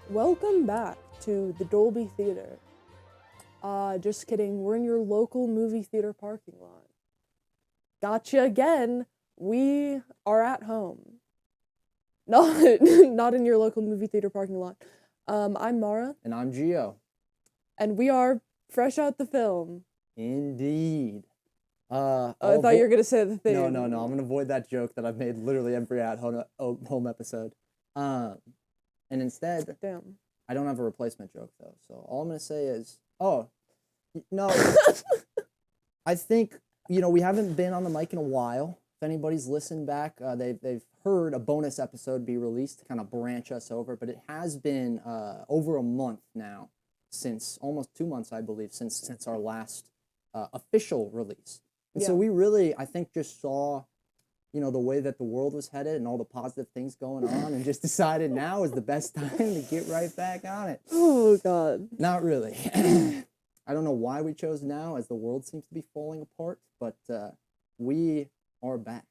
Welcome back to the Dolby Theater. Just kidding, we're in your local movie theater parking lot. Gotcha again, we are at home. Not in your local movie theater parking lot. I'm Mara. And I'm Gio. And we are fresh out the film. Indeed. I thought you were going to say the thing. No. I'm going to avoid that joke that I've made literally every at-home episode. And instead, Damn. I don't have a replacement joke, though. So all I'm going to say is, no. I think, we haven't been on the mic in a while. If anybody's listened back, they've heard a bonus episode be released to kind of branch us over. But it has been over a month now, since almost 2 months, I believe, since our last official release. And so we really, I think, just saw, the way that the world was headed and all the positive things going on, and just decided now is the best time to get right back on it. Oh, God. Not really. I don't know why we chose now, as the world seems to be falling apart, but we are back.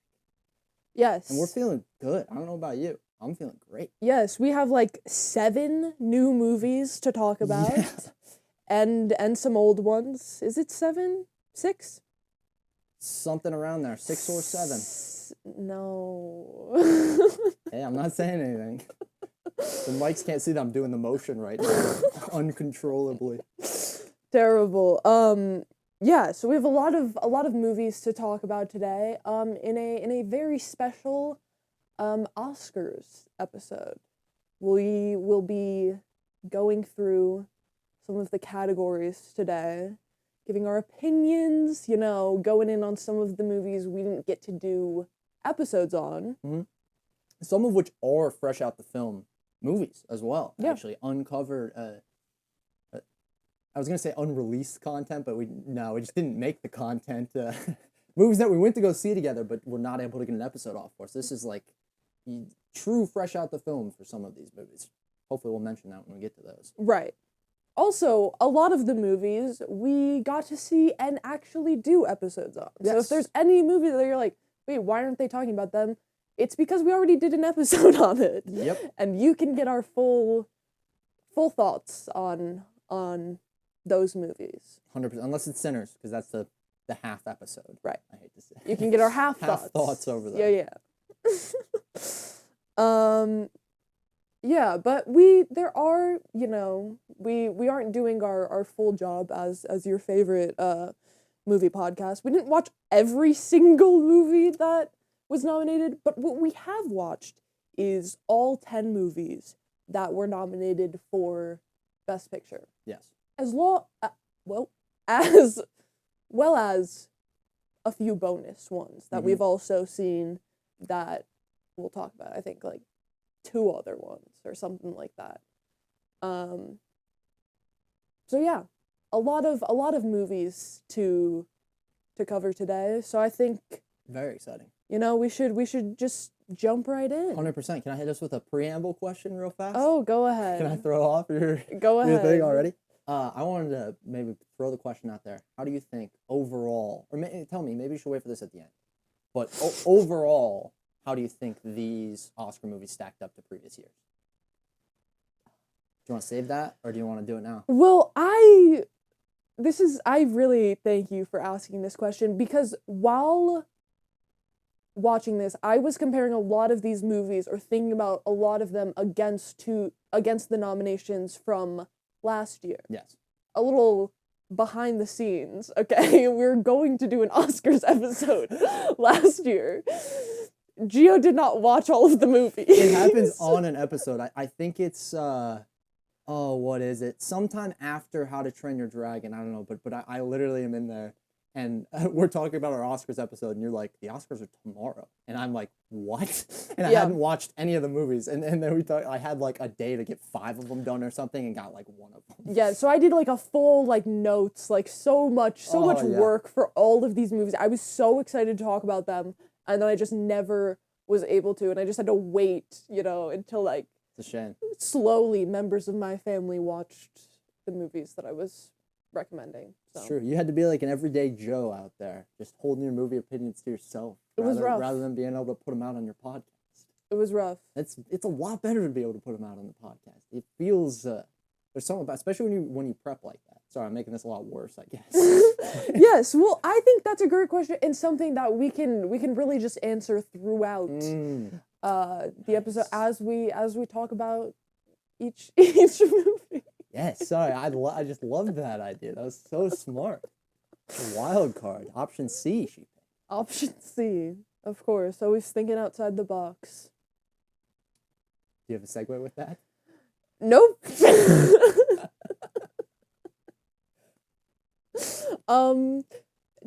Yes. And we're feeling good. I don't know about you. I'm feeling great. Yes, we have 7 new movies to talk about. Yeah. And some old ones. Is it 7? 6? Something around there, 6 or 7. No. Hey, I'm not saying anything. The mics can't see that I'm doing the motion right now, uncontrollably. Terrible. Yeah, so we have a lot of movies to talk about today. In a very special Oscars episode. We will be going through some of the categories today, giving our opinions, going in on some of the movies we didn't get to do episodes on. Mm-hmm. Some of which are fresh out the film movies as well. Yeah. Actually uncovered, I was going to say unreleased content, but we just didn't make the content. Movies that we went to go see together, but we're not able to get an episode off for. So this is true fresh out the film for some of these movies. Hopefully we'll mention that when we get to those. Right. Also, a lot of the movies we got to see and actually do episodes on. Yes. So if there's any movie that you're like, wait, why aren't they talking about them? It's because we already did an episode on it. Yep. And you can get our full thoughts on those movies. 100%, unless it's Sinners, because that's the half episode. Right. I hate to say. You can get our half thoughts over there. Yeah. Yeah, but there are, we aren't doing our full job as your favorite movie podcast. We didn't watch every single movie that was nominated, but what we have watched is all 10 movies that were nominated for Best Picture. Yes. As well as a few bonus ones that we've also seen that we'll talk about. I think 2 other ones or something like that. So yeah, a lot of movies to cover today. So I think very exciting. We should just jump right in. 100%. Can I hit us with a preamble question real fast? Oh, go ahead. Can I throw off your thing already? I wanted to maybe throw the question out there. How do you think overall, or tell me, maybe you should wait for this at the end, but overall, how do you think these Oscar movies stacked up to previous years? Do you want to save that, or do you want to do it now? Well, I really thank you for asking this question, because while watching this, I was comparing a lot of these movies, or thinking about a lot of them against the nominations from last year. Yes. A little behind the scenes, okay? We were going to do an Oscars episode last year. Gio did not watch all of the movies. It happens on an episode. I think it's what is it? Sometime after How to Train Your Dragon. I don't know, but I literally am in there, and we're talking about our Oscars episode, and you're like, the Oscars are tomorrow, and I'm like, what? And I hadn't watched any of the movies, and then we thought I had a day to get 5 of them done or something, and got 1 of them. Yeah, so I did a full notes, so much work for all of these movies. I was so excited to talk about them, and then I just never was able to, and I just had to wait, until It's a shame. Slowly members of my family watched the movies that I was recommending. So. It's true. You had to be like an everyday Joe out there, just holding your movie opinions to yourself. It was rough. Rather than being able to put them out on your podcast. It was rough. It's a lot better to be able to put them out on the podcast. It feels there's something about, especially when you prep like that. Sorry, I'm making this a lot worse, I guess. Yes, well, I think that's a great question and something that we can really just answer throughout the episode as we talk about each movie. Yes, sorry, I just loved that idea. That was so smart. Wild card, option C. She picked. Option C, of course. Always thinking outside the box. Do you have a segue with that? Nope.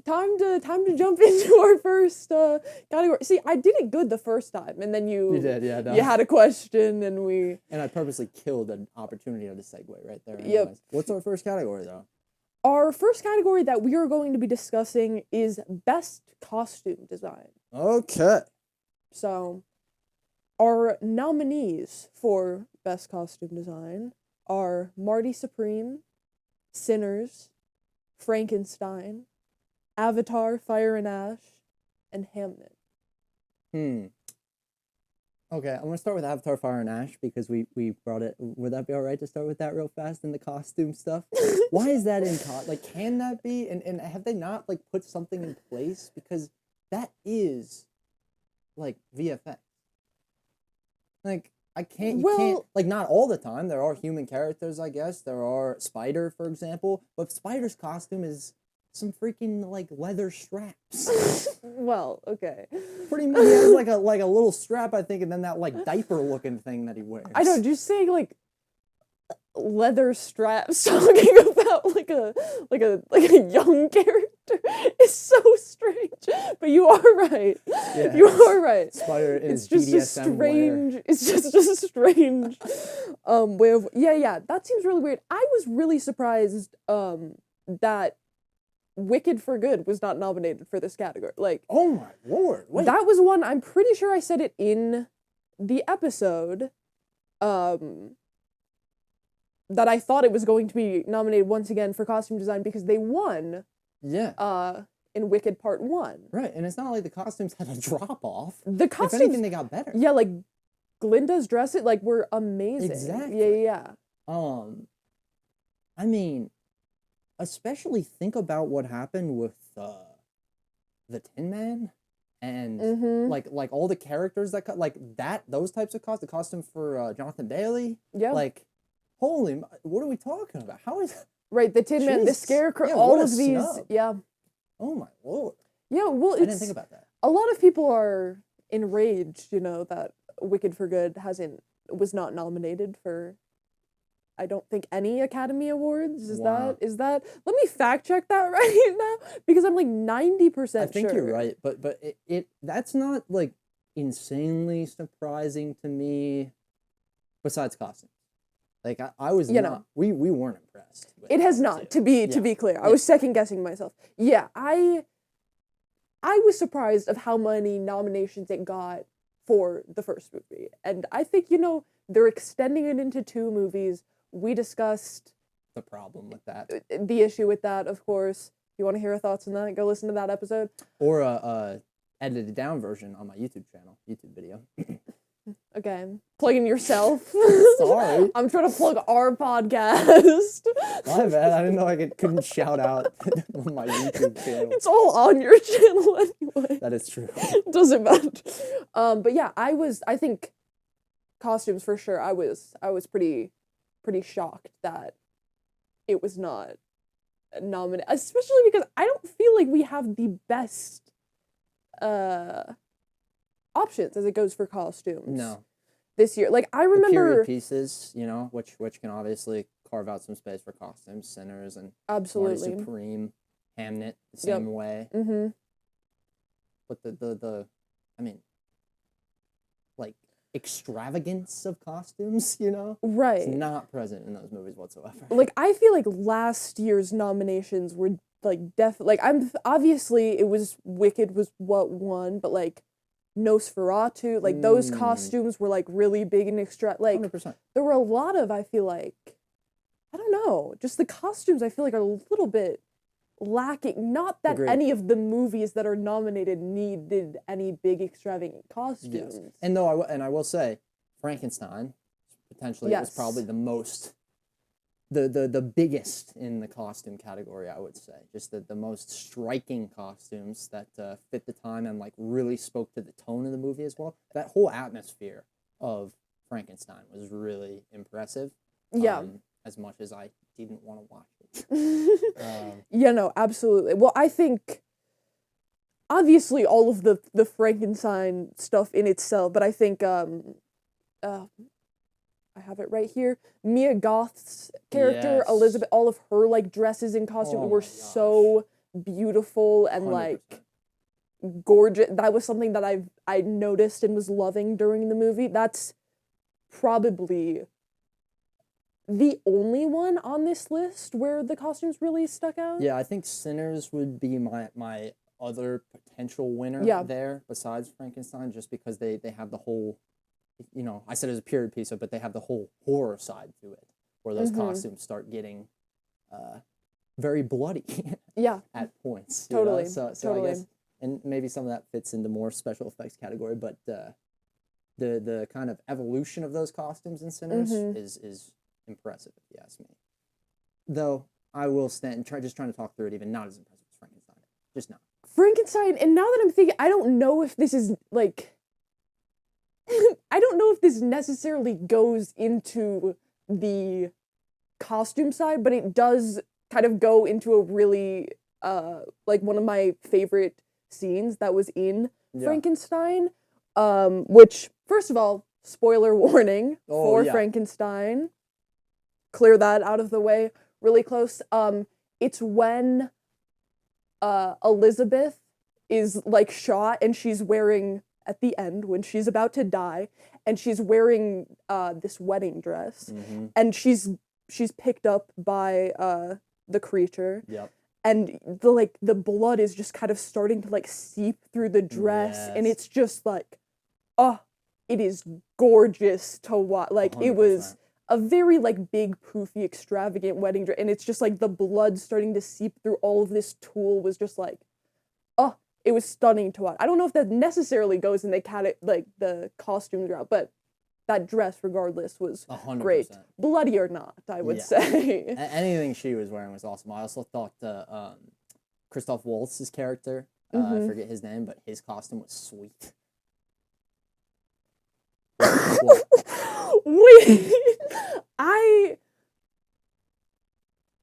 Time to jump into our first category. See, I did it good the first time, and then you did, yeah. No. You had a question, and I purposely killed an opportunity of the segue right there. Anyways. Yep. What's our first category though? Our first category that we are going to be discussing is best costume design. Okay. So, our nominees for best costume design are Marty Supreme, Sinners, Frankenstein, Avatar, Fire and Ash, and Hamnet. Okay, I'm gonna start with Avatar, Fire and Ash because we brought it. Would that be all right to start with that real fast in the costume stuff? Why is that in can that be? And have they not put something in place, because that is VFX. I can't. You can't not all the time. There are human characters, I guess. There are Spider, for example, but Spider's costume is some freaking leather straps. Well, okay. Pretty much, he has like a little strap, I think, and then that diaper looking thing that he wears. I know, just saying leather straps talking about a young character is so strange. But you are right. Yeah, you are right. Spider is just BDSM a strange wear. It's just a strange way of that seems really weird. I was really surprised that Wicked for Good was not nominated for this category. Oh my lord. Wait. That was one, I'm pretty sure I said it in the episode, that I thought it was going to be nominated once again for costume design because they won. Yeah. In Wicked Part 1. Right, and it's not like the costumes had a drop off. The costumes, if anything, they got better. Yeah, Glinda's dresses were amazing. Exactly. Yeah. I mean, especially think about what happened with the Tin Man and all the characters that those types of costumes. The costume for Jonathan Bailey. Yeah. Holy, what are we talking about? How is right? The Tin Man, the Scarecrow, all of these. Snub. Yeah. Oh my lord. Yeah. Well, I didn't think about that. A lot of people are enraged, that Wicked for Good was not nominated for, I don't think, any Academy Awards. Is that let me fact check that right now, because I'm 90% sure. I think you're right, but it that's not insanely surprising to me, besides costumes. I was not, we weren't impressed. It has not, to be clear. I was second guessing myself. Yeah, I was surprised of how many nominations it got for the first movie. And I think, they're extending it into 2 movies. We discussed the problem with that. The issue with that, of course. If you want to hear our thoughts on that, go listen to that episode. Or a edited down version on my YouTube video. Okay, plugging yourself. Sorry. I'm trying to plug our podcast. My bad. I didn't know I couldn't shout out on my YouTube channel. It's all on your channel anyway. That is true. Doesn't matter. But yeah, I think costumes for sure. I was pretty shocked that it was not nominated, especially because I don't feel like we have the best options as it goes for costumes. No. This year, I remember the period pieces, which can obviously carve out some space for costumes, Sinners and absolutely Marty Supreme, Hamnet the same way. Mm-hmm. But the I mean, extravagance of costumes, right? It's not present in those movies whatsoever. I feel like last year's nominations were I'm obviously it was Wicked was what won, but Nosferatu, those costumes were really big and 100%. There were a lot of, I feel I don't know, just the costumes I feel are a little bit lacking. Not that Agreed. any of the movies that are nominated needed any big extravagant costumes. Yes. And though I will say, Frankenstein potentially was probably the most, the biggest in the costume category. I would say just the most striking costumes that fit the time and like really spoke to the tone of the movie as well. That whole atmosphere of Frankenstein was really impressive. Yeah. As much as I didn't want to watch it. Yeah, no, absolutely. Well, I think obviously all of the Frankenstein stuff in itself, but I think I have it right here. Mia Goth's character, Yes. Elizabeth, all of her like dresses and costumes were so beautiful and 100%. like gorgeous. That was something that I noticed and was loving during the movie. That's probably the only one on this list where the costumes really stuck out. Yeah, I think Sinners would be my other potential winner there besides Frankenstein, just because they have the whole, you know, I said it was a period piece, but they have the whole horror side to it, where those costumes start getting very bloody at points. Totally. You know? So I guess, and maybe some of that fits into more special effects category, but the kind of evolution of those costumes in Sinners is impressive, if you ask me. Though I will trying to talk through it, even not as impressive as Frankenstein. Just not. Frankenstein, and now that I'm thinking, I don't know if this is like I don't know if this necessarily goes into the costume side, but it does kind of go into a really like one of my favorite scenes that was in Frankenstein, which first of all, spoiler warning for Frankenstein. Clear that out of the way really close. It's when Elizabeth is like shot and she's wearing, at the end when she's about to die, and she's wearing this wedding dress, and she's picked up by the creature. Yep. And the blood is just kind of starting to like seep through the dress, and it's just like, oh, it is gorgeous to watch. Like 100%. It was a very like big, poofy, extravagant wedding dress, and it's just like the blood starting to seep through all of this tulle was just like, oh, it was stunning to watch. I don't know if that necessarily goes in the costume drop, but that dress, regardless, was 100%. Great. Bloody or not, I would say. Anything she was wearing was awesome. I also thought Christoph Waltz's character, I forget his name, but his costume was sweet. Wait, I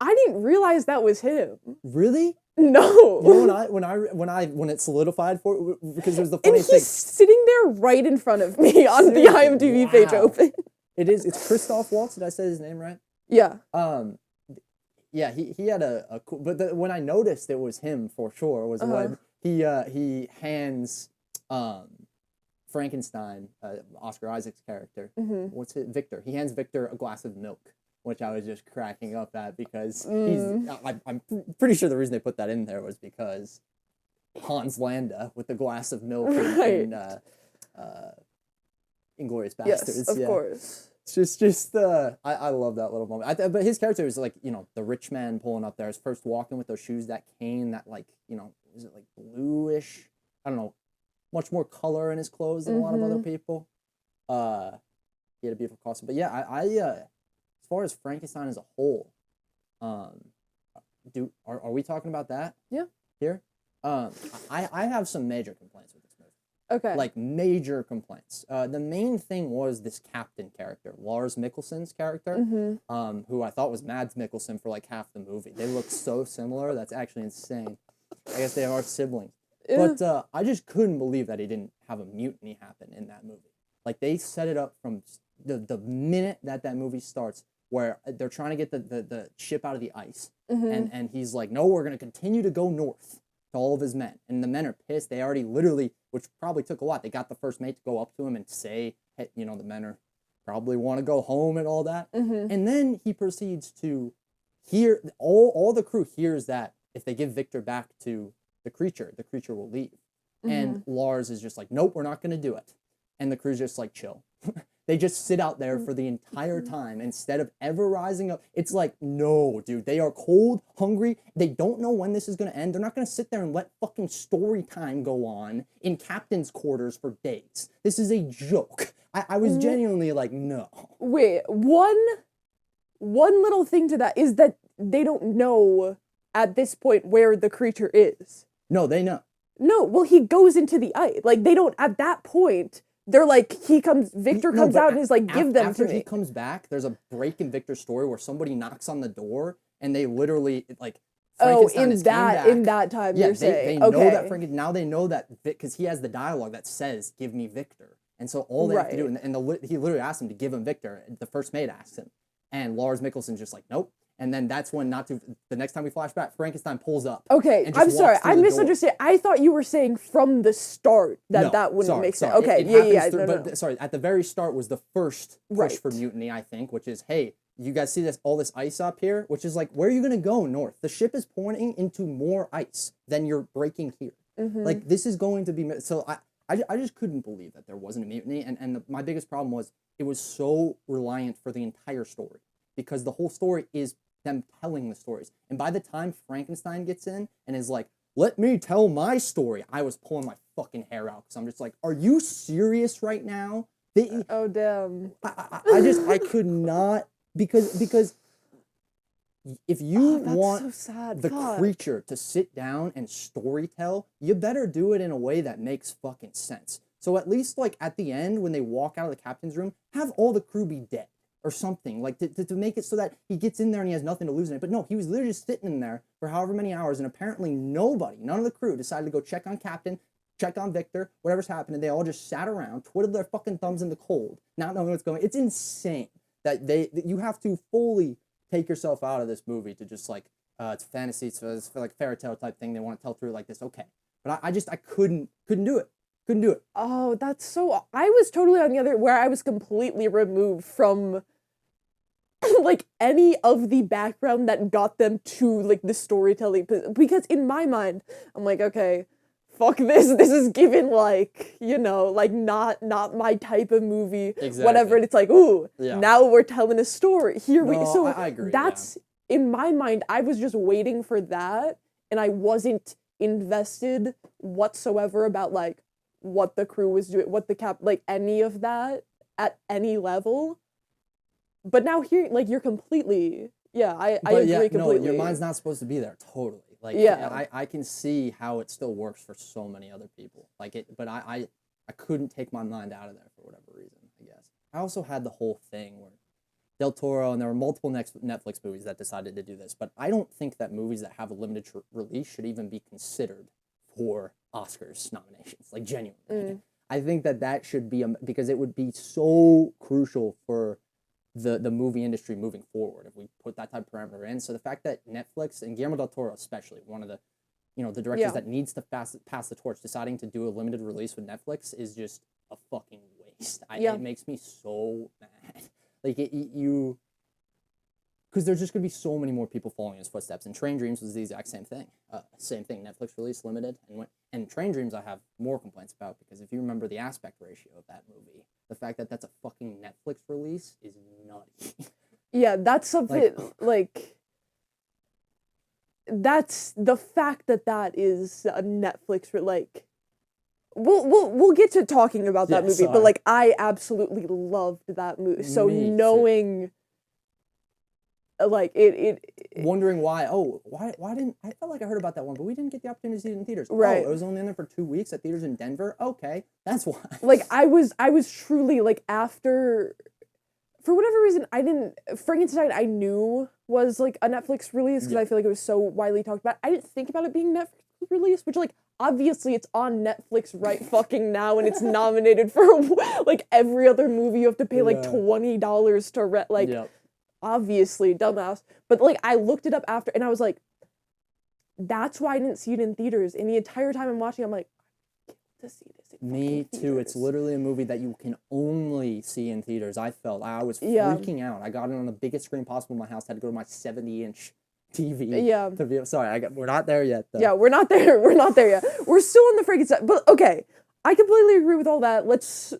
didn't realize that was him. Really? No. You know, when it solidified for it, because there's the funny thing. He's sitting there right in front of me on the IMDb page open. It's Christoph Waltz. Did I say his name right? Yeah. Yeah, he had a cool, but when I noticed it was him for sure was when he hands Frankenstein, Oscar Isaac's character, what's it, Victor. He hands Victor a glass of milk, which I was just cracking up at because I'm pretty sure the reason they put that in there was because Hans Landa with the glass of milk in Inglourious Basterds. Yes, of course. It's just I love that little moment. But his character is like, you know, the rich man pulling up there, his first walking with those shoes, that cane, that like, you know, is it like bluish? I don't know, much more color in his clothes than a lot of other people. He had a beautiful costume. But yeah, I as far as Frankenstein as a whole, are we talking about that? Yeah. Here? I have some major complaints with this movie. Okay. Like, major complaints. The main thing was this captain character, Lars Mikkelsen's character, who I thought was Mads Mikkelsen for like half the movie. They look so similar. That's actually insane. I guess they are siblings. But I just couldn't believe that he didn't have a mutiny happen in that movie. Like, they set it up from the minute that movie starts, where they're trying to get the ship out of the ice. And he's like, no, we're going to continue to go north to all of his men. And the men are pissed. They already literally, which probably took a lot, they got the first mate to go up to him and say, hey, you know, the men are probably want to go home and all that. And then he proceeds to hear, all the crew hears that if they give Victor back to the creature will leave. And Lars is just like, nope, we're not going to do it. And the crew's just like, chill. They just sit out there for the entire time instead of ever rising up. It's like, no, dude, they are cold, hungry. They don't know when this is going to end. They're not going to sit there and let fucking story time go on in captain's quarters for days. This is a joke. I was genuinely like, no. Wait, one little thing to that is that they don't know at this point where the creature is. No, they know. No, well, he goes into the ice. Like, they don't, at that point, they're like, Victor comes out and is like, give them to me. After he comes back, there's a break in Victor's story where somebody knocks on the door and they literally, like, Frankenstein in that time, yeah, you're saying. They know that now they know that, because he has the dialogue that says, give me Victor. And so all they have to do, and he literally asks him to give him Victor. The first mate asks him. And Lars Mikkelsen's just like, nope. And then that's when, the next time we flash back, Frankenstein pulls up. Okay, I'm sorry, I misunderstood. I thought you were saying from the start that wouldn't make sense. Okay, But sorry, at the very start was the first push for mutiny, I think, which is, hey, you guys see all this ice up here? Which is like, where are you going to go north? The ship is pointing into more ice than you're breaking here. Like, this is going to be... So I just couldn't believe that there wasn't a mutiny. And my biggest problem was it was so reliant for the entire story. Because the whole story is them telling the stories. And by the time Frankenstein gets in and is like, let me tell my story, I was pulling my fucking hair out. Because I'm just like, are you serious right now? Oh, damn. I could not... Because if you want the creature to sit down and storytell, you better do it in a way that makes fucking sense. So at least, like, at the end, when they walk out of the captain's room, have all the crew be dead. Or something, like, to make it so that he gets in there and he has nothing to lose in it. But no, he was literally just sitting in there for however many hours, and apparently none of the crew decided to go check on Captain, check on Victor, whatever's happening. They all just sat around, twiddled their fucking thumbs in the cold, not knowing what's going on. It's insane that you have to fully take yourself out of this movie to just, like, it's fantasy, it's like fairy tale type thing. They want to tell through like this, okay. But I couldn't do it. Couldn't do it. Oh, that's so... I was totally on the other... where I was completely removed from... like, any of the background that got them to, like, the storytelling, because in my mind, I'm like, okay, fuck this is given, like, you know, like, not my type of movie, whatever, and it's like, ooh, now we're telling a story, I agree, that's, in my mind, I was just waiting for that, and I wasn't invested whatsoever about, like, what the crew was doing, like, any of that, at any level. But now here, like, you're completely, I agree completely. No, your mind's not supposed to be there, totally. Like, I can see how it still works for so many other people. Like, but I couldn't take my mind out of there for whatever reason, I guess. I also had the whole thing where Del Toro, and there were multiple Netflix movies that decided to do this, but I don't think that movies that have a limited release should even be considered for Oscars nominations, like, genuinely. I think that should be, because it would be so crucial for the movie industry moving forward if we put that type of parameter in. So the fact that Netflix, and Guillermo del Toro especially, one of the, the directors that needs to pass the torch, deciding to do a limited release with Netflix is just a fucking waste. It makes me so mad. Like, because there's just going to be so many more people following his footsteps. And Train Dreams was the exact same thing. Netflix release limited. And Train Dreams I have more complaints about, because if you remember the aspect ratio of that movie, the fact that that's a fucking Netflix release is nutty. Yeah, that's something, like that's the fact that is a Netflix, like, we'll get to talking about that movie, but, like, I absolutely loved that movie. So knowing... like, wondering why didn't I felt like I heard about that one, but we didn't get the opportunity to see it in theaters. Right. Oh, it was only in there for 2 weeks at theaters in Denver. Okay, that's why. Like, I was truly, like, after, for whatever reason, Frankenstein I knew was, like, a Netflix release, because I feel like it was so widely talked about. I didn't think about it being Netflix release, which, like, obviously it's on Netflix right fucking now, and it's nominated for, like, every other movie you have to pay, like, $20 to rent, like... Obviously, dumbass. But, like, I looked it up after, and I was like, that's why I didn't see it in theaters. And the entire time I'm watching, I'm like, I get to see this in Me too. theaters. It's literally a movie that you can only see in theaters. I was freaking out. I got it on the biggest screen possible in my house. Had to go to my 70-inch TV. Yeah. To be, sorry, we're not there yet, though. Yeah, we're not there. We're not there yet. We're still on the Frankenstein. But, okay, I completely agree with all that. Let's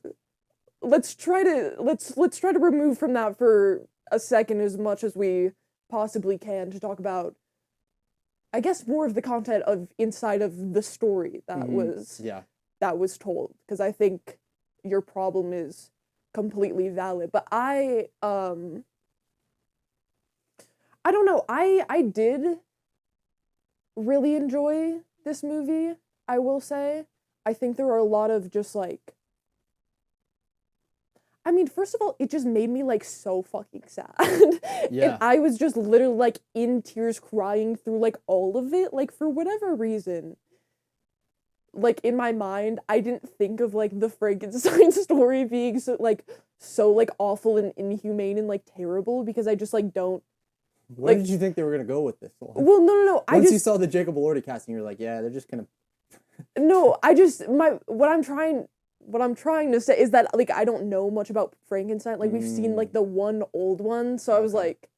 let's try to remove from that for a second as much as we possibly can to talk about, I guess, more of the content of inside of the story that was told, because I think your problem is completely valid. But I don't know, I did really enjoy this movie, I will say. I think there are a lot of just like, I mean, first of all, it just made me like so fucking sad. Yeah. And I was just literally like in tears crying through like all of it, like for whatever reason. Like in my mind, I didn't think of like the Frankenstein story being so like awful and inhumane and like terrible, because I just like don't. Where did you think they were gonna go with this one? Well, no. Once you saw the Jacob Elordi casting, you're like, yeah, they're just gonna. No, what I'm trying to say is that like I don't know much about Frankenstein. Like we've seen like the one old one, so I was like,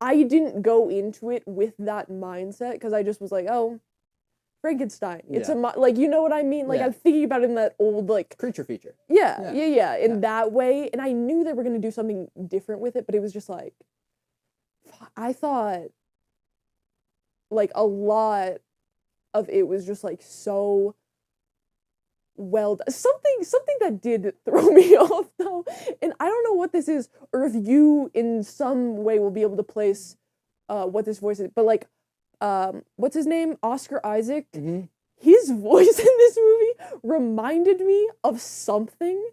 I didn't go into it with that mindset, because I just was like, oh, Frankenstein. It's like, you know what I mean? Like I'm thinking about it in that old like creature feature. Yeah. In that way, and I knew they were gonna do something different with it, but it was just like, I thought like a lot of it was just like so well done. Something that did throw me off though, and I don't know what this is, or if you in some way will be able to place what this voice is, but like what's his name, Oscar Isaac, his voice in this movie reminded me of something,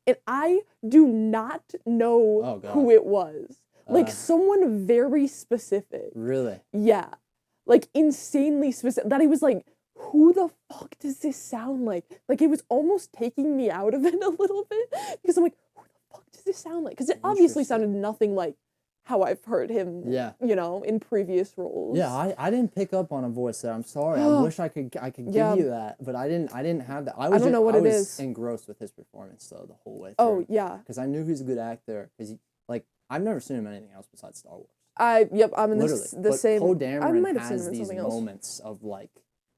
and I do not know who it was. Like someone very specific. Really? Yeah. Like insanely specific, that I was like, who the fuck does this sound like? Like it was almost taking me out of it a little bit, because I'm like, who the fuck does this sound like? Because it obviously sounded nothing like how I've heard him, you know, in previous roles. Yeah, I didn't pick up on a voice there. I'm sorry. I wish I could give you that, but I didn't have that. I don't know what it is. I was engrossed with his performance though the whole way through. Oh yeah. Because I knew he was a good actor. Because like I've never seen him in anything else besides Star Wars. I'm in the same. Poe Dameron has these moments of like,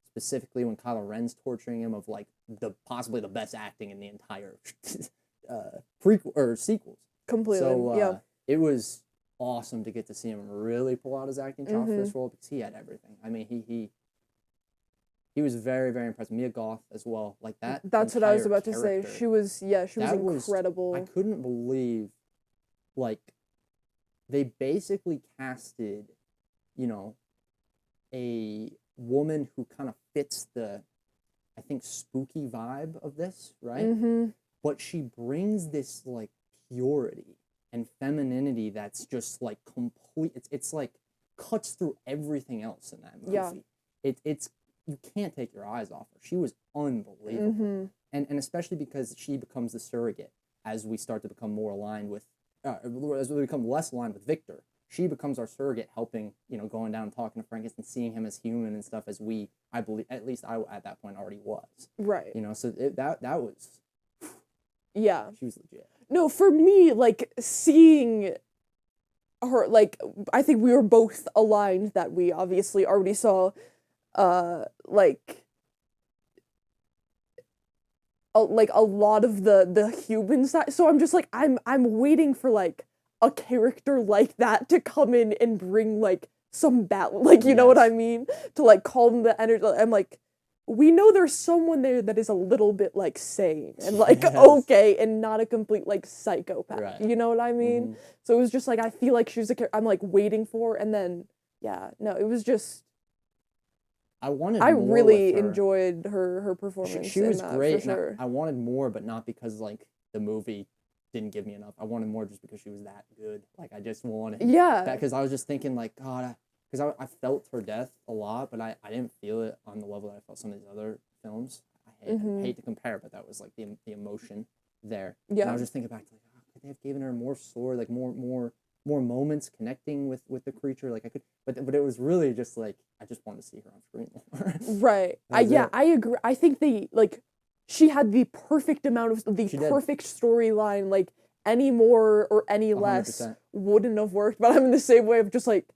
specifically when Kylo Ren's torturing him, of like possibly the best acting in the entire prequel or sequels. Completely. So it was awesome to get to see him really pull out his acting chops for this role, because he had everything. I mean, he was very, very impressive. Mia Goth as well, like that. That's what I was about to say. She was incredible. I couldn't believe, like, they basically casted, you know, a woman who kind of fits the, I think, spooky vibe of this, right? But she brings this like purity and femininity that's just like complete. It's like cuts through everything else in that movie. Yeah. It's you can't take your eyes off her. She was unbelievable, and especially because she becomes the surrogate as we start to become more aligned with. As we become less aligned with Victor, she becomes our surrogate, helping, you know, going down and talking to Frankenstein, seeing him as human and stuff, as I believe, at least I at that point already was. Right. You know, so that was. Yeah. She was legit. No, for me, like, seeing her, like, I think we were both aligned that we obviously already saw, like a lot of the human side. So I'm just like, I'm waiting for like a character like that to come in and bring like some balance, like, you know what I mean, to like calm the energy. I'm like, we know there's someone there that is a little bit like sane and like okay, and not a complete like psychopath. Right. You know what I mean? So it was just like, I feel like she was a character I'm like waiting for, and then it was just. I really enjoyed her performance. She was great. For sure. I wanted more, but not because like the movie didn't give me enough. I wanted more just because she was that good. Like I just wanted that, because I was just thinking like, God, because I felt her death a lot, but I didn't feel it on the level that I felt some of these other films. I hate to compare, but that was like the emotion there. Yeah. And I was just thinking back to like, could they have given her more story, like more moments connecting with the creature, like I could, but it was really just like I just wanted to see her on screen more. Right. I agree. I think she had the perfect amount of perfect storyline. Like any more or any less 100%. Wouldn't have worked. But I'm in the same way of just like,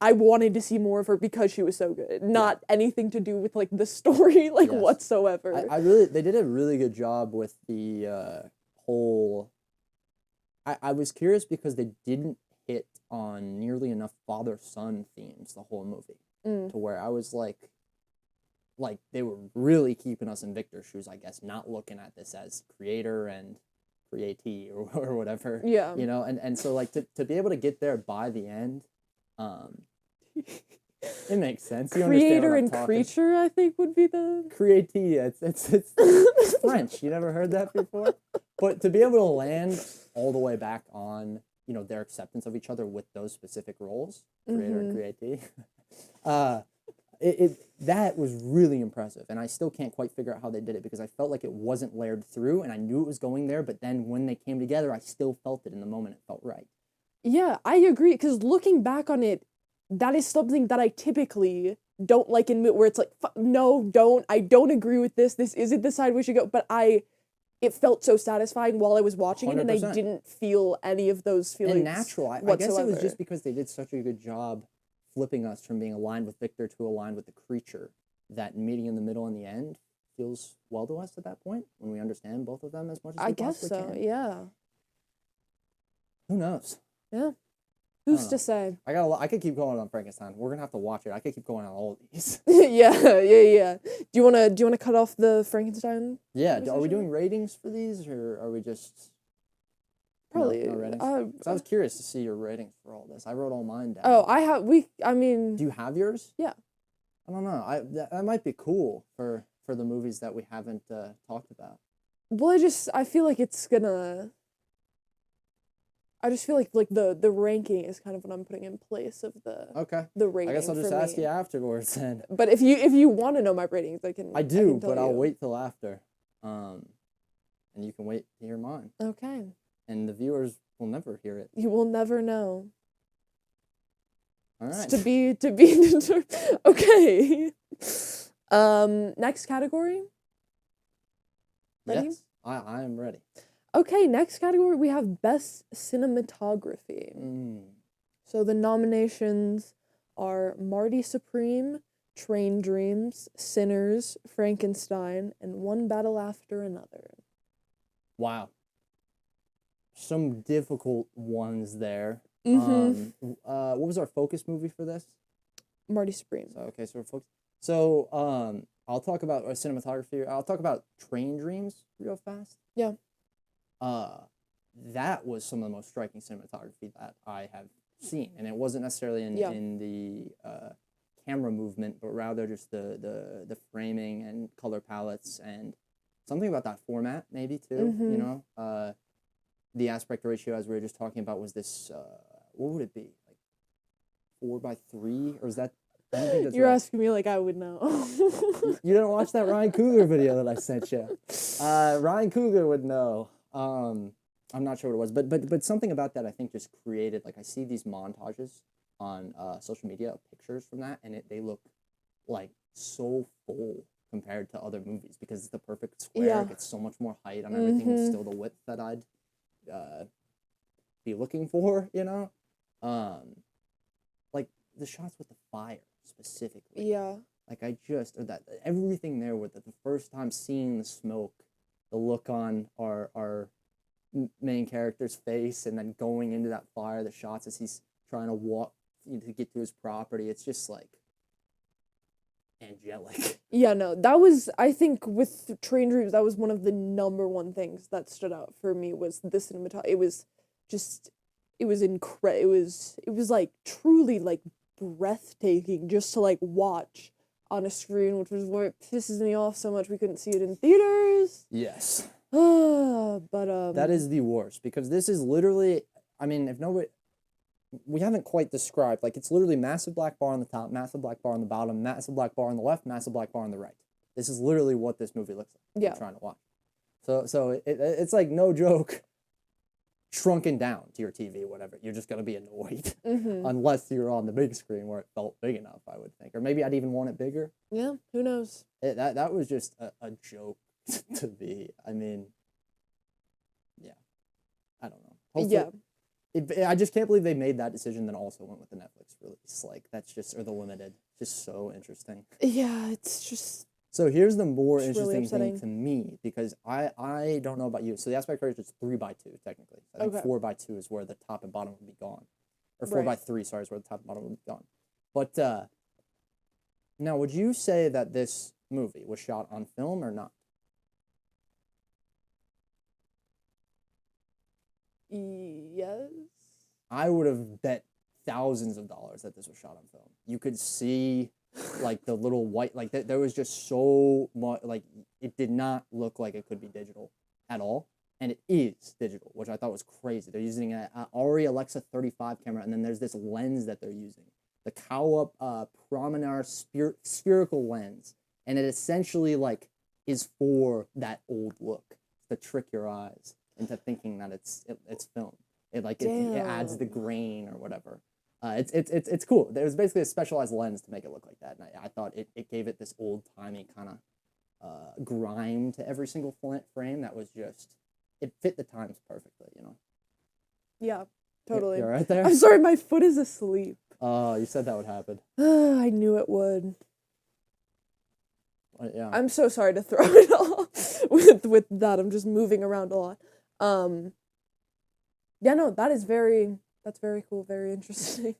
I wanted to see more of her because she was so good. Not anything to do with like the story whatsoever. They did a really good job with the whole. I was curious because they didn't hit on nearly enough father-son themes the whole movie, to where I was like they were really keeping us in Victor's shoes, I guess, not looking at this as creator and createe or whatever. Yeah. You know, and so like to be able to get there by the end, it makes sense. You Creator understand and what I'm creature, I think, would be the createe. It's French. You never heard that before? But to be able to land all the way back on, you know, their acceptance of each other with those specific roles, creator and createe, that was really impressive. And I still can't quite figure out how they did it, because I felt like it wasn't layered through, and I knew it was going there, but then when they came together, I still felt it in the moment. It felt right. Yeah, I agree, because looking back on it, that is something that I typically don't like in where it's like, no, I don't agree with this isn't the side we should go, but it felt so satisfying while I was watching 100%. It, and I didn't feel any of those feelings. And natural. I guess it was just because they did such a good job flipping us from being aligned with Victor to aligned with the creature, that meeting in the middle and the end feels well to us at that point, when we understand both of them as much as we possibly can. I guess so, yeah. Who knows? Yeah. Who's to say? I could keep going on Frankenstein. We're gonna have to watch it. I could keep going on all of these. yeah. Do you wanna cut off the Frankenstein? Yeah. Are we doing ratings for these, or are we just probably no ratings? So I was curious to see your ratings for all this. I wrote all mine down. Oh, I mean. Do you have yours? Yeah. I don't know. That might be cool for the movies that we haven't talked about. Well, I feel like it's gonna. I just feel like the ranking is kind of what I'm putting in place of the rating. I guess I'll just ask you afterwards then. But if you want to know my ratings, I can. I do, but I'll wait till after, and you can wait to hear mine. Okay. And the viewers will never hear it. You will never know. All right. To be determined. Okay. Next category. Ready? Yes, I am ready. Okay, next category, we have Best Cinematography. So the nominations are Marty Supreme, Train Dreams, Sinners, Frankenstein, and One Battle After Another. Wow. Some difficult ones there. Mm-hmm. What was our focus movie for this? Marty Supreme. So, okay, so we're focused. So, I'll talk about cinematography. I'll talk about Train Dreams real fast. Yeah. That was some of the most striking cinematography that I have seen, and it wasn't necessarily in the camera movement, but rather just the framing and color palettes, and something about that format maybe too. Mm-hmm. You know, the aspect ratio, as we were just talking about, was this what would it be, like 4:3, or is that? I don't think that's You're right. asking me like I would know. You didn't watch that Ryan Coogler video that I sent you. Ryan Coogler would know. I'm not sure what it was, but something about that I think just created, like, I see these montages on social media of pictures from that, and they look like so full compared to other movies, because it's the perfect square. Yeah. It gets so much more height on everything. It's still the width that I'd be looking for, you know? Like the shots with the fire specifically. Yeah. Like that everything there with the first time seeing the smoke, the look on our main character's face, and then going into that fire, the shots as he's trying to walk to get to his property. It's just like angelic. Yeah, no, that was, I think with Train Dreams, that was one of the number one things that stood out for me was the cinematography. It was just, it was incredible. It was like truly like breathtaking just to like watch on a screen, which was what pisses me off so much we couldn't see it in theaters. Yes. But that is the worst, because this is literally, I mean, if nobody, we haven't quite described, like, it's literally massive black bar on the top, massive black bar on the bottom, massive black bar on the left, massive black bar on the right. This is literally what this movie looks like. Yeah. I'm trying to watch. So it's like, no joke, shrunken down to your TV, whatever. You're just gonna be annoyed unless you're on the big screen where it felt big enough, I would think, or maybe I'd even want it bigger. Yeah, who knows? That was just a joke to be. I mean, yeah, I don't know. Hopefully, I just can't believe they made that decision, then also went with the Netflix release. Like, that's just, or the limited. Just so interesting. Yeah, it's just So here's the more It's really interesting thing upsetting. to me, because I don't know about you. So the aspect ratio is 3:2 technically. I think Okay. 4:2 is where the top and bottom would be gone, or 4:3, sorry, is where the top and bottom would be gone. But now, would you say that this movie was shot on film or not? Yes. I would have bet thousands of dollars that this was shot on film. You could see like the little white, like there was just so much, like it did not look like it could be digital at all, and it is digital, which I thought was crazy. They're using an Arri Alexa 35 camera, and then there's this lens that they're using, the Kawa Prominar spherical lens, and it essentially like is for that old look to trick your eyes into thinking that it's film. It adds the grain or whatever. It's cool. There was basically a specialized lens to make it look like that, and I thought it gave it this old timey kind of grime to every single frame that was just, it fit the times perfectly, you know. Yeah, totally. You're right there. I'm sorry, my foot is asleep. Oh, you said that would happen. I knew it would. Yeah. I'm so sorry to throw it off with that. I'm just moving around a lot. Yeah, no, that's very cool, very interesting.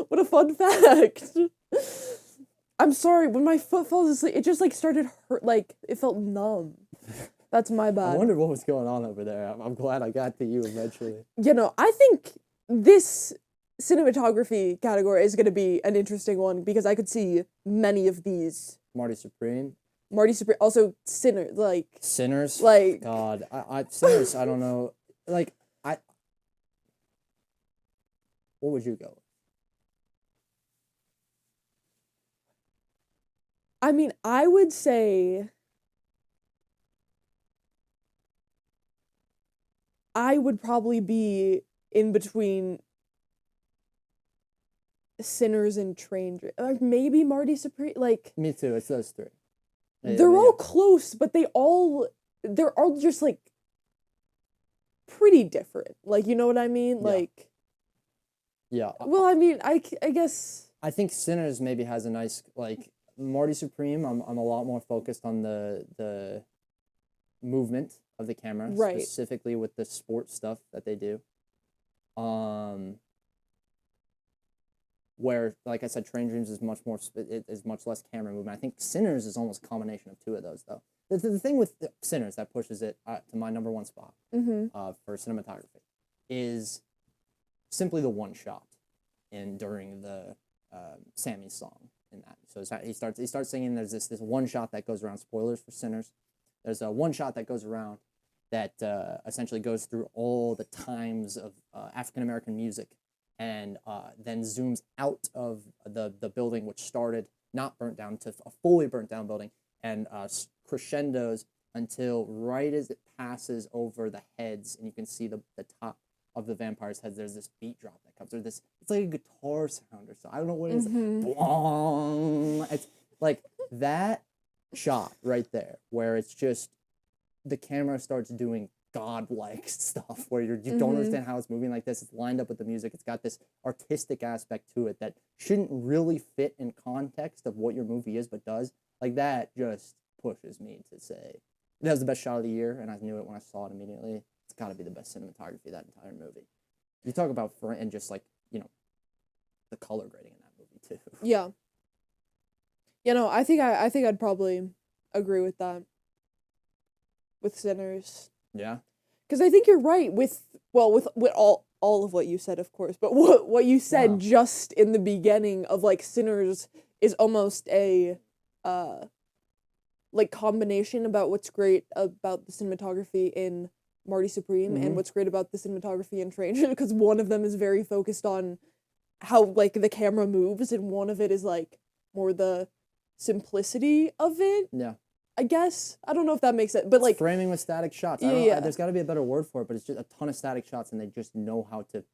What a fun fact. I'm sorry, when my foot falls asleep, it just like started hurt, like it felt numb. That's my bad. I wondered what was going on over there. I'm glad I got to you eventually. You know, I think this cinematography category is going to be an interesting one because I could see many of these. Marty Supreme, also Sinners, like Sinners. Like, God, I Sinners. I don't know. Like what would you go with? I mean, I would say I would probably be in between Sinners and Train, or maybe Marty Supreme. Like, Me too. It's those three. they're all close, but they're all just like pretty different. Like, you know what I mean? Yeah. Like, yeah. Well, I mean, I guess. I think Sinners maybe has a nice, like, Marty Supreme. I'm a lot more focused on the movement of the camera, Right. specifically with the sports stuff that they do. Where, like I said, Train Dreams is much more, it is much less camera movement. I think Sinners is almost a combination of two of those, though. The thing with Sinners that pushes it to my number one spot for cinematography is simply the one shot during the Sammy's song in that. So he starts singing. There's this one shot that goes around. Spoilers for Sinners. There's a one shot that goes around that essentially goes through all the times of African American music, and then zooms out of the building, which started not burnt down, to a fully burnt down building, and crescendos until right as it passes over the heads, and you can see the top of the vampires' heads. There's this beat drop that comes, or this, it's like a guitar sound or so. I don't know what it is. Bwong. It's like that shot right there, where it's just the camera starts doing godlike stuff, where you don't understand how it's moving like this. It's lined up with the music. It's got this artistic aspect to it that shouldn't really fit in context of what your movie is, but does. Like, that just pushes me to say that was the best shot of the year, and I knew it when I saw it immediately. It's got to be the best cinematography of that entire movie. You talk about and just, like, you know, the color grading in that movie too. Yeah. You know, I think I'd probably agree with that. With Sinners. Yeah. Because I think you're right with all of what you said, of course, but what you said just in the beginning of, like, Sinners is almost a like, combination about what's great about the cinematography in Marty Supreme and what's great about the cinematography in Train, because one of them is very focused on how, like, the camera moves, and one of it is, like, more the simplicity of it. Yeah. I guess. I don't know if that makes sense, but, like, framing with static shots. Yeah. There's got to be a better word for it, but it's just a ton of static shots, and they just know how to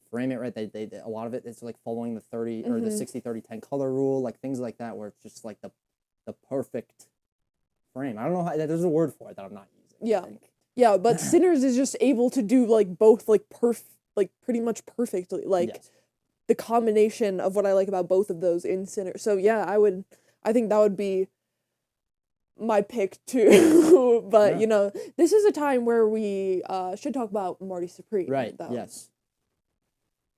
frame it right. They a lot of it is like following the 30 or the 60-30-10 color rule, like things like that, where it's just like the perfect frame. I don't know how, there's a word for it that I'm not using. Yeah. Yeah, but Sinners is just able to do, like, both, like, pretty much perfectly. Like, Yes. The combination of what I like about both of those in Sinners. So, yeah, I think that would be my pick too. But Yeah. you know, this is a time where we should talk about Marty Supreme. Right. Though. Yes.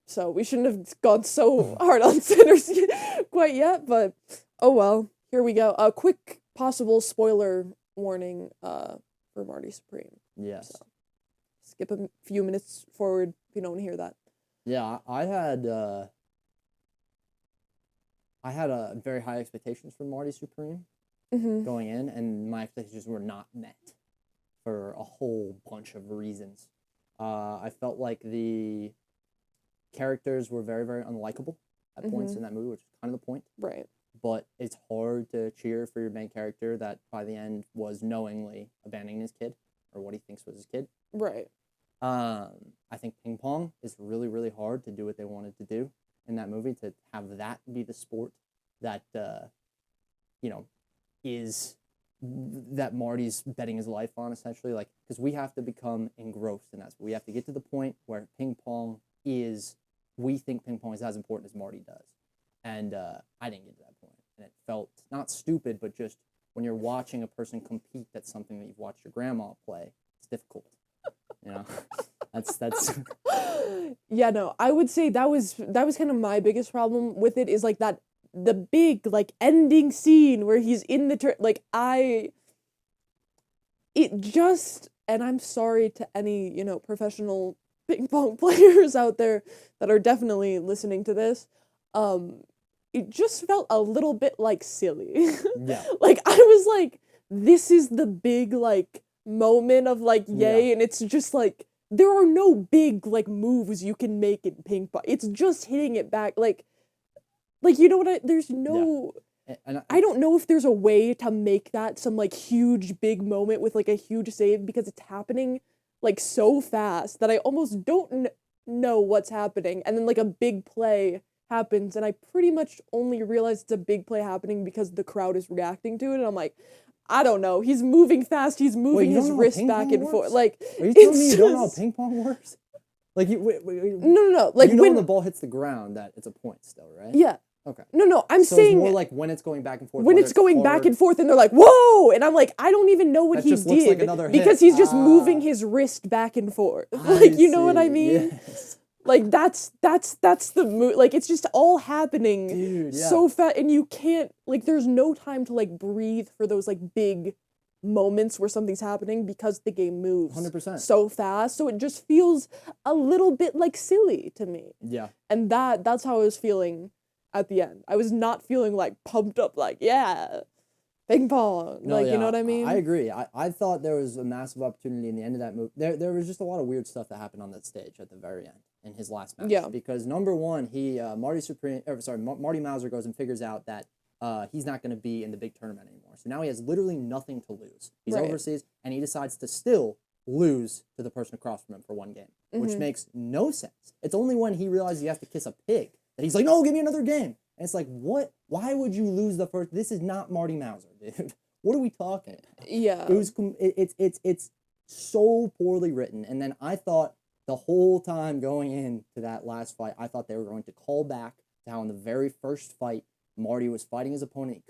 So we shouldn't have gone so hard on Sinners quite yet, but oh well. Here we go. A quick possible spoiler warning for Marty Supreme. Yes. So skip a few minutes forward if you don't want to hear that. Yeah, I had very high expectations for Marty Supreme going in, and my expectations were not met for a whole bunch of reasons. I felt like the characters were very, very unlikable at points in that movie, which is kind of the point. Right. But it's hard to cheer for your main character that by the end was knowingly abandoning his kid, or what he thinks was his kid. Right. I think ping pong is really, really hard to do what they wanted to do in that movie, to have that be the sport that, is that Marty's betting his life on, essentially. Like, because we have to become engrossed in that. We have to get to the point where we think ping pong is as important as Marty does. And I didn't get to that point. And it felt not stupid, but just when you're watching a person compete, that's something that you've watched your grandma play. It's difficult. You know, that's. Yeah, no, I would say that was kind of my biggest problem with it, is like that the big like ending scene where he's in the and I'm sorry to any, professional ping pong players out there that are definitely listening to this. It just felt a little bit like silly. Yeah. Like I was like, this is the big like moment of like yay, Yeah. and it's just like there are no big like moves you can make in ping pong. It's just hitting it back like you know what there's no And I don't know if there's a way to make that some like huge big moment with like a huge save, because it's happening like so fast that I almost don't know what's happening, and then like a big play happens and I pretty much only realize it's a big play happening because the crowd is reacting to it, and I'm like, I don't know. He's moving fast. He's moving his wrist back and forth. Like, are you telling me you don't know how ping pong works? Like, no. Like when the ball hits the ground, that it's a point still, right? Yeah. Okay. No. I'm so saying it's more like when it's going back and forth. When it's going back and forth, and they're like, "Whoa!" and I'm like, I don't even know what he just looks did like another because hit. he's just moving his wrist back and forth. Like, you know what I mean? Yes. Like that's the move. Like it's just all happening Dude, yeah. so fast, and you can't like. There's no time to like breathe for those like big moments where something's happening because the game moves 100%. so fast. So it just feels a little bit like silly to me. Yeah. And that's how I was feeling at the end. I was not feeling like pumped up, like yeah, ping pong. No, like yeah, you know what I mean? I agree. I thought there was a massive opportunity in the end of that movie. There was just a lot of weird stuff that happened on that stage at the very end in his last match. Yeah. Because number one, Marty Mauser goes and figures out that he's not going to be in the big tournament anymore. So now he has literally nothing to lose. He's Right. overseas, and he decides to still lose to the person across from him for one game, which makes no sense. It's only when he realizes he has to kiss a pig that he's like, no, give me another game. And it's like, what? Why would you lose the first? This is not Marty Mauser, dude. What are we talking about? Yeah. It's so poorly written. And then I thought the whole time going into that last fight, I thought they were going to call back to how in the very first fight, Marty was fighting his opponent.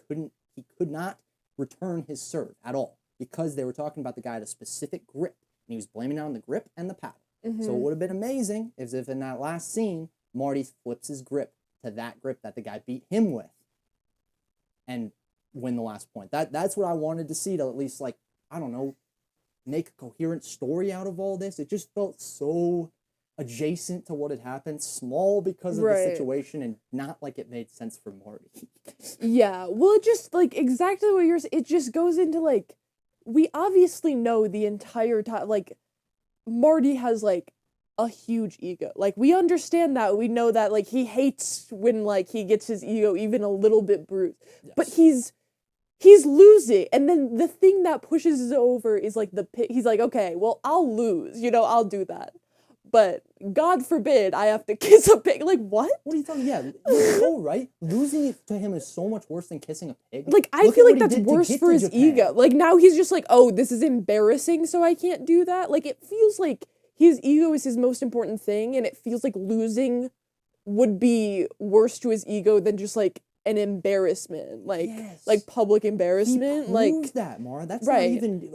He could not return his serve at all because they were talking about the guy had a specific grip, and he was blaming it on the grip and the paddle. So it would have been amazing if in that last scene, Marty flips his grip to that grip that the guy beat him with and win the last point. That's what I wanted to see, to at least, like, I don't know, make a coherent story out of all this. It just felt so adjacent to what had happened, small because of the situation, and not like it made sense for Marty. Yeah, well, it just, like, exactly what you're saying, it just goes into, like, we obviously know the entire time, like, Marty has, like, a huge ego. Like, we understand that, we know that, like, he hates when, like, he gets his ego even a little bit bruised. Yes. But he's losing, and then the thing that pushes it over is, like, he's like, okay, well, I'll lose, I'll do that. But God forbid I have to kiss a pig. Like, what? What are you talking? Yeah, you're so right. Losing it to him is so much worse than kissing a pig. Like, I feel like that's worse for his ego. Like, now he's just like, oh, this is embarrassing, so I can't do that. Like, it feels like his ego is his most important thing, and it feels like losing would be worse to his ego than just, like, an embarrassment, like Yes. like public embarrassment. He like proves that, Mara. That's right. not even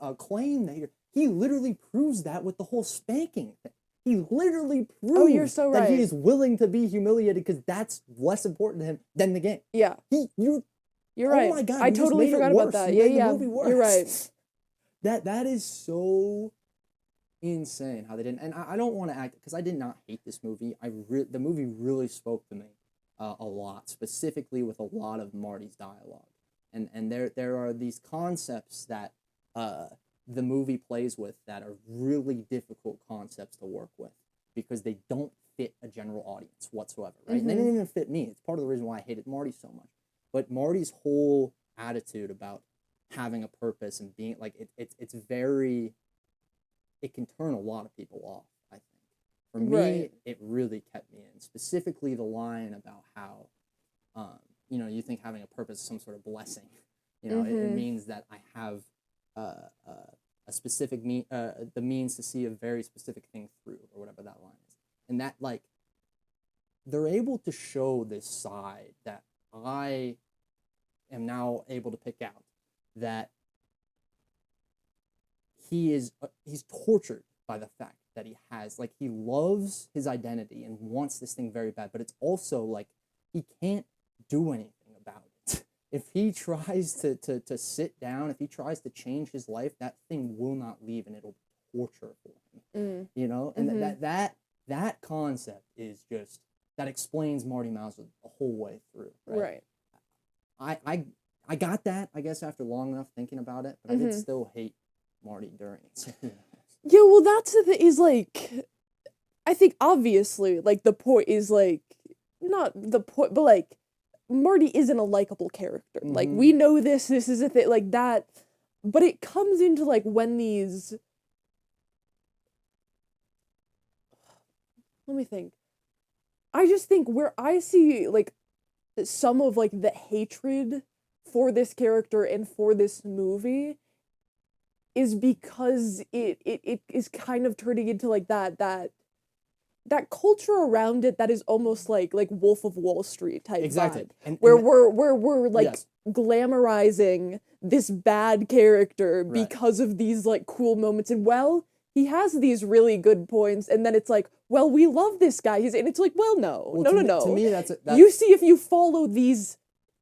a claim that he literally proves that with the whole spanking thing. He literally proves Oh, you're so that he right. is willing to be humiliated because that's less important to him than the game. Yeah. You're You're right. Oh my God! I you just totally made it forgot about worse. that. You Yeah, made yeah. the movie worse. You're right. That is so insane how they didn't. And I don't want to act because I did not hate this movie. The movie really spoke to me a lot, specifically with a lot of Marty's dialogue. And there are these concepts that the movie plays with that are really difficult concepts to work with because they don't fit a general audience whatsoever, right? And they didn't even fit me. It's part of the reason why I hated Marty so much. But Marty's whole attitude about having a purpose and being like it's very, it can turn a lot of people off, I think. For me, Right. it really kept me in. Specifically the line about how you think having a purpose is some sort of blessing. It means that I have a specific the means to see a very specific thing through, or whatever that line is. And that, like, they're able to show this side that I am now able to pick out, that he's tortured by the fact that he loves his identity and wants this thing very bad, but it's also like he can't do anything about it. If he tries to sit down, if he tries to change his life, that thing will not leave and it'll be torture for him. And that concept is just, that explains Marty Mauser the whole way through. Right. I got that, I guess, after long enough thinking about it, but I did still hate Marty during it. Yeah, well, that's the thing, is, like, I think, obviously, like, the point is, like, not the point, but, like, Marty isn't a likable character. Like, we know this is a thing, like, that, but it comes into, like, when these, let me think. I just think where I see, like, some of, like, the hatred for this character and for this movie is because it is kind of turning into, like, that culture around it that is almost like Wolf of Wall Street type vibe, where we're like glamorizing this bad character because of these, like, cool moments, and he has these really good points, and then it's like, well, we love this guy, and it's like, well, no. To me, that's you see, if you follow these,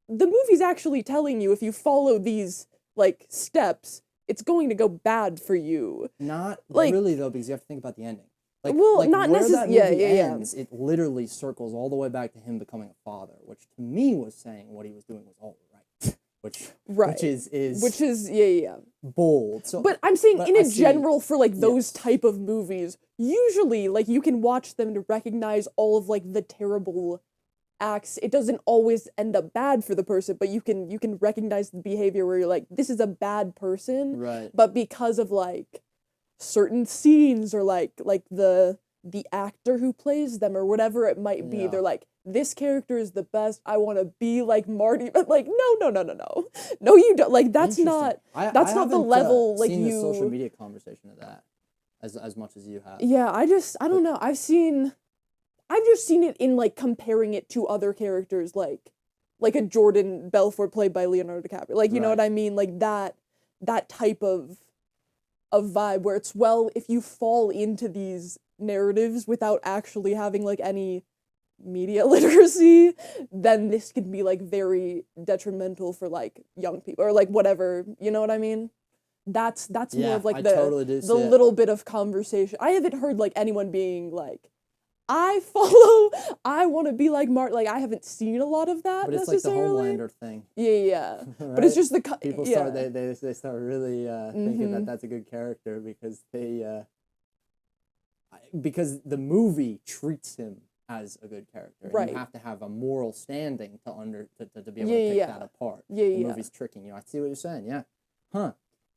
the movie's actually telling you, if you follow these, like, steps, it's going to go bad for you. Not like, really, though, because you have to think about the ending. Not necessarily. Where that movie ends, it literally circles all the way back to him becoming a father, which to me was saying what he was doing was all right, which is bold. So, but I'm saying in general for, like, those type of movies, usually, like, you can watch them to recognize all of, like, the terrible acts. It doesn't always end up bad for the person, but you can recognize the behavior where you're like, this is a bad person, right? But because of, like, certain scenes, or like the actor who plays them, or whatever it might be, they're like, this character is the best, I want to be like Marty, but, like, no, you don't, like, that's not the level, like, seen the social media conversation of that as much as you have. Yeah, I don't know, I've just seen it in, like, comparing it to other characters, like a Jordan Belfort played by Leonardo DiCaprio, like, you know what I mean, like, that type of vibe where it's, well, if you fall into these narratives without actually having, like, any media literacy, then this can be, like, very detrimental for, like, young people, or, like, whatever, you know what I mean? That's more of, like, the little bit of conversation. I haven't heard, like, anyone being like, I want to be like Mark. Like, I haven't seen a lot of that, but it's necessarily. Like the Homelander thing. Yeah. Right? But it's just the people start they start really thinking that that's a good character because because the movie treats him as a good character. Right. And you have to have a moral standing to be able to pick that apart. The movie's tricking you. I see what you're saying. Yeah. Huh.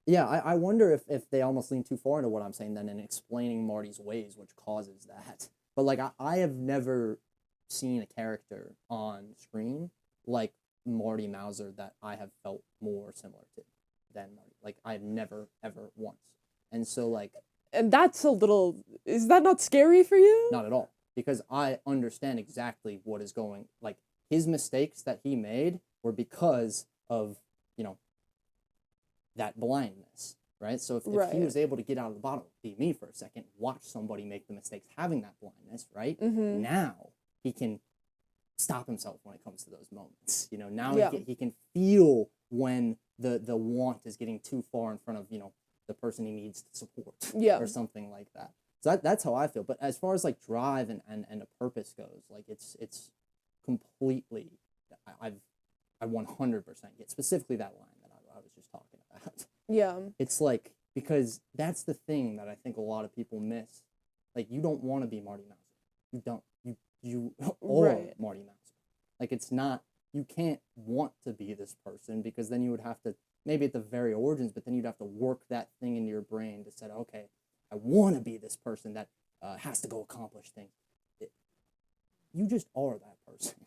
Yeah, I wonder if they almost lean too far into what I'm saying then in explaining Marty's ways, which causes that. But, like, I have never seen a character on screen like Marty Mauser that I have felt more similar to than Marty. Like, I've never, ever once. And so, like... And that's a little... Is that not scary for you? Not at all. Because I understand exactly what is going... Like, his mistakes that he made were because of, that blindness, right? So if he was able to get out of the bottle, be me for a second, watch somebody make the mistakes having that blindness, right? Mm-hmm. Now he can stop himself when it comes to those moments. Now he can feel when the want is getting too far in front of, the person he needs to support or something like that. So that's how I feel. But as far as like drive and a purpose goes, like it's completely, I 100% get specifically that line that I was just talking about. Yeah. It's like, because that's the thing that I think a lot of people miss. Like, you don't want to be Marty Mouser. You don't. You are Marty Mouser. Like, it's not, you can't want to be this person, because then you would have to, maybe at the very origins, but then you'd have to work that thing into your brain to say, okay, I want to be this person that has to go accomplish things. You just are that person,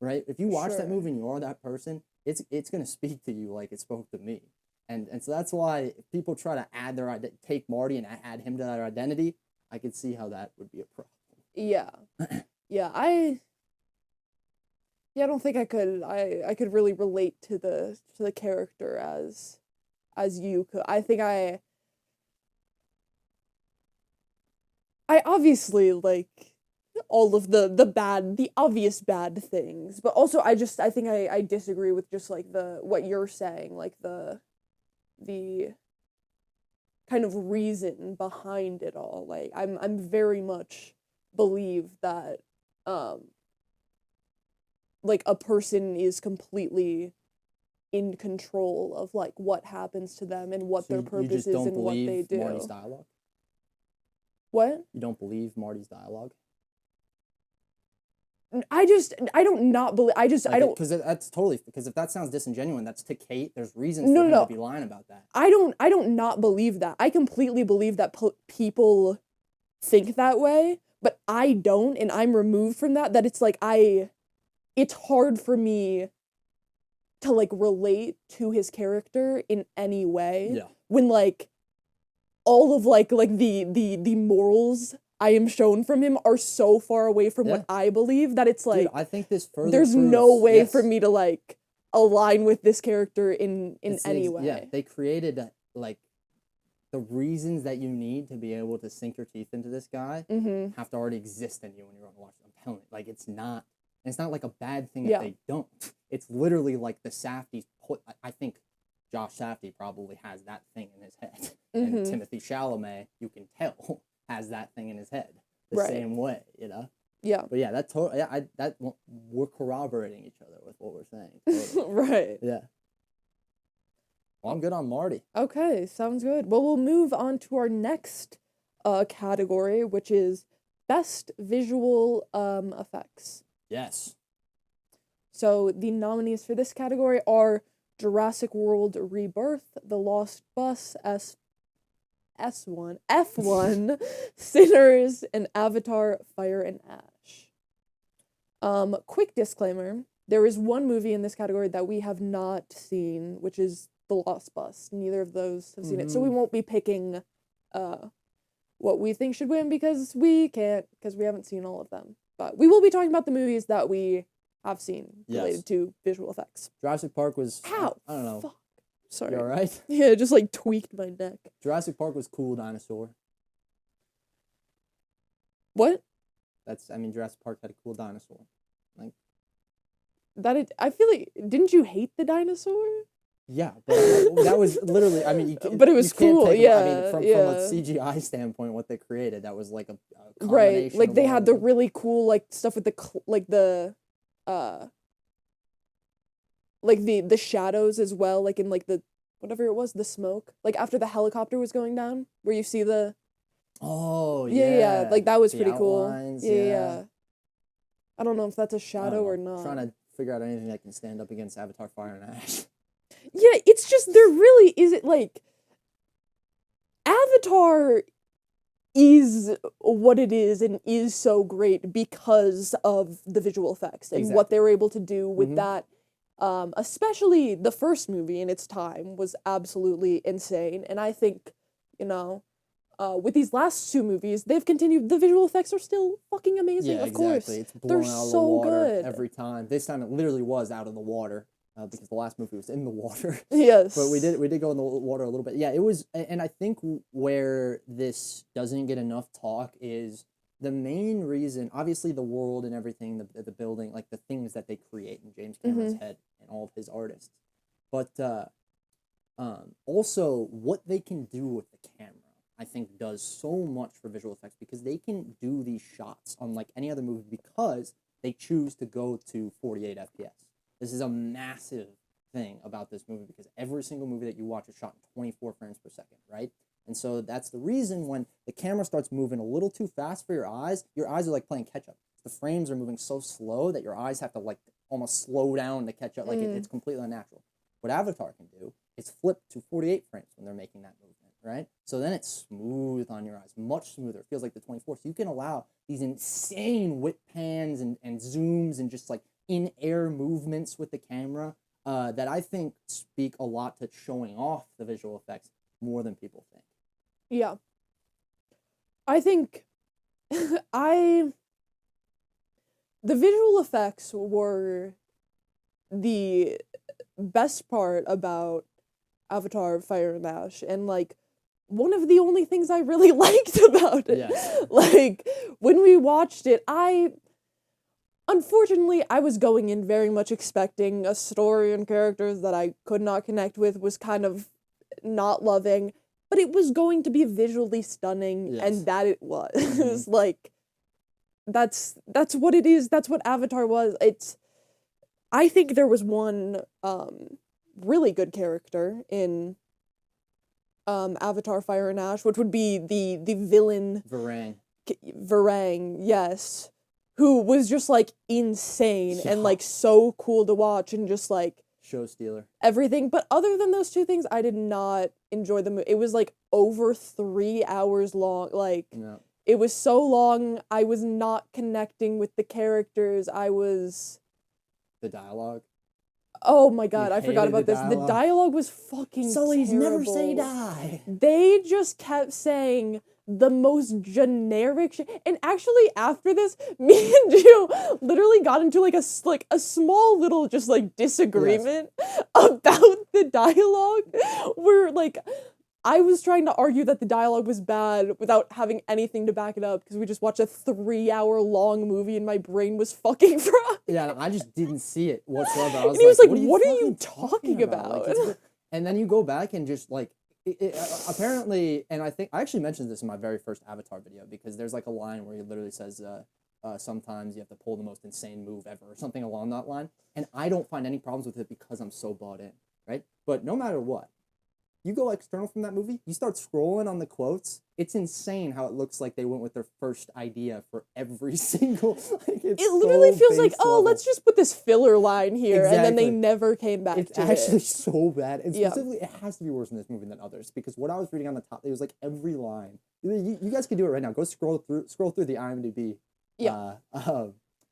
right? If you watch that movie and you are that person, it's going to speak to you like it spoke to me. And so that's why if people try to add take Marty and add him to their identity, I could see how that would be a problem. Yeah. Yeah, I don't think I could really relate to the character as you could. I think I obviously like all of the obvious bad things, but also I think I disagree with just like what you're saying, like the kind of reason behind it all. Like I'm very much believe that like a person is completely in control of like what happens to them and what their purpose is and what they do. Marty's dialogue? What? You don't believe Marty's dialogue? I don't not believe. I don't. Because that's totally. Because if that sounds disingenuous, that's to Kate. There's reasons for him to be lying about that. I don't not believe that. I completely believe that people think that way, but I don't, and I'm removed from that. That it's like it's hard for me to like relate to his character in any way. Yeah. When like all of like the morals I am shown from him are so far away from what I believe that it's like, dude, I think this further there's proves, no way for me to like align with this character in any way. Yeah, they created like the reasons that you need to be able to sink your teeth into this guy have to already exist in you when you're going to watch it. I'm telling you, like it's not like a bad thing if they don't. It's literally like the Safdies I think Josh Safdie probably has that thing in his head, and Timothy Chalamet, you can tell, has that thing in his head the same way, Yeah. But yeah, we're corroborating each other with what we're saying. Totally. Right. Yeah. Well, I'm good on Marty. Okay, sounds good. Well, we'll move on to our next category, which is best visual effects. Yes. So the nominees for this category are Jurassic World Rebirth, The Lost Bus, F1, Sinners, and Avatar Fire and Ash. Quick disclaimer, there is one movie in this category that we have not seen, which is The Lost Bus. Neither of those have seen it, so we won't be picking what we think should win because we haven't seen all of them. But we will be talking about the movies that we have seen related to visual effects. Jurassic Park was... Ow! I don't know. Fuck. Sorry. You alright? Yeah, it just like tweaked my neck. Jurassic Park was cool dinosaur. What? Jurassic Park had a cool dinosaur. Like I feel like, didn't you hate the dinosaur? Yeah, but that was literally, but it was cool, from a CGI standpoint, what they created, that was like a combination. Right, like they had the really cool like stuff with the shadows as well, like in like the whatever it was, the smoke, like after the helicopter was going down, where you see the like that was pretty outlines, cool. Yeah. I don't know if that's a shadow or not. I'm trying to figure out anything that can stand up against Avatar Fire and Ash. Yeah, it's just there really isn't like Avatar is what it is and is so great because of the visual effects and what they were able to do with that. Especially the first movie in its time was absolutely insane, and I think with these last 2 movies, they've continued. The visual effects are still fucking amazing. Yeah, of course, exactly. It's blown they're out of the so water good. every time. This time it literally was out of the water because the last movie was in the water. Yes, But we did go in the water a little bit. Yeah, it was, and I think where this doesn't get enough talk is the main reason. Obviously, the world and everything, the building, like the things that they create in James Cameron's head and all of his artists, but also what they can do with the camera. I think does so much for visual effects because they can do these shots unlike any other movie because they choose to go to 48 FPS. This is a massive thing about this movie because every single movie that you watch is shot in 24 frames per second, right? And so that's the reason when the camera starts moving a little too fast for your eyes are like playing catch up. The frames are moving so slow that your eyes have to like almost slow down to catch up. Like it's completely unnatural. What Avatar can do is flip to 48 frames when they're making that movement. Right? So then it's smooth on your eyes, much smoother. It feels like the 24. So you can allow these insane whip pans and zooms and just like in-air movements with the camera that I think speak a lot to showing off the visual effects more than people think. Yeah. I think the visual effects were the best part about Avatar Fire and Ash, and like one of the only things I really liked about it. Yes. Like, when we watched it, unfortunately, I was going in very much expecting a story and characters that I could not connect with, was kind of not loving, but it was going to be visually stunning, Yes. and that it was. Like, that's what it is, that's what Avatar was. I think there was one, really good character in Avatar Fire and Ash, which would be the villain Varang, yes, who was just like insane and like so cool to watch and just like show stealer everything. But other than those 2 things, I did not enjoy the movie. It was like over 3 hours long. Like it was so long. I was not connecting with the characters. The dialogue. Oh my god, You I forgot hated about the this. The dialogue? dialogue was fucking Sully's terrible. never say die. They just kept saying the most generic shit. And actually, after this, me and Gio literally got into like a small little just like disagreement about the dialogue. Where like I was trying to argue that the dialogue was bad without having anything to back it up because we just watched a 3-hour long movie and my brain was fucking fried. Yeah, I just didn't see it whatsoever. I was and he was like, what are you talking about? Like, and then you go back and just like, apparently, and I think I actually mentioned this in my very first Avatar video because there's like a line where he literally says, sometimes you have to pull the most insane move ever or something along that line. And I don't find any problems with it because I'm so bought in, right? But no matter what, you go external from that movie, you start scrolling on the quotes, it's insane how it looks like they went with their first idea for every single, like, it literally so feels like, base oh, level. let's just put this filler line here, and then they Exactly. never came back It's to it. actually so bad. And Yeah. specifically, it has to be worse in this movie than others because what I was reading on the top, it was like every line. You guys can do it right now. Go scroll through the IMDb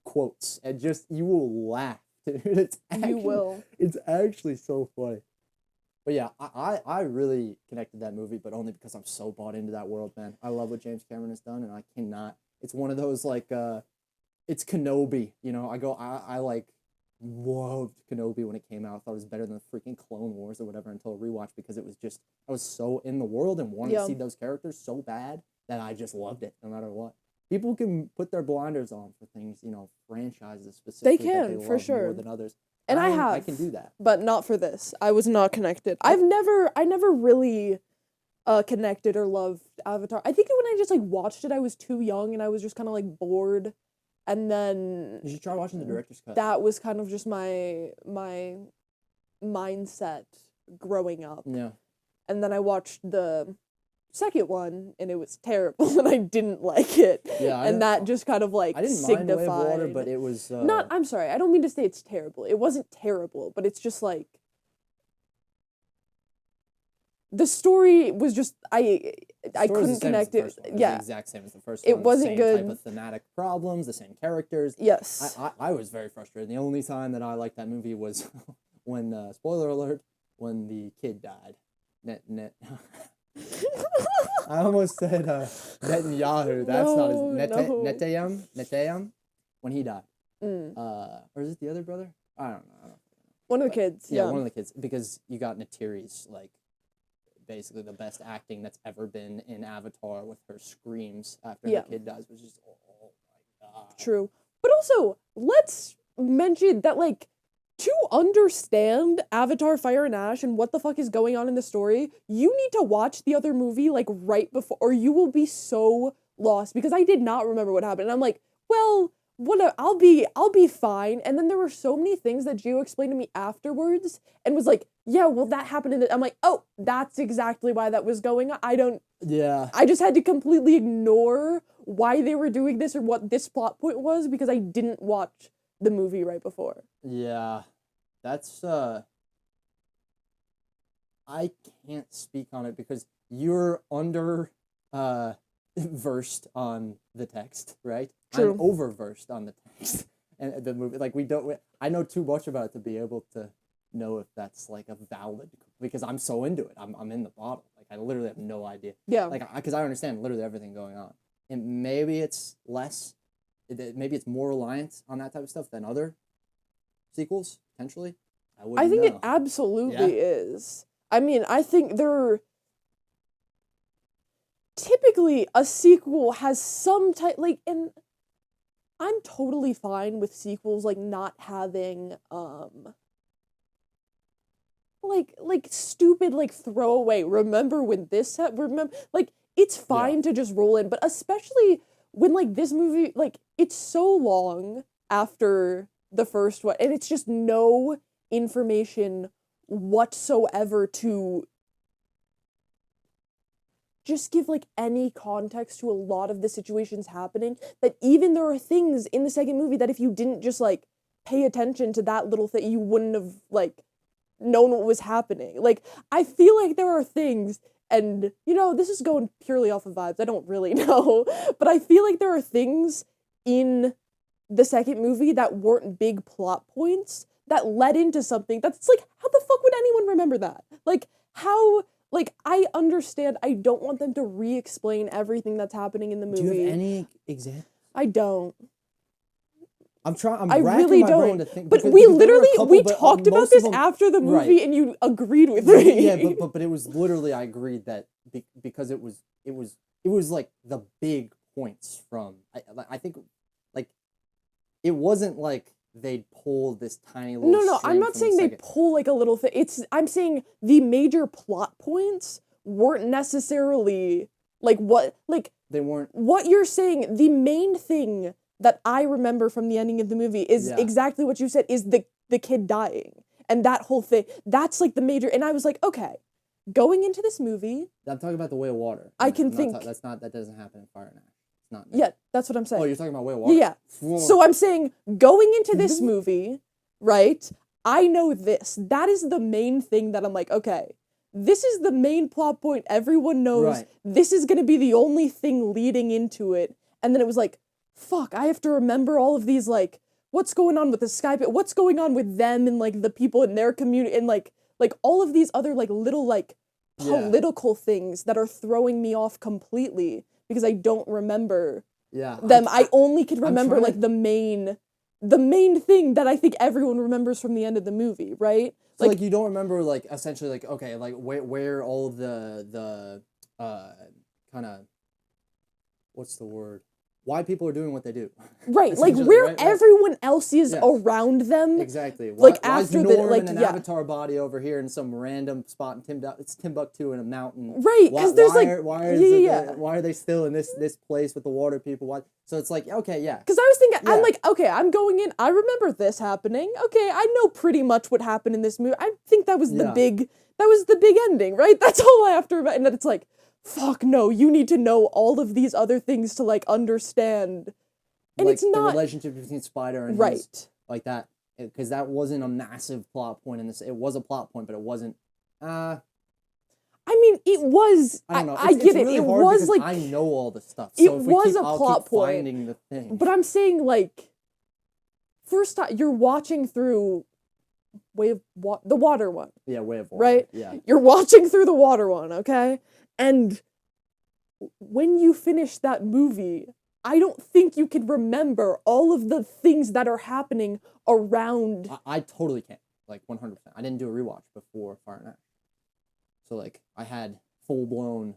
quotes and just, you will laugh. Dude. You will. It's actually so funny. But yeah, I really connected that movie, but only because I'm so bought into that world, man. I love what James Cameron has done, and I cannot. It's one of those like, it's Kenobi, you know. I like loved Kenobi when it came out. I thought it was better than the freaking Clone Wars or whatever until a rewatch because it was just I was so in the world and wanted to see those characters so bad that I just loved it no matter what. People can put their blinders on for things, you know, franchises specifically. They can, that they for love sure. more than others. And I can do that. But not for this. I was not connected. I never really connected or loved Avatar. I think when I just like watched it, I was too young and I was just kind of like bored. And then You should try watching the director's cut. that was kind of just my mindset growing up. Yeah. And then I watched the second one and it was terrible and I didn't like it. Yeah, and that just kind of like I didn't signified. mind Way of Water, but it was I'm sorry, I don't mean to say it's terrible. It wasn't terrible, but it's just like the story was just I couldn't connect it. Yeah, the exact same as the first it one. wasn't same good. Type of thematic problems, the same characters. Yes, I was very frustrated. The only time that I liked that movie was when spoiler alert when the kid died. I almost said Netanyahu. That's not his No. Netayam when he died. Mm. Or is it the other brother? I don't know. One of the kids. Yeah. One of the kids, because you got Neytiri's like basically the best acting that's ever been in Avatar with her screams after her kid dies, which is oh my god. True. But also, let's mention that like to understand Avatar Fire and Ash and what the fuck is going on in the story, you need to watch the other movie like right before, or you will be so lost, because I did not remember what happened. And I'm like, well, I'll be fine. And then there were so many things that Gio explained to me afterwards and was like, yeah, well, that happened in the, I'm like, oh, that's exactly why that was going on. I just had to completely ignore why they were doing this or what this plot point was because I didn't watch the movie right before. Yeah, that's, I can't speak on it because you're versed on the text, right? True. I'm over-versed on the text and the movie. Like, I know too much about it to be able to know if that's, like, a valid, because I'm so into it. I'm in the bottle. Like, I literally have no idea. Yeah. Like, because I understand literally everything going on. And maybe it's maybe it's more reliant on that type of stuff than other sequels, potentially. I think it absolutely is. I mean, I think typically a sequel has some type, like, and I'm totally fine with sequels, like, not having, like stupid, like, throwaway, remember when this remember, like, it's fine to just roll in, but especially when, like, this movie, like, it's so long after the first one, and it's just no information whatsoever to just give, like, any context to a lot of the situations happening, that even there are things in the second movie that if you didn't just, like, pay attention to that little thing, you wouldn't have, like, known what was happening. Like, I feel like there are things, and, you know, this is going purely off of vibes, I don't really know, but I feel like there are things in the second movie that weren't big plot points that led into something that's, like, how the fuck would anyone remember that? Like, how... Like, I understand, I don't want them to re-explain everything that's happening in the movie. Do you have any examples? I don't. I'm I really my don't. brain to think. But we talked about this after the movie, and you agreed with me. Yeah, but it was literally, I agreed that because it was like the big points from, I think, like, it wasn't like they'd pull this tiny little No, I'm not saying they pull like a little thing. I'm saying the major plot points weren't necessarily like what, like, they weren't. What you're saying, the main thing that I remember from the ending of the movie is exactly what you said, is the kid dying. And that whole thing, that's like the major, and I was like, okay, going into this movie. I'm talking about the Way of Water. That doesn't happen in Fire and Ash. Not yeah, that's what I'm saying. Oh, you're talking about Way of Water? Yeah. So I'm saying, going into this movie, right, I know this. That is the main thing that I'm like, okay, this is the main plot point. Everyone knows this is going to be the only thing leading into it. And then it was like, fuck, I have to remember all of these, like, what's going on with the Skype, what's going on with them and, like, the people in their community, and, like all of these other, like, little, like, political things that are throwing me off completely. Because I don't remember them. I only could remember, like, the main thing that I think everyone remembers from the end of the movie, right? So, like, you don't remember, like, essentially, like, okay, like, where all of the kind of, what's the word? Why people are doing what they do. Right, like, where everyone else is around them. Exactly. Like, after the, like, an avatar body over here in some random spot in Timbuktu in a mountain. Right, because there's, like, why are they still in this place with the water people? Why? So it's like, okay, yeah. Because I was thinking, I'm like, okay, I'm going in, I remember this happening. Okay, I know pretty much what happened in this movie. I think that was the big ending, right? That's all I have to remember. And then it's like, fuck no, you need to know all of these other things to, like, understand. And like, it's not... the relationship between Spider and his, like that. Because that wasn't a massive plot point in this. It was a plot point, but it wasn't... I mean, it was... I don't know. I get it. It was, like... I know all the stuff. So it was a plot point. Finding the thing. But I'm saying, like... First time, you're watching through the water one. Yeah, Way of Water. Right? Yeah. You're watching through the water one, okay? And when you finish that movie, I don't think you can remember all of the things that are happening around. I totally can't. Like 100%. I didn't do a rewatch before Fire and Ash. So like I had full blown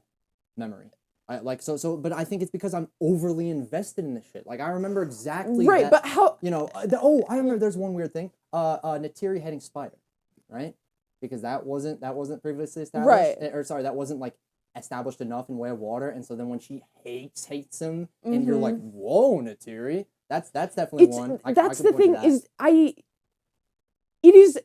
memory. But I think it's because I'm overly invested in this shit. Like I remember exactly Right, that, but how I remember there's one weird thing. Natiri heading Spider, right? Because that wasn't previously established. Right. Or sorry, that wasn't like established enough in Way of Water, and so then when she hates him, and you're like, whoa, Natiri, that's definitely one. That's the thing is it is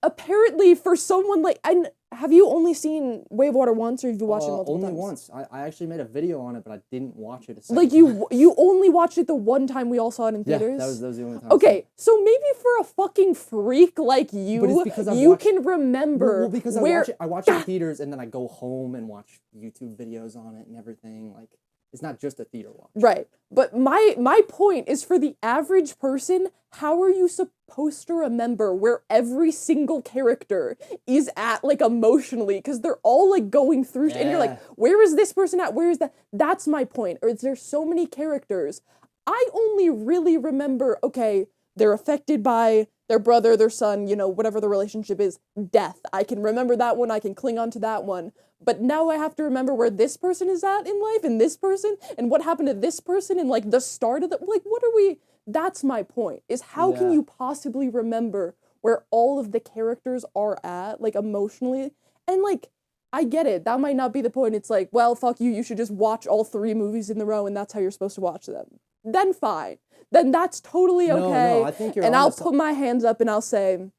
apparently for someone like, and have you only seen Way of Water once, or have you watched it multiple only times? once. I actually made a video on it, but I didn't watch it a second Like you only watched it the one time we all saw it in theaters? Yeah, that was the only time. Okay, so maybe for a fucking freak like you, But it's because you can remember because I watch it in theaters and then I go home and watch YouTube videos on it and everything. Like it's not just a theater watch. Right. But my point is, for the average person, how are you supposed to remember where every single character is at, like, emotionally? Because they're all, like, going through, and you're like, where is this person at? Where is that? That's my point. Or is there so many characters? I only really remember, okay, they're affected by their brother, their son, you know, whatever the relationship is, death. I can remember that one, I can cling on to that one. But now I have to remember where this person is at in life, and this person, and what happened to this person, and, like, the start of the, like, what are we, that's my point, is how can you possibly remember where all of the characters are at, like, emotionally? And, like, I get it, that might not be the point. It's like, well, fuck you should just watch all 3 movies in a row, and that's how you're supposed to watch them. Then fine. Then that's totally okay. No, I think you're and I'll put my hands up and I'll say,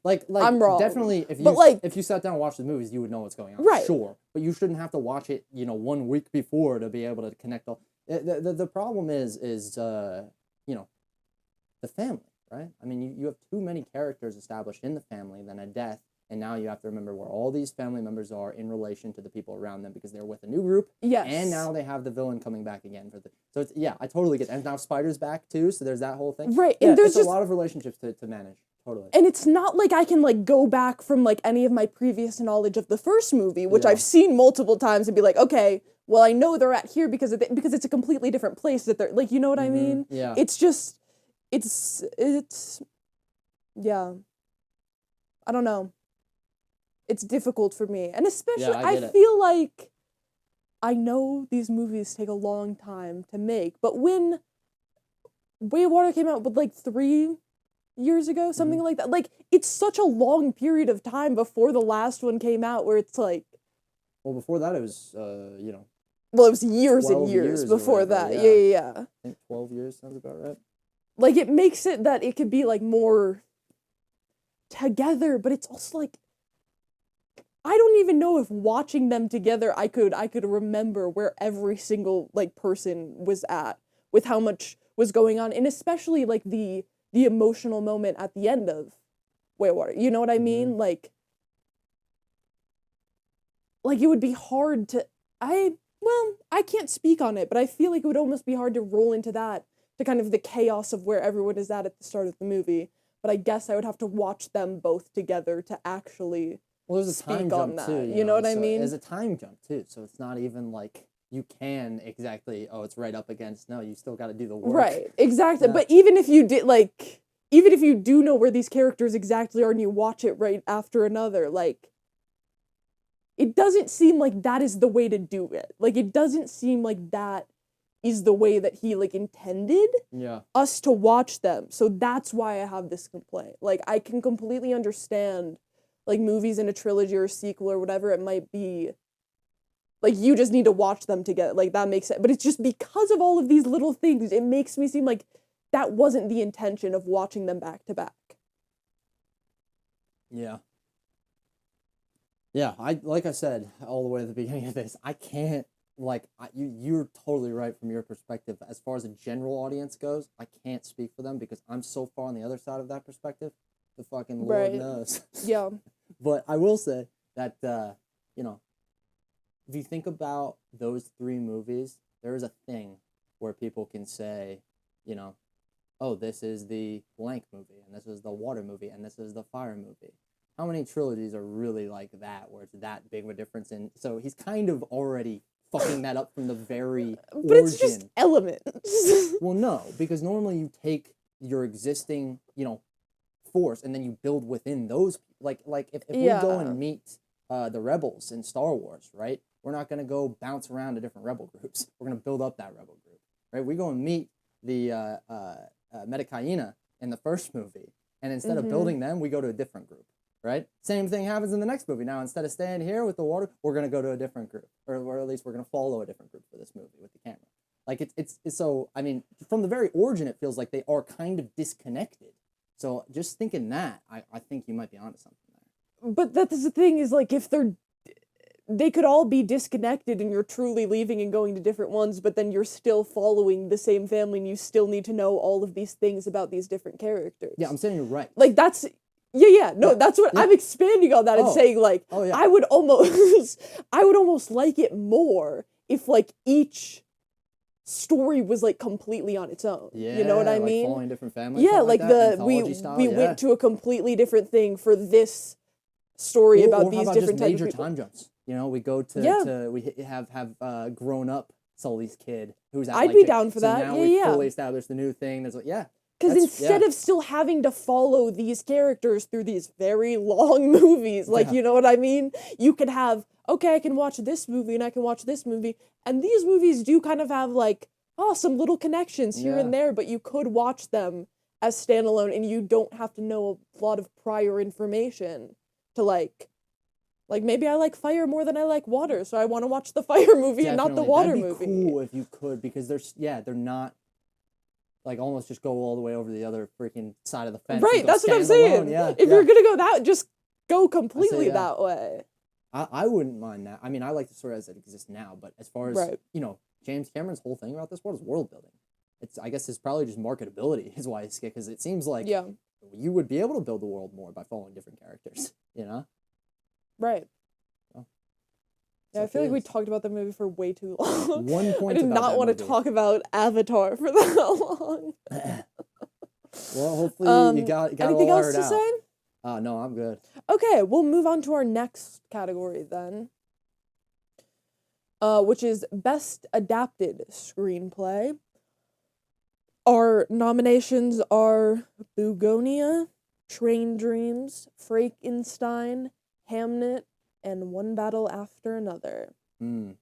like I'm wrong. Definitely, if you sat down and watched the movies, you would know what's going on. Right. Sure, but you shouldn't have to watch it, 1 week before to be able to connect all. The problem is the family, right? I mean, you have too many characters established in the family, then a death, and now you have to remember where all these family members are in relation to the people around them because they're with a new group. Yes. And now they have the villain coming back again so it's I totally get it. And now Spider's back too, so there's that whole thing. Right. Yeah, and there's just a lot of relationships to manage. Totally. And it's not like I can, like, go back from, like, any of my previous knowledge of the first movie, which I've seen multiple times, and be like, okay, well, I know they're at here because it's a completely different place that they're, like, you know what I mean? Yeah. It's just, it's, yeah. I don't know. It's difficult for me. And especially, I feel like I know these movies take a long time to make, but when Way of Water came out with, like, 3 years ago, something like that. Like, it's such a long period of time before the last one came out where it's like... Well, before that it was, Well, it was years and years before that. Yeah. I think 12 years sounds about right. Like, it makes it that it could be, like, more together, but it's also, like... I don't even know if watching them together I could remember where every single, like, person was at with how much was going on, and especially, like, the emotional moment at the end of Way of Water. You know what I mean? Like, it would be hard to... I can't speak on it, but I feel like it would almost be hard to roll into that, to kind of the chaos of where everyone is at the start of the movie. But I guess I would have to watch them both together to actually there's a time jump too. You know what I mean? There's a time jump too, so it's not even like you can exactly, it's right up against. No, you still got to do the work. Right, exactly. Yeah. But even if you did, like, even if you do know where these characters exactly are and you watch it right after another, like, it doesn't seem like that is the way to do it. Like, it doesn't seem like that is the way that he, like, intended us to watch them. So that's why I have this complaint. Like, I can completely understand, like, movies in a trilogy or a sequel or whatever it might be. Like, you just need to watch them together. Like, that makes sense. But it's just because of all of these little things, it makes me seem like that wasn't the intention of watching them back to back. Yeah. Yeah, like I said all the way at the beginning of this, I can't, like, you're totally right from your perspective. As far as a general audience goes, I can't speak for them because I'm so far on the other side of that perspective. The fucking Lord knows. Yeah. But I will say that, if you think about those 3 movies, there is a thing where people can say, oh, this is the blank movie, and this is the water movie, and this is the fire movie. How many trilogies are really like that, where it's that big of a difference? And so he's kind of already fucking that up from the very But origin. it's just elements. Well, no, because normally you take your existing, force, and then you build within those. Like if we go and meet the rebels in Star Wars, right? We're not gonna go bounce around to different rebel groups. We're gonna build up that rebel group, right? We go and meet the Metakaina in the first movie, and instead of building them, we go to a different group. Right? Same thing happens in the next movie. Now, instead of staying here with the water, we're going to go to a different group. Or at least we're going to follow a different group for this movie with the camera. Like, it's so, I mean, from the very origin, it feels like they are kind of disconnected. So just thinking that, I think you might be onto something there. But that's the thing is, like, if they could all be disconnected and you're truly leaving and going to different ones, but then you're still following the same family and you still need to know all of these things about these different characters. Yeah, I'm saying you're right. Like, that's... Yeah, no, that's what I'm expanding on that and saying, like, I would almost like it more if, like, each story was, like, completely on its own. Yeah, you know what I like mean? following different families. Yeah, like we went to a completely different thing for this story about these different types of people. Major time jumps. We go to we have grown up Sully's kid who's at, I'd be down for that. Now we fully established the new thing. There's because instead of still having to follow these characters through these very long movies, like, you know what I mean? You could have, okay, I can watch this movie and I can watch this movie. And these movies do kind of have, like, some little connections here and there, but you could watch them as standalone and you don't have to know a lot of prior information to, like maybe I like fire more than I like water, so I want to watch the fire movie and not the water movie. That'd be cool if you could, because they're not... like, almost just go all the way over the other freaking side of the fence. Right, that's what I'm saying. If you're gonna go that, just go completely that way. I wouldn't mind that. I mean, I like the story as it exists now, but as far as, James Cameron's whole thing about this world is world building. I guess it's probably just marketability is why it's good, because it seems like you would be able to build the world more by following different characters, Right. So, yeah, I feel like we talked about the movie for way too long. One point I did not want to talk about Avatar for that long. Well, hopefully you got anything all else to say? No, I'm good. Okay, we'll move on to our next category then, which is Best Adapted Screenplay. Our nominations are Bugonia, Train Dreams, Frankenstein, Hamnet, and One Battle After Another. I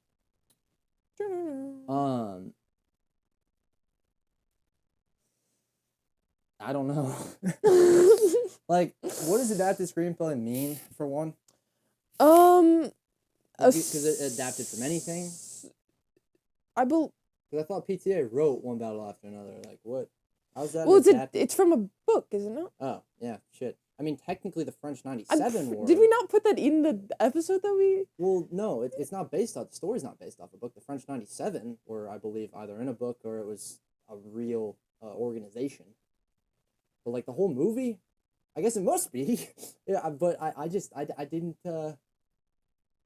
don't know. Like, what does adapted screenplay mean, for one? Because it adapted from anything? Because I thought PTA wrote One Battle After Another. Like, what? How's that adapted? It's from a book, isn't it? Oh, yeah, shit. I mean, technically the French 97 were... Did we not put that in the episode that we... Well, no, it's not based off... The story's not based off a book. The French 97 were, I believe, either in a book or it was a real organization. But, like, the whole movie, I guess it must be. Yeah, but I didn't... I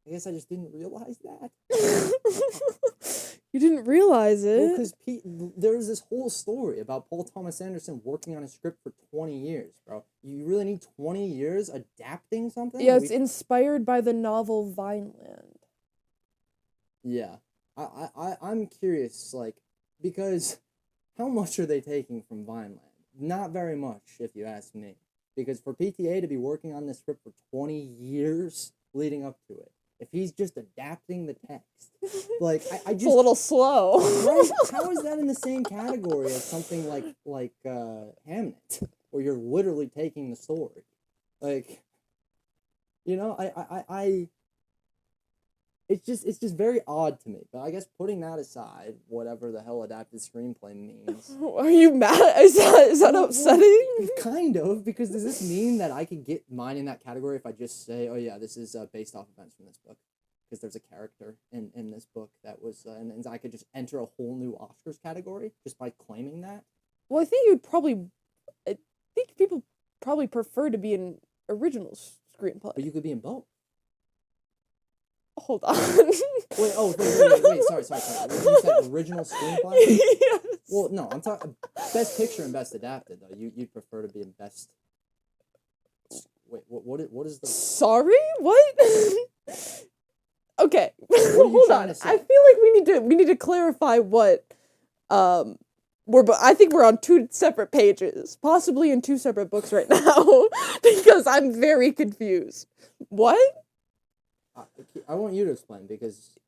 guess I just didn't realize that. You didn't realize it? Well, because there's this whole story about Paul Thomas Anderson working on a script for 20 years, bro. You really need 20 years adapting something? Yeah, it's inspired by the novel Vineland. Yeah. I'm curious, like, because how much are they taking from Vineland? Not very much, if you ask me. Because for PTA to be working on this script for 20 years leading up to it, if he's just adapting the text, like, I just... It's a little slow. Right? How is that in the same category as something like Hamnet, where you're literally taking the story? Like, it's just very odd to me. But I guess putting that aside, whatever the hell adapted screenplay means. Are you mad? Is that upsetting? Kind of, because does this mean that I could get mine in that category if I just say, oh yeah, this is based off events from this book? Because there's a character in this book that was, and I could just enter a whole new Oscars category just by claiming that? Well, I think people probably prefer to be in original screenplay. But you could be in both. hold on. Wait, sorry. You said original screenplay? Yes. Well, no, I'm talking best picture and best adapted, though. You'd prefer to be in best... Wait, what is the... Sorry? What? Okay. What are you Hold trying on. to say? I feel like we need to clarify what I think we're on two separate pages, possibly in two separate books right now, because I'm very confused. What? I want you to explain, because...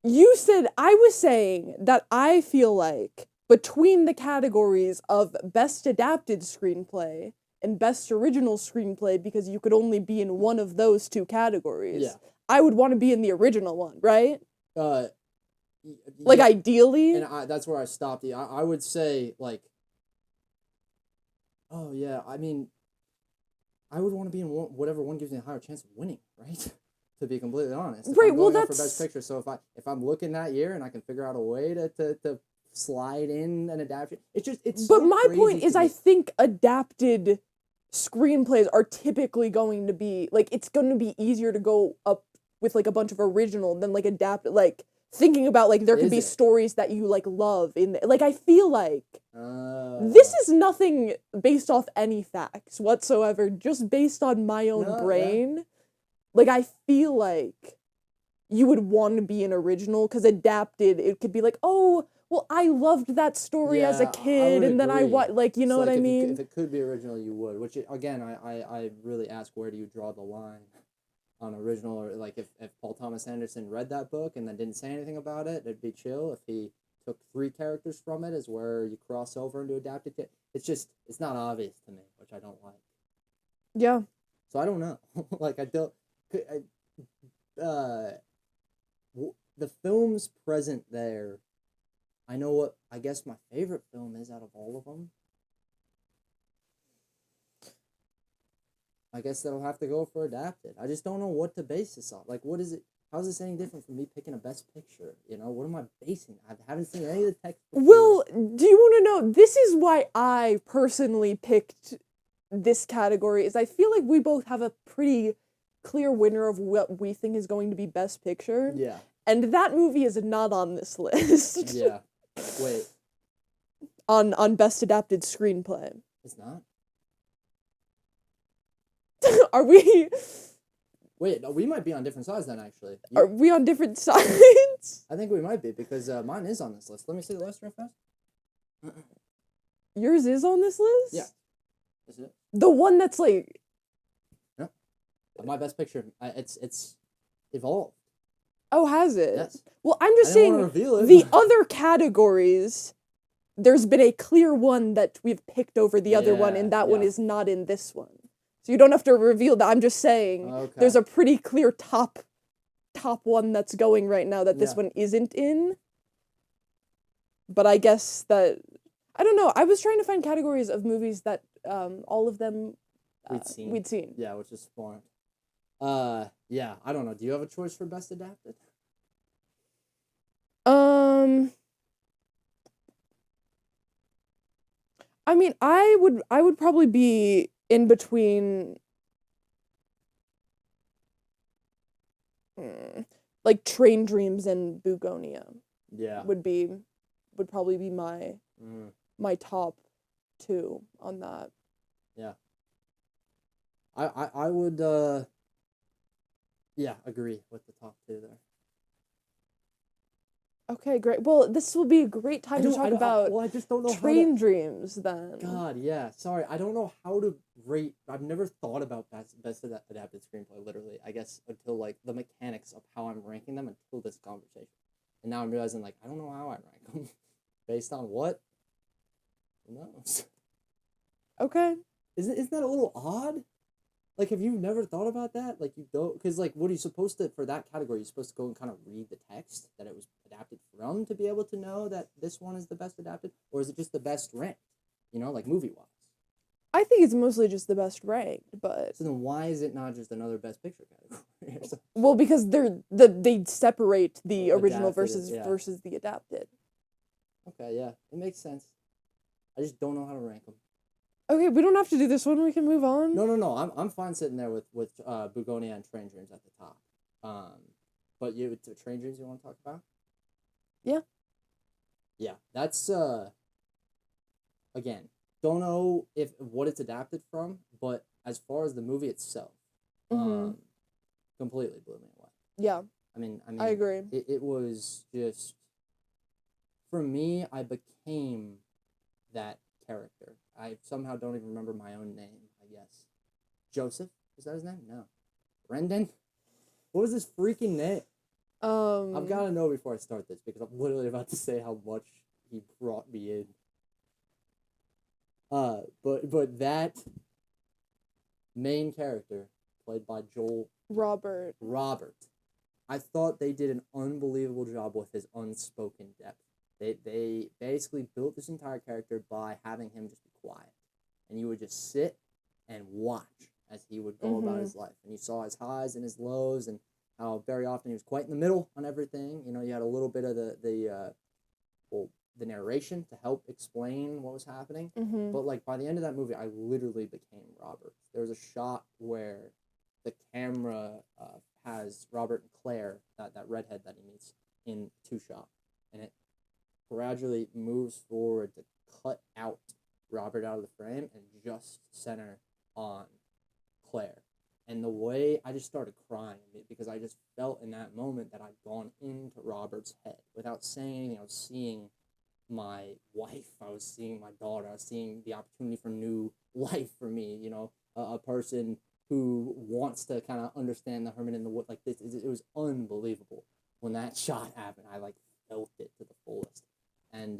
You said I was saying that I feel like between the categories of best adapted screenplay and best original screenplay, because you could only be in one of those two categories, Yeah. I would want to be in the original one, right? Like, yeah, ideally? and that's where I stopped you. I would say, like... Oh, yeah, I mean... I would want to be in whatever one gives me a higher chance of winning, right? To be completely honest. If Right, I'm well, going up for that's... best picture, so if I'm looking that year and I can figure out a way to slide in an adaptation, it's But so my crazy point to is, me. I think adapted screenplays are typically going to be, like, it's going to be easier to go up with, like, a bunch of original than, like, adapted, like, thinking about, like, there could Is be it? stories that you, like, love in, like, I feel like Oh. this is nothing based off any facts whatsoever, just based on my own No, yeah. brain. Like, I feel like you would want to be an original, because adapted, it could be like, oh, well, I loved that story as a Yeah, I kid, would and then I agree. like, you know It's what like I mean? If it could be original, you would. Which, again, I really ask, where do you draw the line on original? Or, like, if Paul Thomas Anderson read that book and then didn't say anything about it, it'd be chill. If he took 3 characters from it, is where you cross over into adapted. It's not obvious to me, which I don't like. Yeah. So I don't know. Like, I don't... the films present there, I know what I guess my favorite film is out of all of them. I guess that'll have to go for adapted. I just don't know what to base this on. Like, what is it? How's this any different from me picking a best picture? You know, what am I basing? I haven't seen any of the text before. Well, do you want to know? This is why I personally picked this category, is I feel like we both have a pretty clear winner of what we think is going to be best picture. Yeah. And that movie is not on this list. Yeah. Wait. On best adapted screenplay. It's not? Are we... Wait, no, we might be on different sides then, actually. Are we on different sides? I think we might be, because mine is on this list. Let me see the list real fast. Yours is on this list? Yeah. Is it? The one that's like... No. My best picture, it's evolved. Oh, has it? Yes. Well, I'm just I don't saying, wanna reveal it. the other categories, there's been a clear one that we've picked over the other one, and that one yeah. is not in this one. So you don't have to reveal that. I'm just saying, Okay. there's a pretty clear top one that's going right now that this Yeah. one isn't in. But I guess that... I don't know. I was trying to find categories of movies that all of them we'd seen. Yeah, which is smart. Yeah, I don't know. Do you have a choice for best adapted? I mean, I would probably be in between like Train Dreams and Bugonia. Yeah. Would probably be my top 2 on that. Yeah. I would yeah, agree with the top 2 there. Okay, great. Well, this will be a great time to talk about I just don't know Train Dreams then. God, yeah. Sorry, I don't know how to rate. I've never thought about best adapted screenplay, literally. I guess until, like, the mechanics of how I'm ranking them until this conversation. And now I'm realizing, like, I don't know how I rank them. Based on what? Who knows? Okay. Isn't that a little odd? Like, have you never thought about that? Like, you don't... Because, like, what are you supposed to... For that category, you're supposed to go and kind of read the text that it was adapted from to be able to know that this one is the best adapted? Or is it just the best ranked? You know, like, movie-wise? I think it's mostly just the best ranked, but... So then why is it not just another best picture category? Well, because they separate the original Adapted, versus the adapted. Okay, yeah. It makes sense. I just don't know how to rank them. Okay, we don't have to do this one. We can move on. No. I'm fine sitting there with Bugonia and Train Dreams at the top. But it's Train Dreams you want to talk about? Yeah. Yeah, that's again, don't know if what it's adapted from, but as far as the movie itself, Mhm. completely blew me away. Yeah. I agree. It was just, for me, I became that character. I somehow don't even remember my own name, I guess. Joseph? Is that his name? No. Brendan? What was his freaking name? I've got to know before I start this because I'm literally about to say how much he brought me in. But that main character, played by Robert. I thought they did an unbelievable job with his unspoken depth. They basically built this entire character by having him just be quiet. And you would just sit and watch as he would go about his life. And you saw his highs and his lows and how very often he was quite in the middle on everything. You know, you had a little bit of the narration to help explain what was happening. But like by the end of that movie, I literally became Robert. There was a shot where the camera has Robert and Claire, that redhead that he meets, in two shot, and it gradually moves forward to cut out Robert out of the frame and just center on Claire. And the way I just started crying because I just felt in that moment that I'd gone into Robert's head without saying anything. I was seeing my wife, I was seeing my daughter, I was seeing the opportunity for new life for me, you know, a person who wants to kind of understand the hermit in the wood. Like this, it was unbelievable when that shot happened. I like felt it to the fullest, and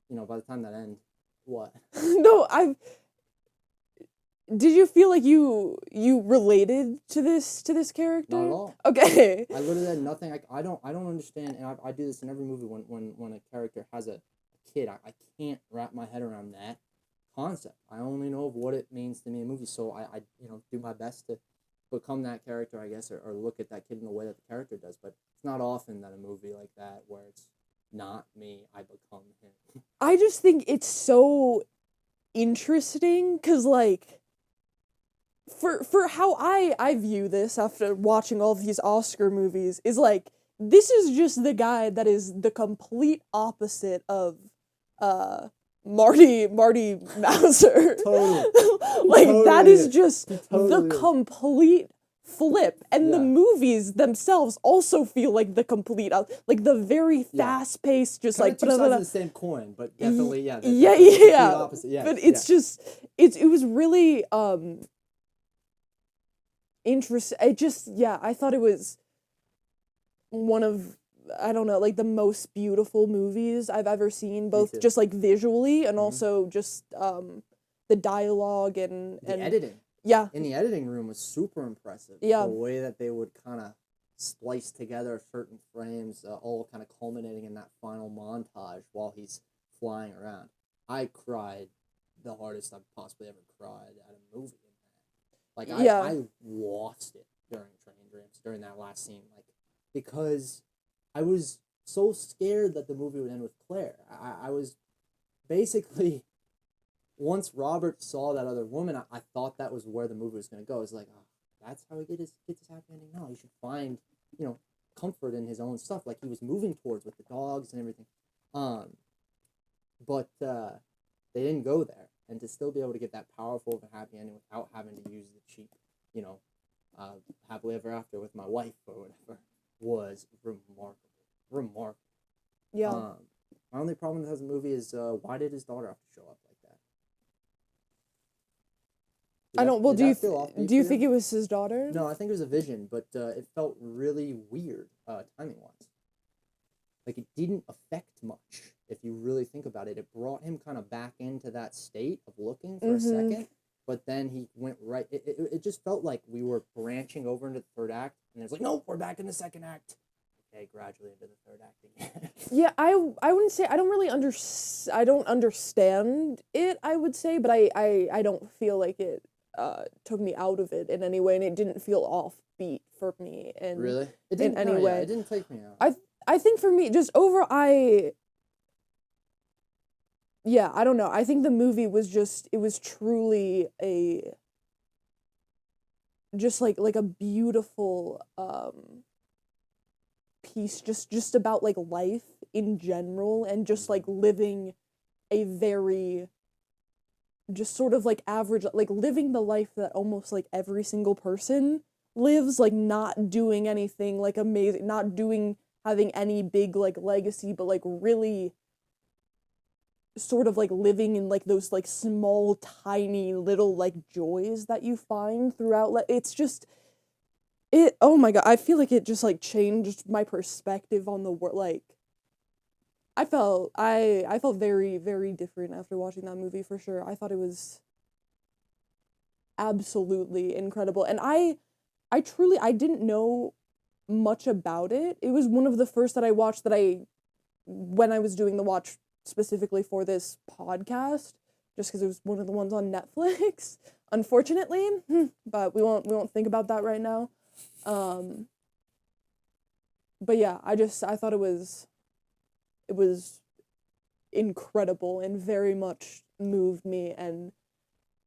you know, by the time that end, what? No, Did you feel like you related to this character? Not at all. Okay. I literally had nothing. I don't understand, and I do this in every movie when a character has a kid. I can't wrap my head around that concept. I only know of what it means to me in movies, so I you know, do my best to become that character, I guess, or look at that kid in the way that the character does. But it's not often that a movie like that, where it's not me, I become him. I just think it's so interesting because, like, for how I view this after watching all of these Oscar movies is like, this is just the guy that is the complete opposite of Marty Mauser. Totally. Like Totally that is is. just Totally the is. complete flip, and the Yeah. movies themselves also feel like the complete like the very fast paced, just Kind like of two sides of the same coin, but definitely, yeah. yeah, That's complete yeah. opposite. Yes, But it's just it was really interesting. It just, yeah, I thought it was one of, I don't know, like the most beautiful movies I've ever seen, both just like visually and also just the dialogue and the editing. Yeah. In the editing room was super impressive. Yeah. The way that they would kind of splice together certain frames, all kind of culminating in that final montage while he's flying around. I cried the hardest I've possibly ever cried at a movie in that. Like, I lost it during Train Dreams, during that last scene. Like, because I was so scared that the movie would end with Claire. I was basically... Once Robert saw that other woman, I thought that was where the movie was going to go. It's like, oh, that's how he gets his happy ending. No, he should find, you know, comfort in his own stuff, like he was moving towards with the dogs and everything. But they didn't go there, and to still be able to get that powerful of a happy ending without having to use the cheap, you know, happily ever after with my wife or whatever, was remarkable. Yeah. My only problem with the movie is why did his daughter have to show up like that? I don't. Well, do you think it was his daughter? No, I think it was a vision, but it felt really weird timing wise. Like, it didn't affect much if you really think about it. It brought him kind of back into that state of looking for a second, but then he went right. It just felt like we were branching over into the third act, and it's like, nope, we're back in the second act. Okay, gradually into the third act again. Yeah, I wouldn't say I don't really I don't understand it, I would say, but I don't feel like it took me out of it in any way, and it didn't feel offbeat for me in Really? It in didn't, any no, way. Yeah, it didn't take me out. I think for me, just overall, I don't know. I think the movie was just, it was truly just like a beautiful piece just about like life in general and just like living a very just sort of like average, like living the life that almost like every single person lives, like not doing anything like amazing, not doing having any big like legacy, but like really sort of like living in like those like small tiny little like joys that you find throughout, like it's just it, oh my god, I feel like it just like changed my perspective on the world. Like I felt very, very different after watching that movie for sure. I thought it was absolutely incredible. And I truly I didn't know much about it. It was one of the first that I watched that when I was doing the watch specifically for this podcast, just because it was one of the ones on Netflix, unfortunately. But we won't think about that right now. But yeah, I thought it was incredible and very much moved me and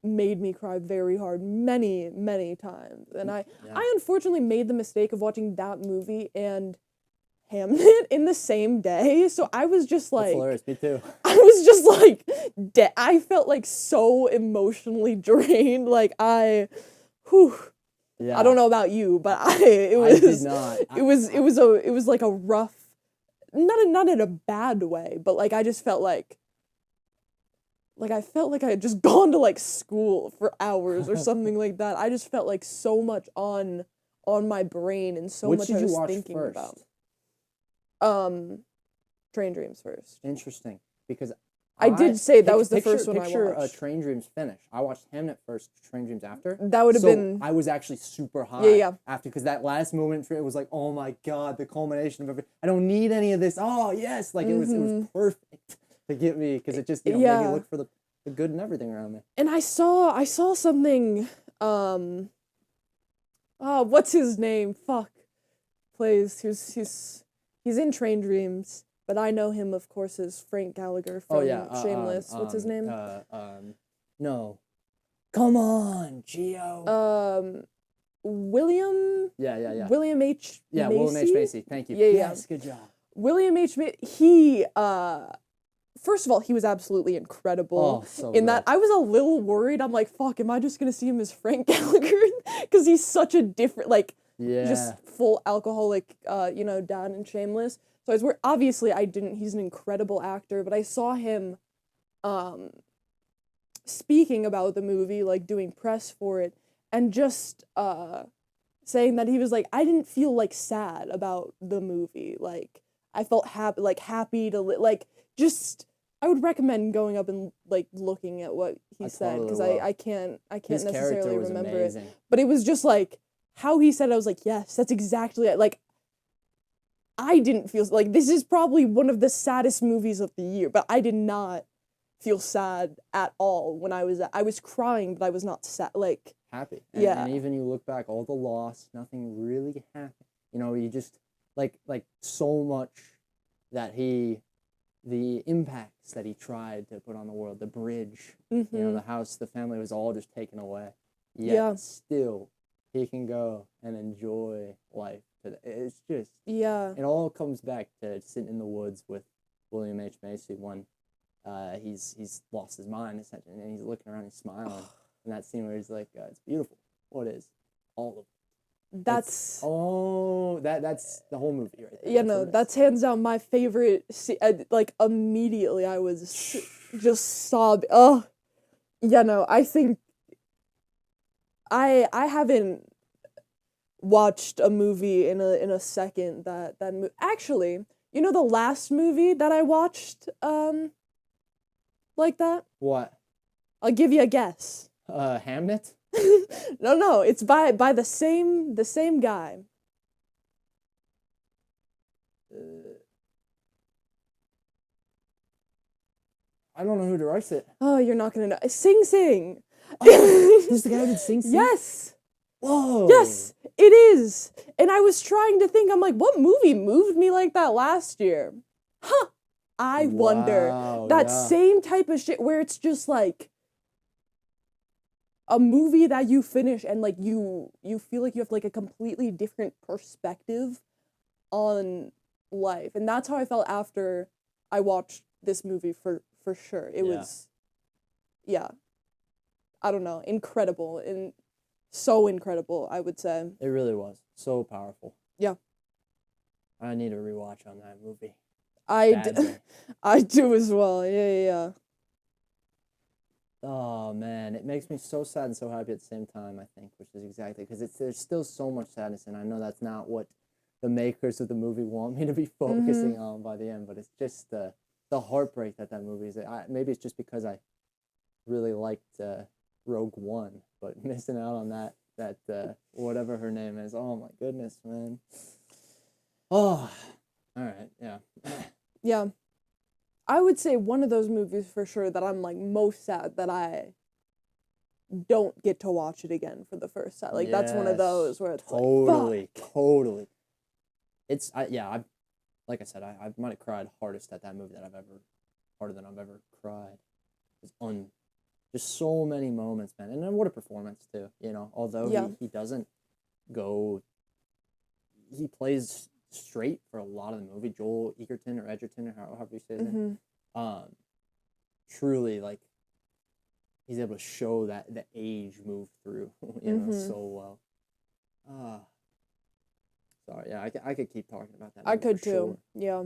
made me cry very hard many, many times. And I unfortunately made the mistake of watching that movie and Hamnet in the same day. So I was just like, That's hilarious, me too. I was just like, I felt like so emotionally drained. Like I don't know about you, but I did not. It was like a rough, not in a bad way, but like I just felt like I felt like I had just gone to like school for hours or something like that. I just felt like so much on my brain and so much I was thinking about. Train Dreams first. Interesting, because I did say that was the first one I watched. Picture Train Dreams finish. I watched Hamnet first, Train Dreams after. That would have been. I was actually super high after, because that last moment it was like, oh my god, the culmination of everything. I don't need any of this. Oh yes, like it was perfect to get me, because it just made me look for the good and everything around me. And I saw something. What's his name? Fuck. Plays. He's in Train Dreams, but I know him, of course, as Frank Gallagher from Shameless. What's his name? No. Come on, Gio. William. Yeah. William H. Yeah, Macy? William H. Macy. Thank you. Yeah. Yes, good job. William H. Macy. He, first of all, he was absolutely incredible. Oh, so in good. that, I was a little worried. I'm like, fuck, am I just gonna see him as Frank Gallagher? Because he's such a different, like, just full alcoholic, dad in Shameless. So I was worried. Obviously, he's an incredible actor, but I saw him, speaking about the movie, like, doing press for it, and just, saying that he was like, I didn't feel, like, sad about the movie. Like, I felt happy to, just, I would recommend going up and, like, looking at what he said, because I can't necessarily remember it. But it was just, like, how he said it, I was like, yes, that's exactly it. Like, I didn't feel, like, this is probably one of the saddest movies of the year, but I did not feel sad at all when I was crying, but I was not sad, like... Happy. And even you look back, all the loss, nothing really happened. You just, like so much that the impacts that he tried to put on the world, the bridge, the house, the family, was all just taken away. Yet still, he can go and enjoy life. It's just, it all comes back to sitting in the woods with William H. Macy when he's lost his mind, essentially, and he's looking around and smiling. And that scene where he's like, it's beautiful. What is? All of it. That's... that's the whole movie right there. Yeah, no, that's hands down my favorite like, immediately I was just sobbing. Oh, yeah, no, I think... I haven't watched a movie in a second that actually, the last movie that I watched, like that? What? I'll give you a guess. Hamnet? No, it's by the same guy. I don't know who directs it. Oh, you're not gonna know. Sing Sing. Oh, who's the guy who did Sing Sing? Yes. Whoa. Yes, it is. And I was trying to think, I'm like, what movie moved me like that last year? Huh. I wonder. That same type of shit where it's just like a movie that you finish and like you feel like you have like a completely different perspective on life. And that's how I felt after I watched this movie for sure. It was, yeah, I don't know, incredible, and so incredible, I would say. It really was. So powerful. Yeah. I need a rewatch on that movie. I do as well. Yeah. Oh man, it makes me so sad and so happy at the same time, I think, which is exactly because there's still so much sadness, and I know that's not what the makers of the movie want me to be focusing on by the end, but it's just the heartbreak that movie is. Maybe it's just because I really liked Rogue One, but missing out on that whatever her name is. Oh my goodness, man. Oh, all right, yeah. Yeah. I would say one of those movies for sure that I'm, like, most sad that I don't get to watch it again for the first time. Like, that's one of those where it's totally, like, fuck. Totally. It's, like I said, I might have cried hardest at that movie harder than I've ever cried. It's just so many moments, man. And then what a performance, too, you know. Although he doesn't go, he plays straight for a lot of the movie. Joel Egerton or Edgerton, or however you say his name. Truly, like, he's able to show that the age move through, you know, so well. Sorry, yeah, I could keep talking about that movie. I could too, sure. yeah.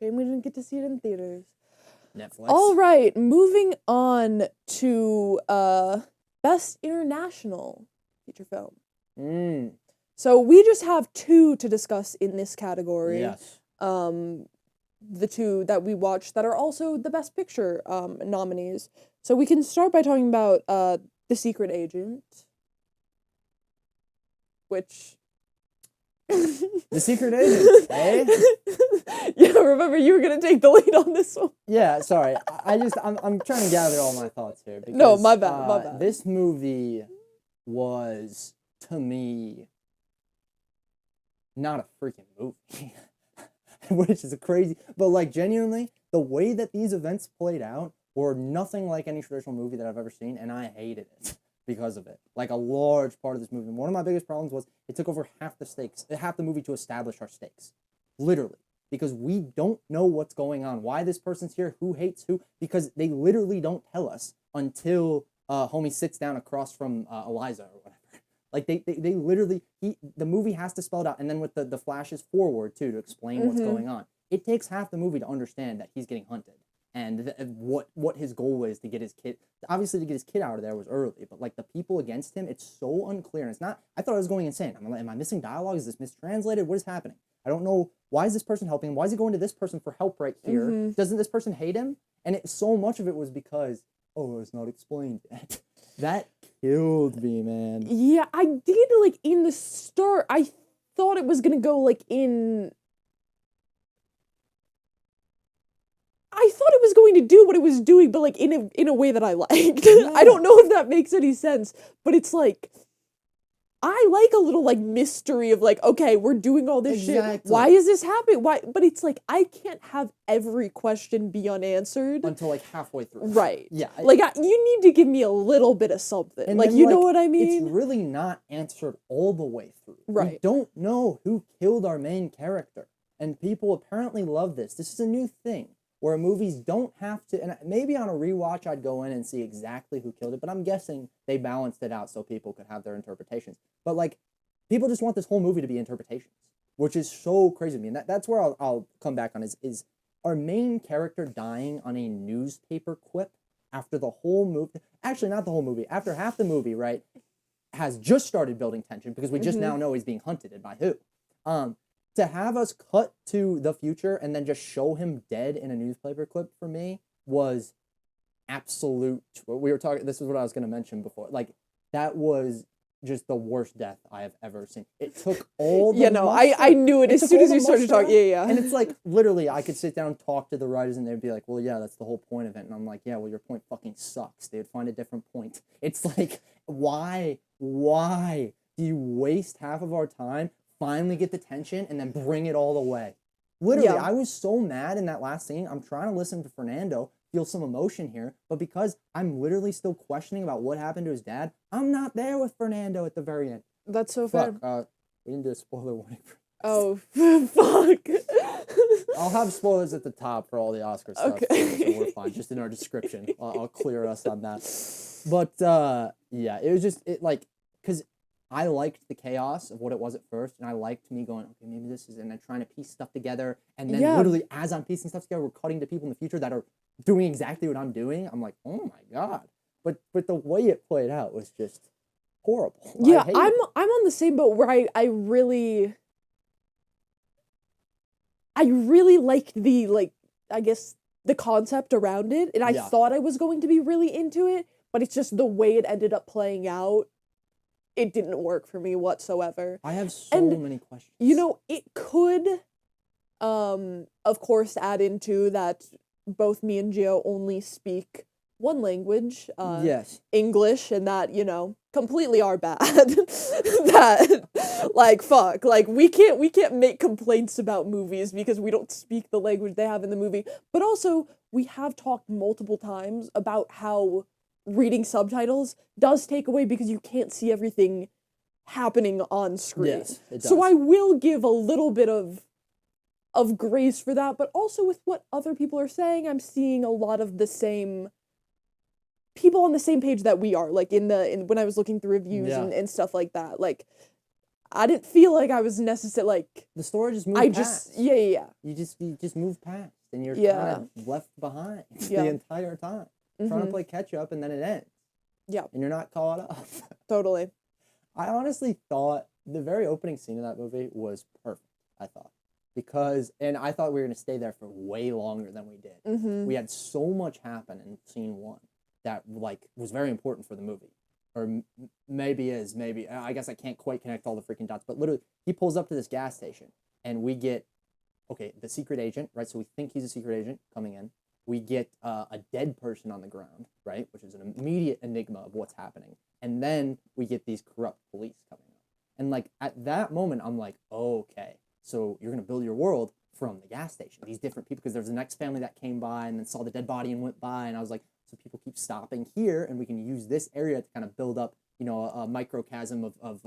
Shame we didn't get to see it in theaters. Netflix. All right, moving on to Best International Feature Film. So we just have 2 to discuss in this category. Yes. The 2 that we watched that are also the Best Picture nominees. So we can start by talking about The Secret Agent, which... The Secret Agent, eh? Yeah, remember you were gonna take the lead on this one. Yeah, sorry. I'm trying to gather all my thoughts here. Because, no, my bad. This movie was, to me, not a freaking movie. Which is crazy. But, like, genuinely, the way that these events played out were nothing like any traditional movie that I've ever seen, and I hated it because of it. Like, a large part of this movie. One of my biggest problems was it took over half the movie to establish our stakes. Literally. Because we don't know what's going on, why this person's here, who hates who, because they literally don't tell us until homie sits down across from Eliza or whatever. Like, they literally, the movie has to spell it out, and then with the flashes forward, too, to explain what's going on. It takes half the movie to understand that he's getting hunted, and what his goal is to get his kid, obviously to get his kid out of there was early, but, like, the people against him, it's so unclear, and it's not, I thought I was going insane. Am I missing dialogue? Is this mistranslated? What is happening? I don't know. Why is this person helping him? Why is he going to this person for help right here? Doesn't this person hate him? And so much of it was because, it's not explained yet. That killed me, man. Yeah, I did, like, in the start, I thought it was gonna go, like, in... I thought it was going to do what it was doing, but, like, in a way that I liked. Yeah. I don't know if that makes any sense, but it's, like... I like a little, like, mystery of, like, okay, we're doing all this shit. Why is this happening? Why? But it's, like, I can't have every question be unanswered. Until, like, halfway through. Right. Yeah. Like, you need to give me a little bit of something. And like, then, you know what I mean? It's really not answered all the way through. Right. We don't know who killed our main character. And people apparently love this. This is a new thing. Where movies don't have to, and maybe on a rewatch I'd go in and see exactly who killed it, but I'm guessing they balanced it out so people could have their interpretations. But, like, people just want this whole movie to be interpretations, which is so crazy to me. And that's where I'll come back on is our main character dying on a newspaper quip after the whole movie, actually not the whole movie, after half the movie, right, has just started building tension because we just now know he's being hunted and by who. To have us cut to the future and then just show him dead in a newspaper clip for me was absolute. We were talking. This is what I was going to mention before. Like, that was just the worst death I have ever seen. It took all the I knew it as soon as you started talking. Yeah. And it's like, literally, I could sit down and talk to the writers and they'd be like, well, yeah, that's the whole point of it. And I'm like, yeah, well, your point fucking sucks. They would find a different point. It's like, why do you waste half of our time, finally get the tension, and then bring it all the way? Literally, I was so mad in that last scene. I'm trying to listen to Fernando, feel some emotion here, but because I'm literally still questioning about what happened to his dad, I'm not there with Fernando at the very end. That's so fair. We didn't do a spoiler warning Oh, fuck. I'll have spoilers at the top for all the Oscar stuff, Okay. so we're fine. Just in our description, I'll clear us on that. But yeah, it was just because I liked the chaos of what it was at first, and I liked me going, okay, maybe this is, and then trying to piece stuff together, and then literally as I'm piecing stuff together, we're cutting to people in the future that are doing exactly what I'm doing. I'm like, oh my god! But the way it played out was just horrible. Yeah, I'm on the same boat where I really liked the I guess the concept around it, and I thought I was going to be really into it, but it's just the way it ended up playing out. It didn't work for me whatsoever. I have so many questions. You know, it could, of course, add into that both me and Gio only speak one language, yes, English, and that, you know, completely our bad. That, like, fuck, like, we can't make complaints about movies because we don't speak the language they have in the movie. But also, we have talked multiple times about how reading subtitles does take away because you can't see everything happening on screen. Yes, it does. So I will give a little bit of grace for that, but also with what other people are saying, I'm seeing a lot of the same people on the same page that we are, like when I was looking through reviews and stuff like that. Like, I didn't feel like I was necessarily like the story just moved past. Yeah. You just move past, and you're kind of left behind the entire time, trying to play catch up, and then it ends. Yeah, and you're not caught up. Totally. I honestly thought the very opening scene of that movie was perfect. I thought and I thought we were gonna stay there for way longer than we did. Mm-hmm. We had so much happen in scene one that was very important for the movie. Or maybe I guess I can't quite connect all the freaking dots, but literally he pulls up to this gas station and we get the secret agent, right? So we think he's a secret agent coming in. We get a dead person on the ground, right, which is an immediate enigma of what's happening, and then we get these corrupt police coming up. And at that moment I'm like, okay, so you're gonna build your world from the gas station, these different people, because there's the next family that came by and then saw the dead body and went by, and I was like, so people keep stopping here, and we can use this area to kind of build up, a microcosm of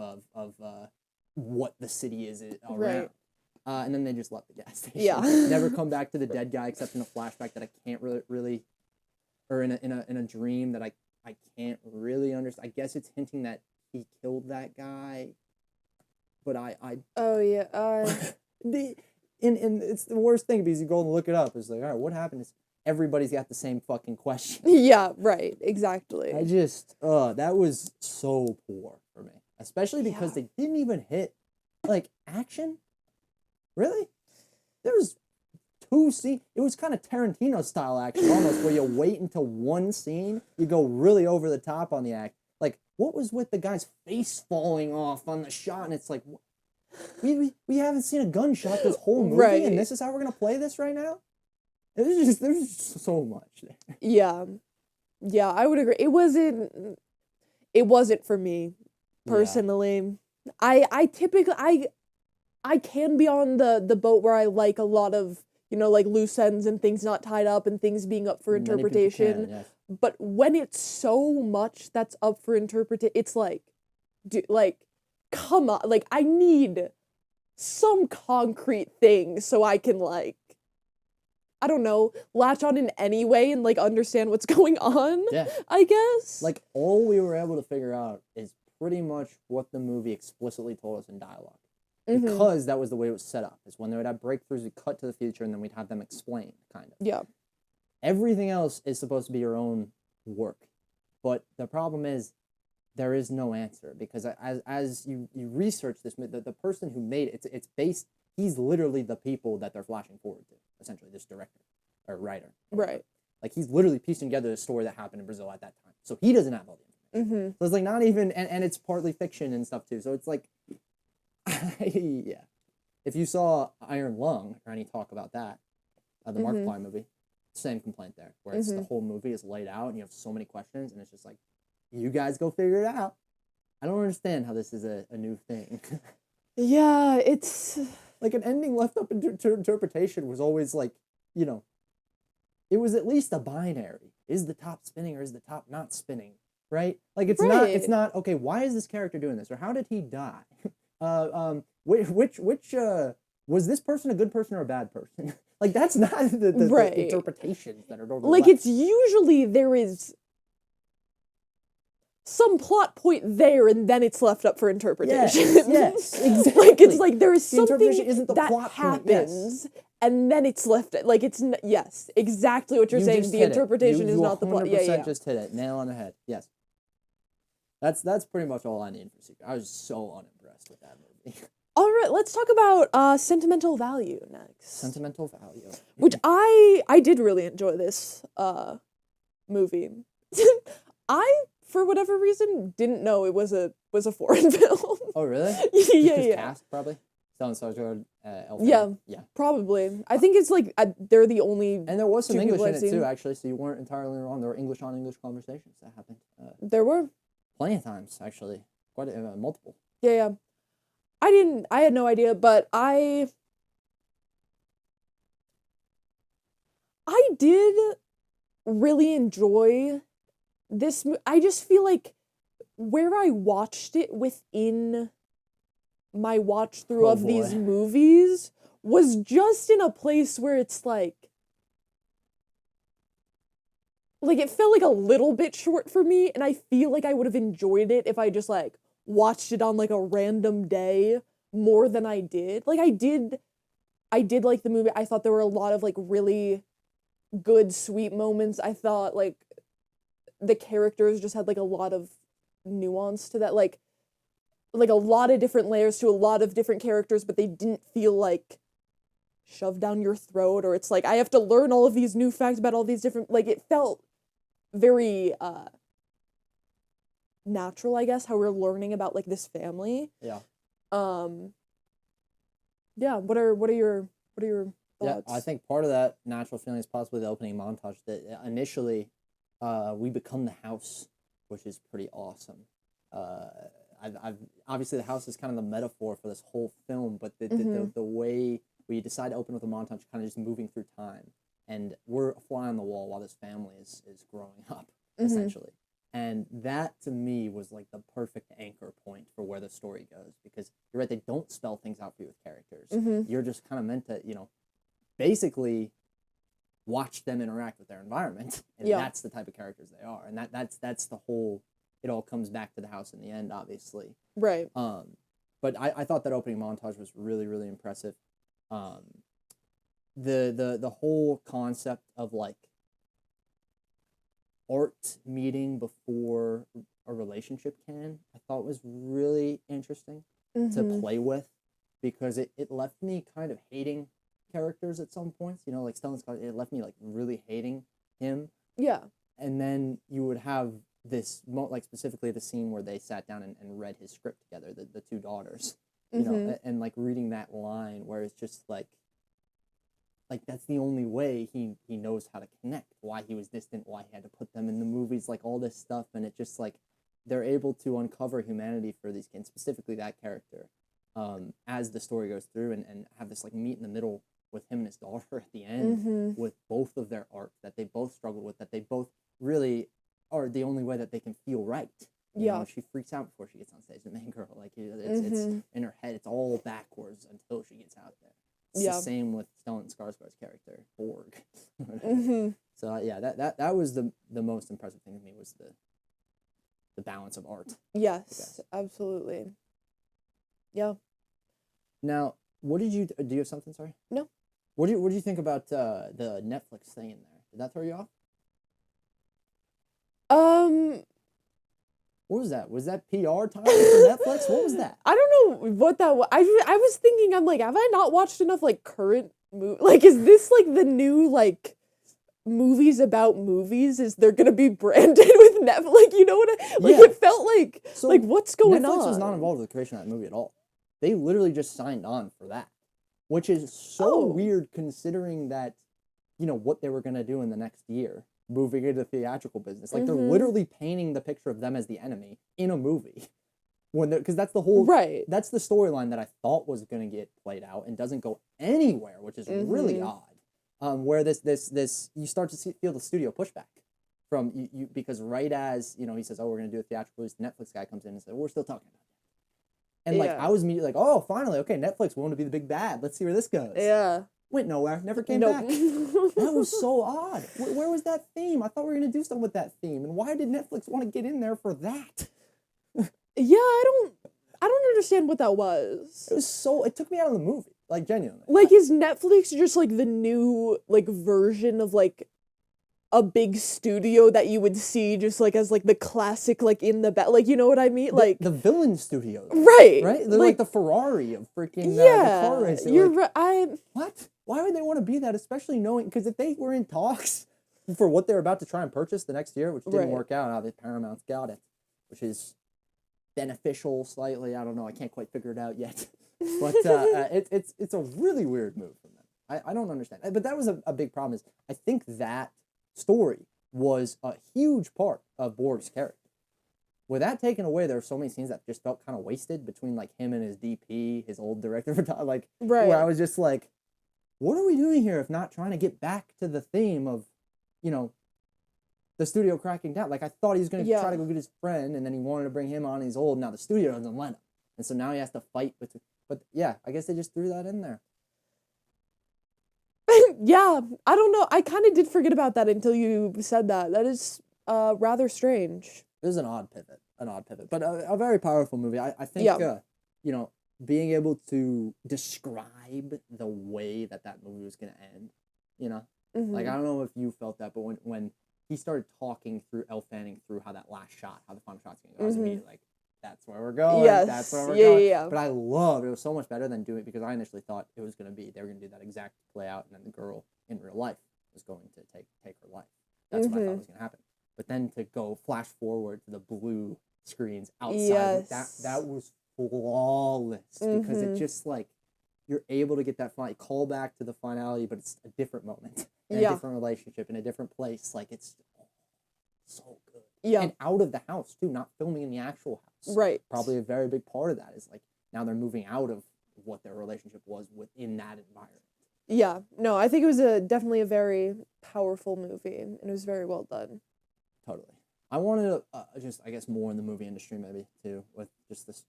what the city is around. Right. And then they just left the gas station. Yeah. Never come back to the dead guy except in a flashback that I can't really, or in a dream that I can't really understand. I guess it's hinting that he killed that guy, but Oh yeah. and it's the worst thing because you go and look it up. It's like, all right, what happened? Everybody's got the same fucking question. Yeah, right, exactly. I just, that was so poor for me. Especially because they didn't even hit, action. Really? There was 2 scenes. It was kind of Tarantino style action almost, where you wait until one scene, you go really over the top on the act. What was with the guy's face falling off on the shot? And it's like, we haven't seen a gunshot this whole movie, and this is how we're going to play this right now? There's just so much there. Yeah, I would agree. It wasn't for me personally. Yeah. I typically I can be on the boat where I like a lot of, loose ends and things not tied up and things being up for interpretation. Yes. But when it's so much that's up for interpretation, it's come on, I need some concrete thing so I can I don't know, latch on in any way and understand what's going on. Yeah. I guess. All we were able to figure out is pretty much what the movie explicitly told us in dialogue. Mm-hmm. Because that was the way it was set up. Is when they would have breakthroughs, we'd cut to the future, and then we'd have them explain, kind of. Yeah. Everything else is supposed to be your own work. But the problem is, there is no answer. Because as you research this, the person who made it, it's based, he's literally the people that they're flashing forward to, essentially, this director or writer. Right. He's literally piecing together the story that happened in Brazil at that time. So he doesn't have all the information. Mm-hmm. So it's not even, and it's partly fiction and stuff too. So it's yeah. If you saw Iron Lung or any talk about that, the Markiplier movie, same complaint there, where it's the whole movie is laid out and you have so many questions, and it's just you guys go figure it out. I don't understand how this is a new thing. Yeah, it's an ending left up to interpretation was always it was at least a binary. Is the top spinning or is the top not spinning? Right? It's not okay, why is this character doing this? Or how did he die? which was this person a good person or a bad person? Like, that's not the Right. interpretations that are normally Like, left. it's usually there is some plot point there, and then it's left up for interpretation. Yes, exactly. Like, it's like there is The interpretation something isn't the that plot point, yes. happens, and then it's left. Like, it's yes, exactly what you're You saying. just The hit it. interpretation is You not the plot. Yeah, 100% yeah. just hit it. Nail on the head. Yes. That's pretty much all I need for Secret. I was so unimpressed with that movie. All right, let's talk about sentimental value next. Sentimental value. Which I did really enjoy this movie. I, for whatever reason, didn't know it was a foreign film. Oh, really? Yeah. Cast, probably. Stellan Skarsgård, Yeah, probably. I think it's like they're the only. And there was some two English people in I've it seen. too, actually. So you weren't entirely wrong. There were English on English conversations that happened. There were. Plenty of times, actually. Quite multiple. Yeah. I had no idea, but I did really enjoy this. I just feel like where I watched it within my watch through Oh, of these boy. movies was just in a place where it's like it felt like a little bit short for me, and I feel like I would have enjoyed it if I just like watched it on like a random day more than I did. Like I did like the movie. I thought there were a lot of like really good sweet moments. I thought like the characters just had like a lot of nuance to that, like a lot of different layers to a lot of different characters, but they didn't feel like shoved down your throat, or it's like I have to learn all of these new facts about all these different, like it felt very natural, I guess, how we're learning about like this family. Yeah. Yeah, what are your thoughts? Yeah, I think part of that natural feeling is possibly the opening montage that initially we become the house, which is pretty awesome. I've obviously the house is kind of the metaphor for this whole film, but the way we decide to open with a montage kind of just moving through time, and we're a fly on the wall while this family is growing up, essentially. And that to me was like the perfect anchor point for where the story goes, because you're right, they don't spell things out for you with characters. You're just kind of meant to, basically watch them interact with their environment, and that's the type of characters they are, and that's the whole. It all comes back to the house in the end, obviously. Right. But I thought that opening montage was really, really impressive. The whole concept of like art meeting before a relationship I thought was really interesting to play with, because it left me kind of hating characters at some points, like Stellan Skarsgård, it left me like really hating him. Yeah. And then you would have this, like specifically the scene where they sat down and read his script together, the two daughters, and like reading that line where it's just like that's the only way he knows how to connect, why he was distant, why he had to put them in the movies, like all this stuff. And it just like they're able to uncover humanity for these kids, specifically that character, as the story goes through, and have this like meet in the middle with him and his daughter at the end, with both of their art that they both struggle with, that they both really are the only way that they can feel right. You know, she freaks out before she gets on stage, the main girl. Like it's in her head, it's all backwards until she gets out there. It's the same with Stellan Skarsgård's character, Borg. So yeah, that was the most impressive thing to me, was the balance of art. Yes, absolutely. Yeah. Now, what did you do? You have something? Sorry. No. What do you think about the Netflix thing in there? Did that throw you off? What was that? Was that PR time for Netflix? What was that? I don't know what that was. I was thinking, I'm like, have I not watched enough like current like, is this like the new like movies about movies? Is they're gonna be branded with Netflix? Like, you know what it felt like. So like, what's going on? Netflix was not involved with the creation of that movie at all. They literally just signed on for that, which is so weird considering that, what they were gonna do in the next year, moving into the theatrical business. Like they're literally painting the picture of them as the enemy in a movie, because that's the whole that's the storyline that I thought was gonna get played out and doesn't go anywhere, which is really odd. Where this you start to feel the studio pushback from you, because right as he says, oh, we're gonna do a theatrical release, the Netflix guy comes in and says, we're still talking about And like Yeah. I was immediately like, oh, finally, okay, Netflix willing to be the big bad. Let's see where this goes. Yeah. Went nowhere. Never came Nope. back. That was so odd. Where was that theme? I thought we were gonna do something with that theme. And why did Netflix want to get in there for that? Yeah, I don't understand what that was. It took me out of the movie. Like genuinely. Like, is Netflix just like the new like version of like a big studio that you would see just like as like the classic like in the back, like, you know what I mean? Like the villain studio. right. Right? They're like the Ferrari of freaking yeah, the car race. you're like, right. What? Why would they want to be that? Especially knowing, because if they were in talks for what they're about to try and purchase the next year, which didn't work out, obviously Paramount's got it, which is beneficial slightly. I don't know. I can't quite figure it out yet. But it's a really weird move from them. I don't understand. But that was a big problem. Is I think that story was a huge part of Borg's character. With that taken away, there were so many scenes that just felt kind of wasted between like him and his DP, his old director of like where I was just like, what are we doing here if not trying to get back to the theme of, you know, the studio cracking down? Like I thought he was going to try to go get his friend, and then he wanted to bring him on, and he's old. Now the studio doesn't let him, and so now he has to fight with. But yeah, I guess they just threw that in there. Yeah, I don't know. I kind of did forget about that until you said that. That is rather strange. It was an odd pivot, but a very powerful movie. I think, you know, being able to describe the way that movie was going to end, you know, like, I don't know if you felt that, but when he started talking through Elle Fanning through how that last shot, how the final shot's going to go, I was immediately like, that's where we're going. Yes. That's where we're going. Yeah. But I loved it. Was so much better than doing it, because I initially thought it was going to be, they were going to do that exact play out, and then the girl in real life was going to take her life. That's what I thought was going to happen. But then to go flash forward to the blue screens outside, that was flawless, because it just like, you're able to get that call back to the finality, but it's a different moment, and a different relationship, in a different place. Like, it's so good. Yeah. And out of the house too, not filming in the actual house. Right. Probably a very big part of that is like, now they're moving out of what their relationship was within that environment. Yeah. No, I think it was definitely a very powerful movie, and it was very well done. Totally. I wanted just, I guess, more in the movie industry maybe too, with just this.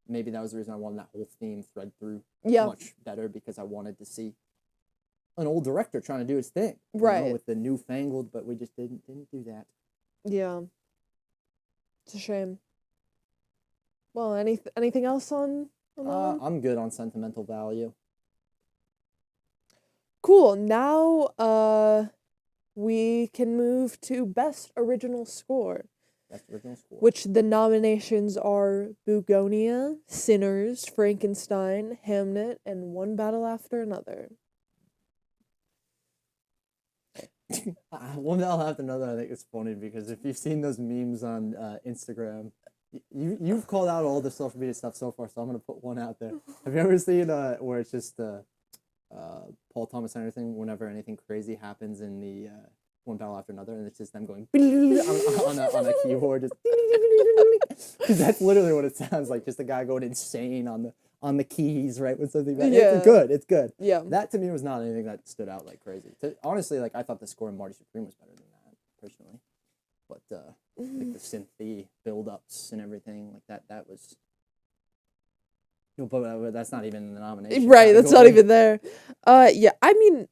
Maybe that was the reason I wanted that whole theme thread through much better, because I wanted to see an old director trying to do his thing, right? With the newfangled, but we just didn't do that. Yeah, it's a shame. Well, anything else on I'm good on sentimental value. Cool. Now, we can move to Best Original Score. Best Original Score. Which the nominations are Bugonia, Sinners, Frankenstein, Hamnet, and One Battle After Another. One Battle After Another, I think it's funny, because if you've seen those memes on Instagram, you've called out all the social media stuff so far, so I'm going to put one out there. Have you ever seen where it's just Paul Thomas Anderson, whenever anything crazy happens in the One Battle After Another, and it's just them going on a keyboard, because that's literally what it sounds like, just a guy going insane on the keys, right, with something like that. It's good. Yeah. That to me was not anything that stood out like crazy. Honestly, like, I thought the score in Marty Supreme was better than that, personally. But like the synthy build-ups and everything, like that was. But that's not even in the nomination. Right, that's not even there. Yeah, I mean,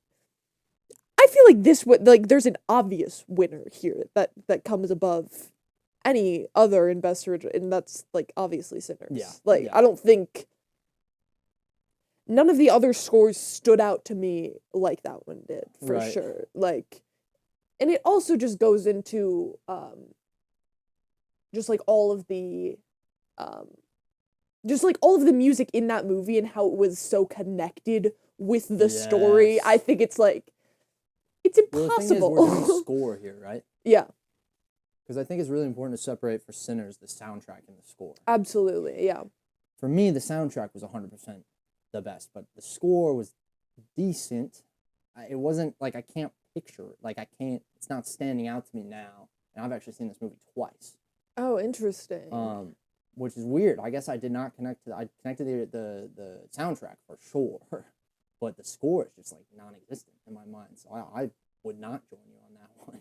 I feel like there's an obvious winner here that comes above any other in Best Original, and that's like obviously Sinners. Yeah. Like, I don't think none of the other scores stood out to me like that one did, for sure. Like, and it also just goes into just like all of the music in that movie and how it was so connected with the story. I think it's like, it's impossible. Well, the thing is, we're doing score here, right? Yeah. Because I think it's really important to separate for Sinners the soundtrack and the score. Absolutely, yeah. For me, the soundtrack was 100% the best, but the score was decent. It wasn't like, I can't picture it. Like, it's not standing out to me now. And I've actually seen this movie twice. Oh, interesting. Which is weird. I guess I did not I connected the soundtrack for sure, but the score is just like non-existent in my mind. So I would not join you on that one.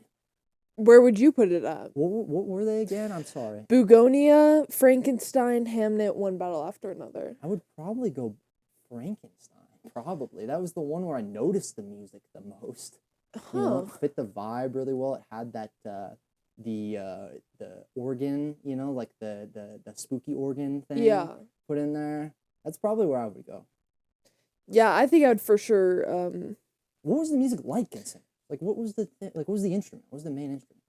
Where would you put it at? What were they again? I'm sorry. Bugonia, Frankenstein, Hamnet, One Battle After Another. I would probably go Frankenstein. Probably. That was the one where I noticed the music the most. You know, it fit the vibe really well. It had that the organ, you know, like the spooky organ thing put in there. That's probably where I would go. Yeah, I think I would for sure. What was the music like, Vincent? Like, what was the what was the instrument? What was the main instrument?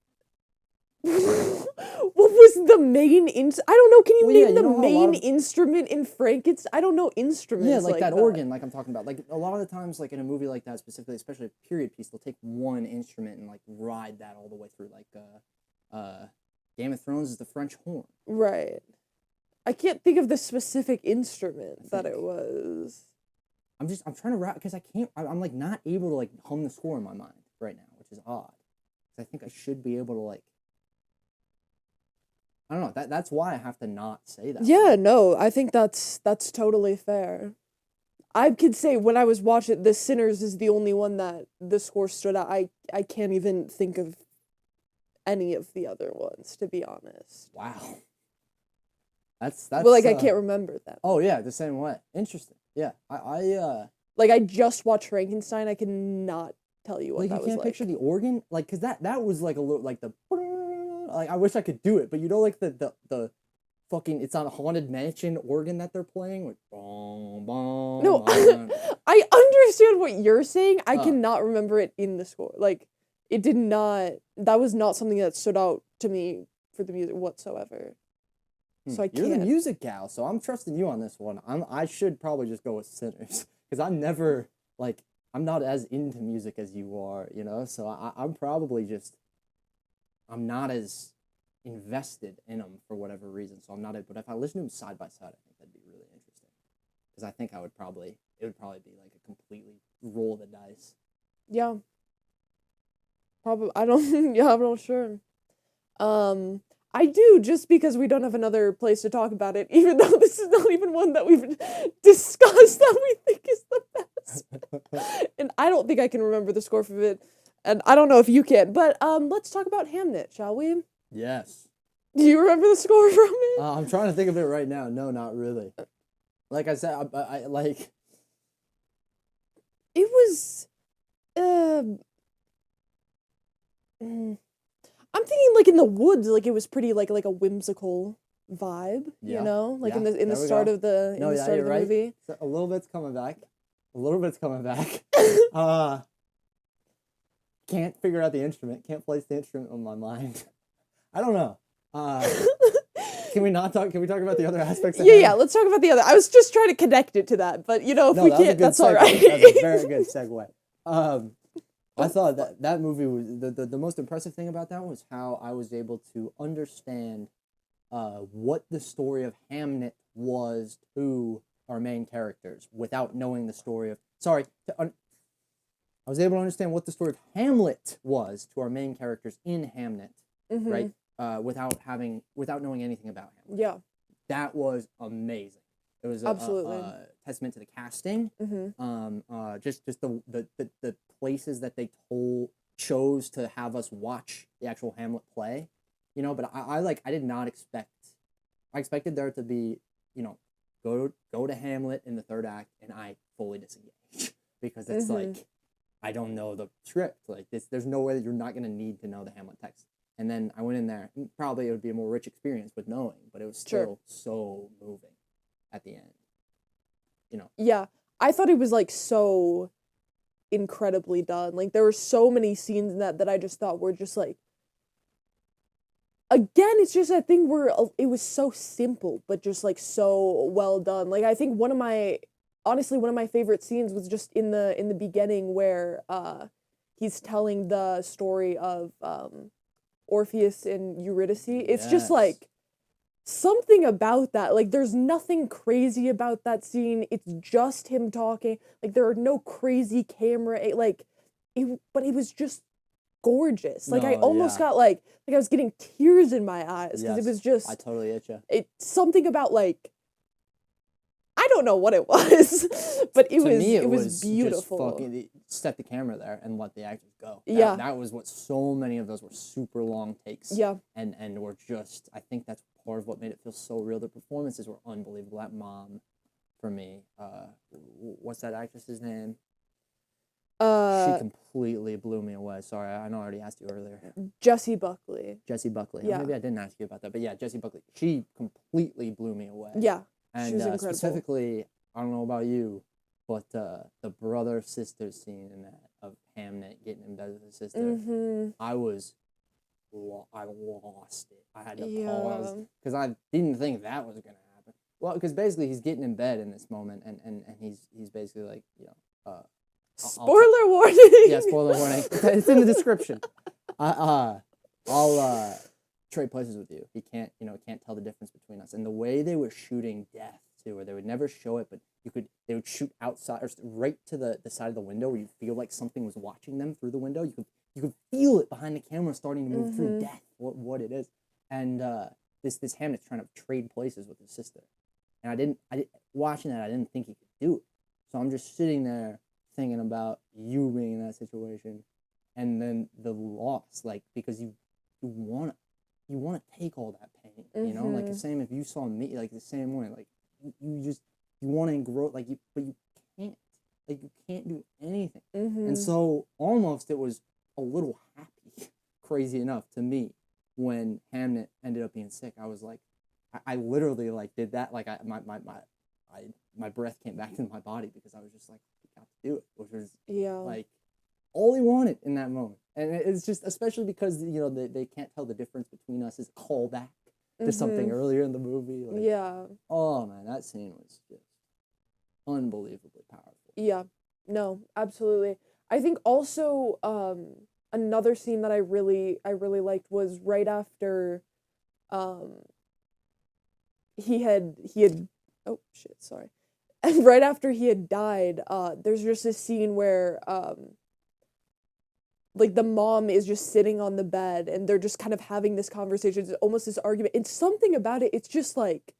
What was the main I don't know. Can you name the main instrument in Frankenstein? I don't know instruments. Yeah, like that organ, like I'm talking about. Like a lot of the times, like in a movie like that, specifically, especially a period piece, they'll take one instrument and like ride that all the way through. Like, Game of Thrones is the French horn. Right. I can't think of the specific instrument that it was. I'm trying to wrap because I can't. I'm like not able to like hum the score in my mind right now, which is odd. Because I think I should be able to like. I don't know. That's why I have to not say that. Yeah, no, I think that's totally fair. I could say when I was watching The Sinners is the only one that the score stood out. I can't even think of any of the other ones, to be honest. Wow. That's well, like I can't remember them. Oh yeah, the same way. Interesting. Yeah. I like I just watched Frankenstein. I cannot tell you what like that was like. You can't picture the organ? Like, cause that was like a little like the like I wish I could do it, but you know like the fucking it's on a Haunted Mansion organ that they're playing like boom boom. No, I understand what you're saying. I cannot remember it in the score. Like it did not. That was not something that stood out to me for the music whatsoever. So I can't. You're the music gal, so I'm trusting you on this one. I should probably just go with Sinners because I'm never like I'm not as into music as you are, you know. So I'm probably just. I'm not as invested in them for whatever reason, so I'm not. But if I listen to them side by side, I think that'd be really interesting. Because I think it would probably be like a completely roll of the dice. Yeah. Probably. I don't. Yeah, I'm not sure. I do just because we don't have another place to talk about it, even though this is not even one that we've discussed that we think is the best. And I don't think I can remember the score for it. And I don't know if you can, but let's talk about Hamnet, shall we? Yes. Do you remember the score from it? I'm trying to think of it right now. No, not really. Like I said, I like. It was. I'm thinking like in the woods, like it was pretty like a whimsical vibe, you know, like in the start of the movie. So a little bit's coming back. Can't figure out the instrument. Can't place the instrument on my mind. I don't know. Can we talk about the other aspects? Yeah. Let's talk about the other. I was just trying to connect it to that, but you know, if we can't, that's all right. That's a very good segue. I thought that movie was the most impressive thing about that was how I was able to understand what the story of Hamnet was to our main characters without knowing the story of. I was able to understand what the story of Hamlet was to our main characters in Hamnet, right? Without knowing anything about Hamlet. Yeah. That was amazing. It was absolutely a testament to the casting. Just the places that they chose to have us watch the actual Hamlet play, you know. But I did not expect. I expected there to be, you know, go to Hamlet in the third act, and I fully disengage because it's like I don't know the script. Like this, there's no way that you're not gonna need to know the Hamlet text. And then I went in there, and probably it would be a more rich experience with knowing, but it was still so moving at the end. You know. Yeah, I thought it was like so incredibly done. Like there were so many scenes in that I just thought were just like. Again, it's just that thing where it was so simple, but just like so well done. Like I think one of my favorite scenes was just in the beginning where he's telling the story of Orpheus and Eurydice. It's just like something about that. Like there's nothing crazy about that scene. It's just him talking. Like there are no crazy camera. But it was just gorgeous. Like I almost got like I was getting tears in my eyes because it was just. I totally get you. It's something about like. I don't know what it was, but it was Just beautiful. fucking set the camera there and let the actors go. Yeah. That was what so many of those were super long takes. Yeah. And were just, I think that's part of what made it feel so real. The performances were unbelievable. That mom, for me, what's that actress's name? She completely blew me away. Sorry, I know I already asked you earlier. Jessie Buckley. Jessie Buckley. Yeah. Maybe I didn't ask you about that, but yeah, Jessie Buckley. She completely blew me away. Yeah. And she was incredible. Specifically, I don't know about you, but the brother-sister scene in that of Hamnet getting in bed with his sister, I lost it. I had to pause because I didn't think that was gonna happen. Well, because basically he's getting in bed in this moment, and he's basically like, spoiler warning. Yeah, spoiler warning. It's in the description. I'll trade places with you. He can't tell the difference between us. And the way they were shooting death too, where they would never show it, but they would shoot outside or right to the side of the window where you feel like something was watching them through the window. You could feel it behind the camera starting to move through death, what it is. And this Hamlet's trying to trade places with his sister. And I didn't watching that, I didn't think he could do it. So I'm just sitting there thinking about you being in that situation, and then the loss, like, because you want to take all that pain, like the same if you saw me, like the same way, like you want to grow, like but you can't do anything, and so almost it was a little happy, crazy enough to me, when Hamnet ended up being sick. I was like, I literally like did that, like my breath came back into my body because I was just like, got to do it, which was like all he wanted in that moment. And it's just, especially because they can't tell the difference between us, is a callback to something earlier in the movie. Like, oh man, that scene was just unbelievably powerful. Yeah, no, absolutely. I think also another scene that I really liked was right after he had oh shit, sorry. And right after he had died, there's just this scene where like the mom is just sitting on the bed and they're just kind of having this conversation. It's almost this argument. It's something about it. It's just like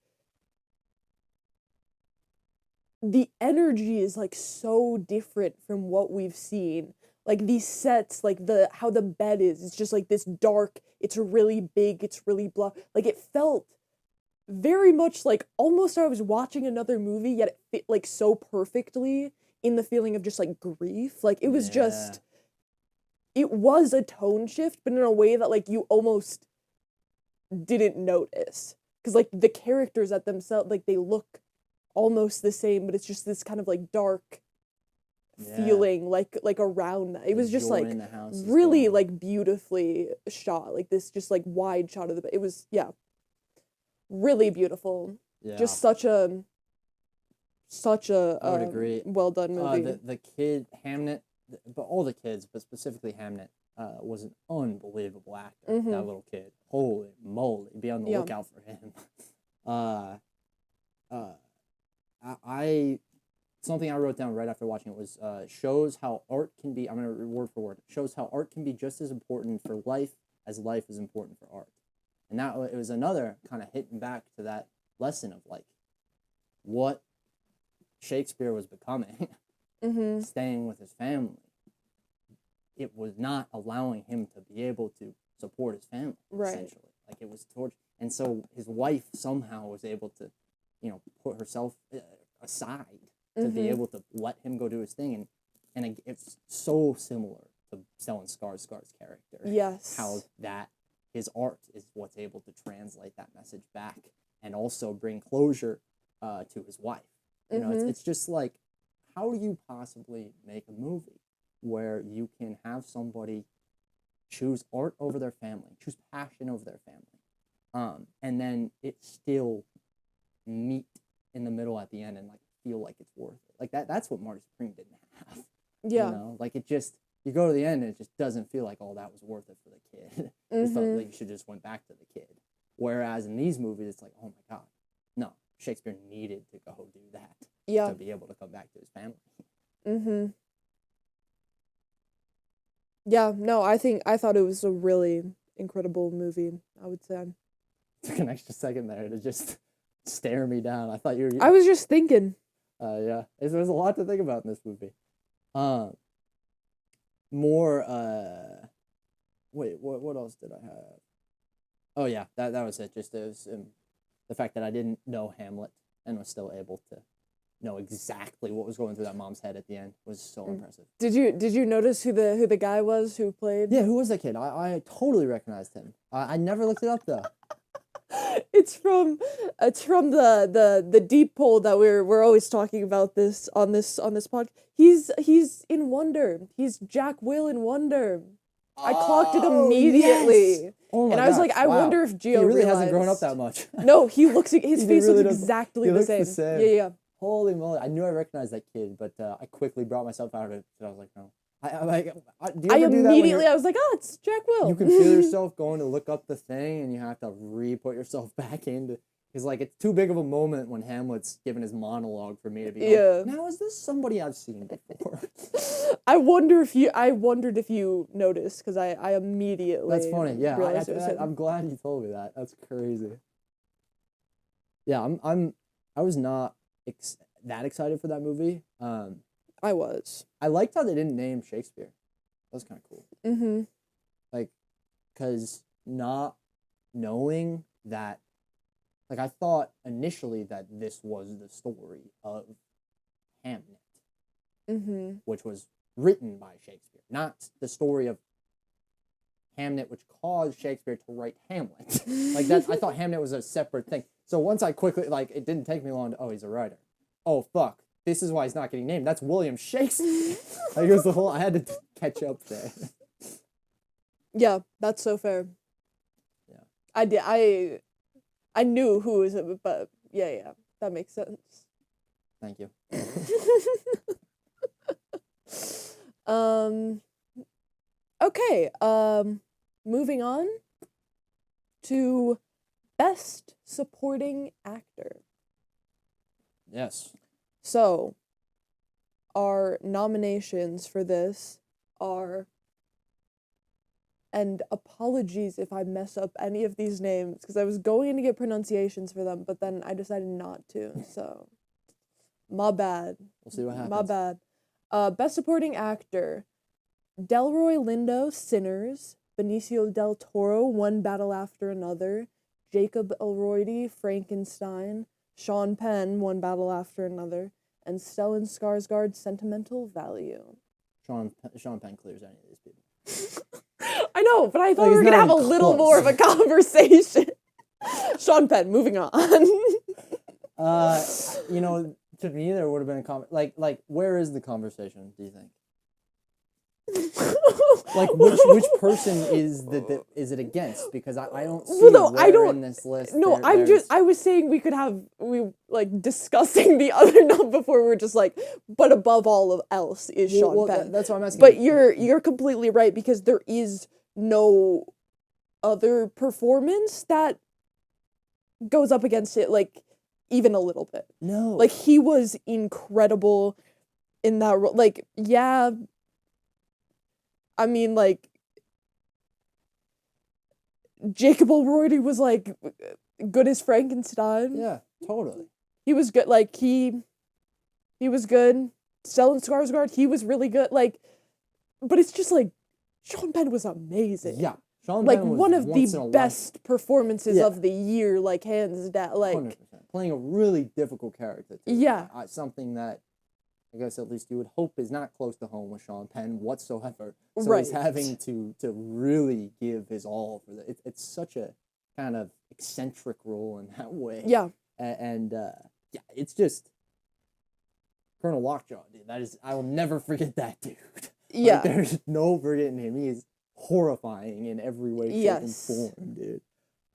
the energy is like so different from what we've seen. Like these sets, like how the bed is, it's just like this dark, it's really big, it's really blah. Like it felt very much like almost I was watching another movie, yet it fit like so perfectly in the feeling of just like grief. Like it was just, it was a tone shift, but in a way that like you almost didn't notice. Because like the characters at themselves, like they look almost the same, but it's just this kind of like dark feeling like around that. It was just like really like beautifully shot, like this just like wide shot of the bed. It was really beautiful. Just such a I would agree. well done movie. The kid Hamnet, but all the kids, but specifically Hamnet, was an unbelievable actor. That little kid, holy moly! Be on the lookout for him. Something I wrote down right after watching it was shows how art can be. I'm gonna word for word. Shows how art can be just as important for life as life is important for art. And that it was another kind of hitting back to that lesson of like what Shakespeare was becoming, staying with his family. It was not allowing him to be able to support his family, essentially. Like it was torture. And so his wife somehow was able to, put herself aside to be able to let him go do his thing. And it's so similar to Stellan Skarsgård's character. Yes. How that his art is what's able to translate that message back and also bring closure to his wife. It's just like, how do you possibly make a movie where you can have somebody choose art over their family, choose passion over their family, and then it still meet in the middle at the end and like feel like it's worth it. Like that's what Marty Supreme didn't have. Like it just, you go to the end and it just doesn't feel like, oh, that was worth it for the kid. It felt like you should just went back to the kid. Whereas in these movies, it's like, oh my God, no, Shakespeare needed to go do that to be able to come back to his family. Yeah, no, I thought it was a really incredible movie, I would say. Took an extra second there to just staring me down. I thought you were. I was just thinking. Yeah, there's a lot to think about in this movie. Wait, what else did I have? Oh yeah, that was it. Just the fact that I didn't know Hamlet and was still able to know exactly what was going through that mom's head at the end was so impressive. Did you notice who the guy was who played? Yeah, who was that kid? I totally recognized him. I never looked it up though. It's from the deep poll that we're always talking about this on this podcast. He's in Wonder. He's Jack Will in Wonder. I clocked it immediately. Yes! Oh my and I was gosh, like, I wow. wonder if Gio He really realized. hasn't grown up that much. No, his face really looks doesn't. exactly He the looks same. the same. Yeah. Holy moly! I knew I recognized that kid, but I quickly brought myself out of it. So I was like, no. Do you ever do that Immediately I was like, oh, it's Jack Will. you can feel yourself going to look up the thing, and you have to re-put yourself back into. Because like it's too big of a moment when Hamlet's giving his monologue for me to be like, now is this somebody I've seen before? I wondered if you noticed because I immediately. That's funny. Yeah, realized it was him. I'm glad you told me that. That's crazy. Yeah, I was not that excited for that movie. I was. I liked how they didn't name Shakespeare. That was kind of cool. Mm-hmm. Like, because not knowing that, like, I thought initially that this was the story of Hamlet, which was written by Shakespeare, not the story of Hamlet, which caused Shakespeare to write Hamlet. Like that, I thought Hamlet was a separate thing. So once I quickly, like, it didn't take me long to, oh, he's a writer. Oh, fuck. This is why he's not getting named. That's William Shakespeare. Like, it was the whole, I had to catch up there. Yeah, that's so fair. Yeah. I knew who was it, but yeah, that makes sense. Thank you. Okay, moving on to Best Supporting Actor. Yes. So, our nominations for this are, and apologies if I mess up any of these names, because I was going to get pronunciations for them, but then I decided not to, so my bad. We'll see what happens. My bad. Best Supporting Actor, Delroy Lindo, Sinners, Benicio del Toro, One Battle After Another, Jacob Elordi, Frankenstein, Sean Penn, One Battle After Another, and Stellan Skarsgård, Sentimental Value. Sean Penn clears any of these people. I know, but I thought Like, we were it's going to not have a even little close. more of a conversation. Sean Penn, moving on. You know, to me, there would have been a like, where is the conversation, do you think? Like, which person is is it against? Because I don't see where in this list. No, I was saying we like discussing the other number before. We're just like, but above all else is Sean Penn. That's what I'm asking. But you're completely right, because there is no other performance that goes up against it, like, even a little bit. No. Like, he was incredible in that role. Like, yeah, I mean, like, Jacob Elordi was, like, good as Frankenstein. Yeah, totally. He was good. Like, he was good. Stellan Skarsgård, he was really good. Like, but it's just, like, Sean Penn was amazing. Yeah. Sean Like, Penn was one of once the in a best performances Yeah. of the year, like, hands down. Like, 100%. Playing a really difficult character, too. Yeah. Something that, I guess at least you would hope is not close to home with Sean Penn whatsoever. So Right. he's having to really give his all for that. It's such a kind of eccentric role in that way. yeah. And yeah, it's just Colonel Lockjaw, dude. I will never forget that dude. Yeah. Like, there's no forgetting him. He is horrifying in every way, shape, and Yes. form, dude.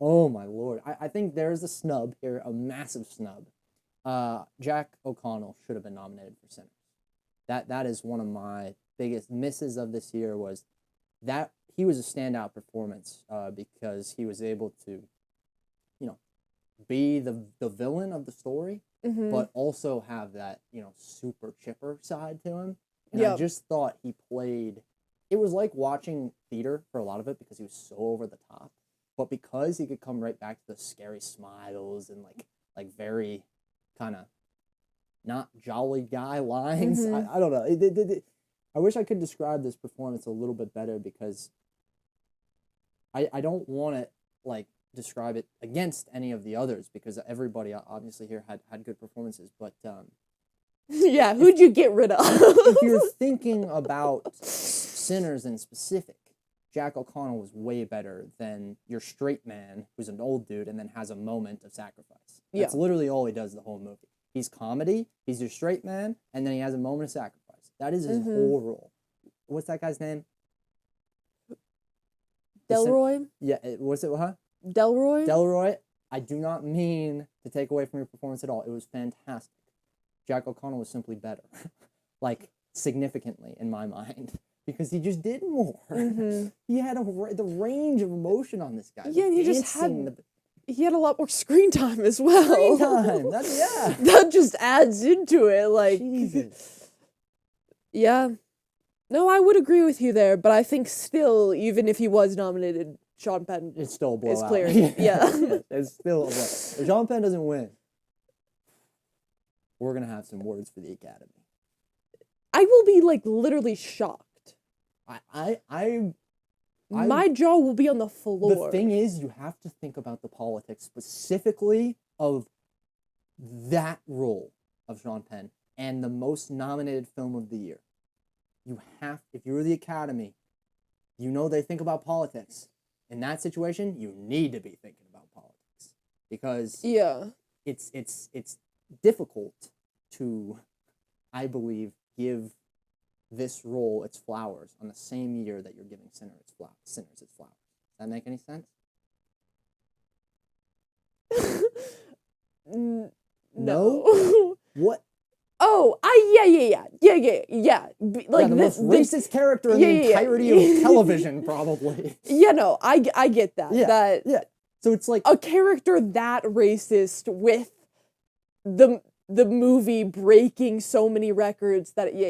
Oh my lord. I think there's a snub here, a massive snub. Jack O'Connell should have been nominated for Sinners. That is one of my biggest misses of this year, was that he was a standout performance because he was able to, you know, be the villain of the story, Mm-hmm. but also have that, you know, super chipper side to him. And I Yep. just thought he played, it was like watching theater for a lot of it because he was so over the top. But because he could come right back to the scary smiles and like like very kind of not jolly guy lines. Mhm. I don't know. I wish I could describe this performance a little bit better because I don't want to like describe it against any of the others because everybody obviously here had good performances, but Yeah, who'd you get rid of? if you're thinking about Sinners in specific, Jack O'Connell was way better than your straight man who's an old dude and then has a moment of sacrifice. That's literally all he does the whole movie. He's comedy, he's your straight man, and then he has a moment of sacrifice. That is his whole role. What's that guy's name? Delroy? Yeah, what's it, huh? Delroy? Delroy, I do not mean to take away from your performance at all. It was fantastic. Jack O'Connell was simply better. Like, significantly, in my mind. Because he just did more. He had the range of emotion on this guy. Yeah, and he had a lot more screen time as well. Screen time, yeah. That just adds into it, like... Jesus. Yeah. No, I would agree with you there, but I think still, even if he was nominated, Sean Penn it's still a blowout. is clear. Yeah. It's still a blowout. If Sean Penn doesn't win, we're going to have some words for the Academy. I will be, like, literally shocked. My jaw will be on the floor. The thing is, you have to think about the politics specifically of that role of Sean Penn and the most nominated film of the year. You have, if you're the Academy, you know they think about politics. In that situation, you need to be thinking about politics because it's difficult to, I believe, give this role its flowers on the same year that you're giving Sinners its flowers. Does that make any sense? No. What? Oh, yeah. Like the most racist character in the entirety of television, probably. Yeah, no, I get that. Yeah. So it's like a character that racist with the movie breaking so many records that yeah.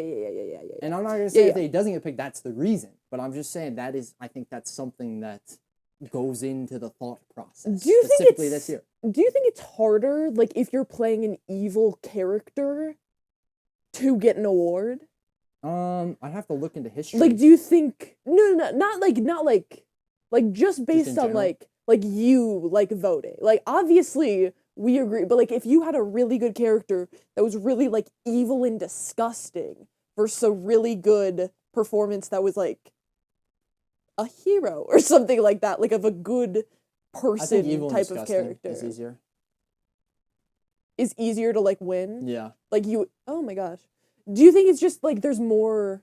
And I'm not gonna say if he doesn't get picked, that's the reason. But I'm just saying I think that's something that goes into the thought process. Do you specifically this year? Do you think it's harder, like if you're playing an evil character, to get an award? I'd have to look into history. Like, do you think not like just based on like you like voting? Like, obviously we agree, but like if you had a really good character that was really like evil and disgusting versus a really good performance that was like a hero or something like that, like of a good person type of character. Is easier. Is easier to like win. Yeah. Like you. Oh my gosh. Do you think it's just like there's more?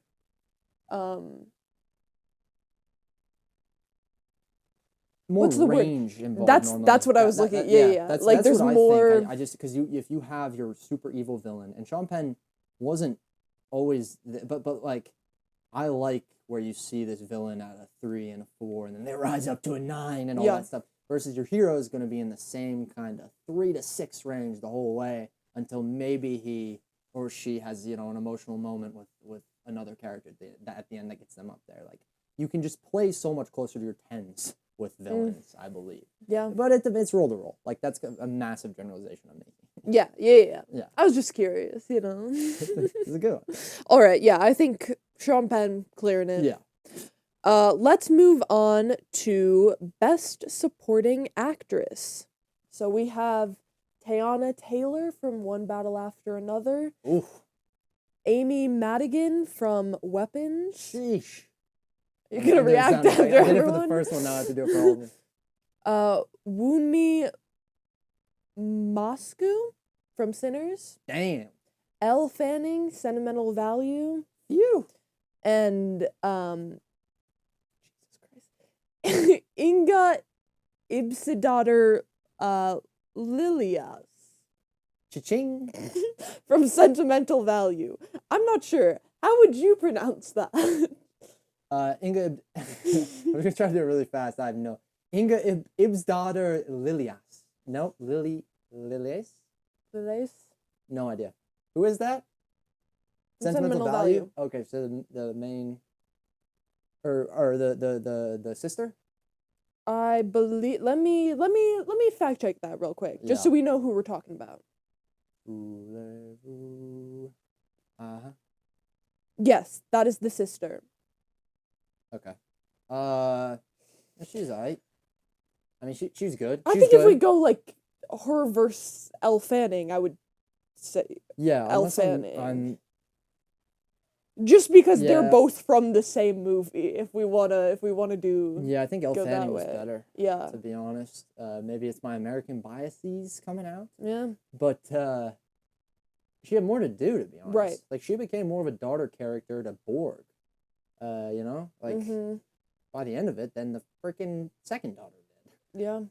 What's the range word? Involved. That's what I was looking. Yeah. Like there's more. I just because if you have your super evil villain, and Sean Penn wasn't always, but like I like where you see this villain at a 3 and a 4, and then they rise up to a 9 and all that stuff. Versus your hero is going to be in the same kind of 3 to 6 range the whole way until maybe he or she has, an emotional moment with another character at the end that gets them up there. Like, you can just play so much closer to your 10s with villains, I believe. Yeah. But it's roll to roll. Like, that's a massive generalization I'm making. Yeah. I was just curious, It's a good one. All right, yeah, I think Sean Penn clearing it. Yeah. Let's move on to Best Supporting Actress. So we have Teyana Taylor from One Battle After Another. Oof. Amy Madigan from Weapons. Sheesh. You're gonna react after everyone? I did it for the first one, now I have to do it for all of them. Wunmi Moscow from Sinners. Damn. Elle Fanning, Sentimental Value. Phew. And Jesus Christ. Inga Ibsedottir Lilias. Cha-ching. From Sentimental Value. I'm not sure. How would you pronounce that? Inga, I'm going to try to do it really fast. I have no. Inga Ibsedottir Lilias. No, Lilias? Lilias? No idea. Who is that? Sentimental Value? Okay, so the main, or the sister? I believe. Let me fact check that real quick, just Yeah. so we know who we're talking about. Uh-huh. Yes, that is the sister. Okay. She's alright. I mean, she's good. I She's think if we good. go like her versus Elle Fanning, I would say Yeah, Elle unless Fanning. I'm Just because they're Yeah. both from the same movie. If we wanna do. Yeah, I think Elle Go that Fanning was way. better, Yeah. to be honest. Maybe it's my American biases coming out, Yeah. but she had more to do, to be honest. Right. Like, she became more of a daughter character to Borg. You know? Like, Mm-hmm. by the end of it, than the freaking second daughter did. Yeah.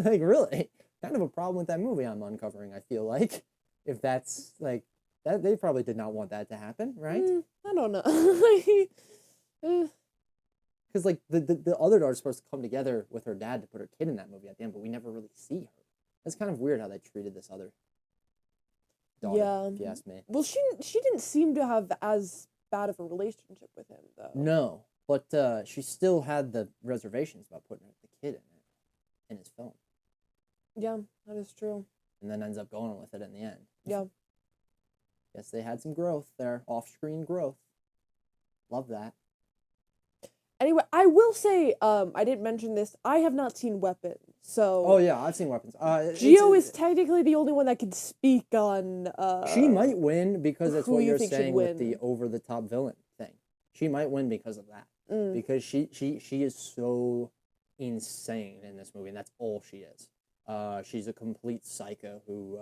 Like, really? Kind of a problem with that movie I'm uncovering, I feel like. If that's, like, that they probably did not want that to happen, right? I don't know. Because, like, the other daughter's supposed to come together with her dad to put her kid in that movie at the end, but we never really see her. It's kind of weird how they treated this other daughter, Yeah. if you ask me. Well, she didn't seem to have as bad of a relationship with him, though. No, but she still had the reservations about putting the kid in his film. Yeah, that is true. And then ends up going with it in the end. Yeah. Yes, they had some growth there, off-screen growth. Love that. Anyway, I will say, I didn't mention this. I have not seen Weapons, so. Oh yeah, I've seen Weapons. Gio is technically the only one that can speak on. She might win because that's who what you you're think should saying with the win. over-the-top villain thing. She might win because of that. Because she is so insane in this movie, and that's all she is. She's a complete psycho who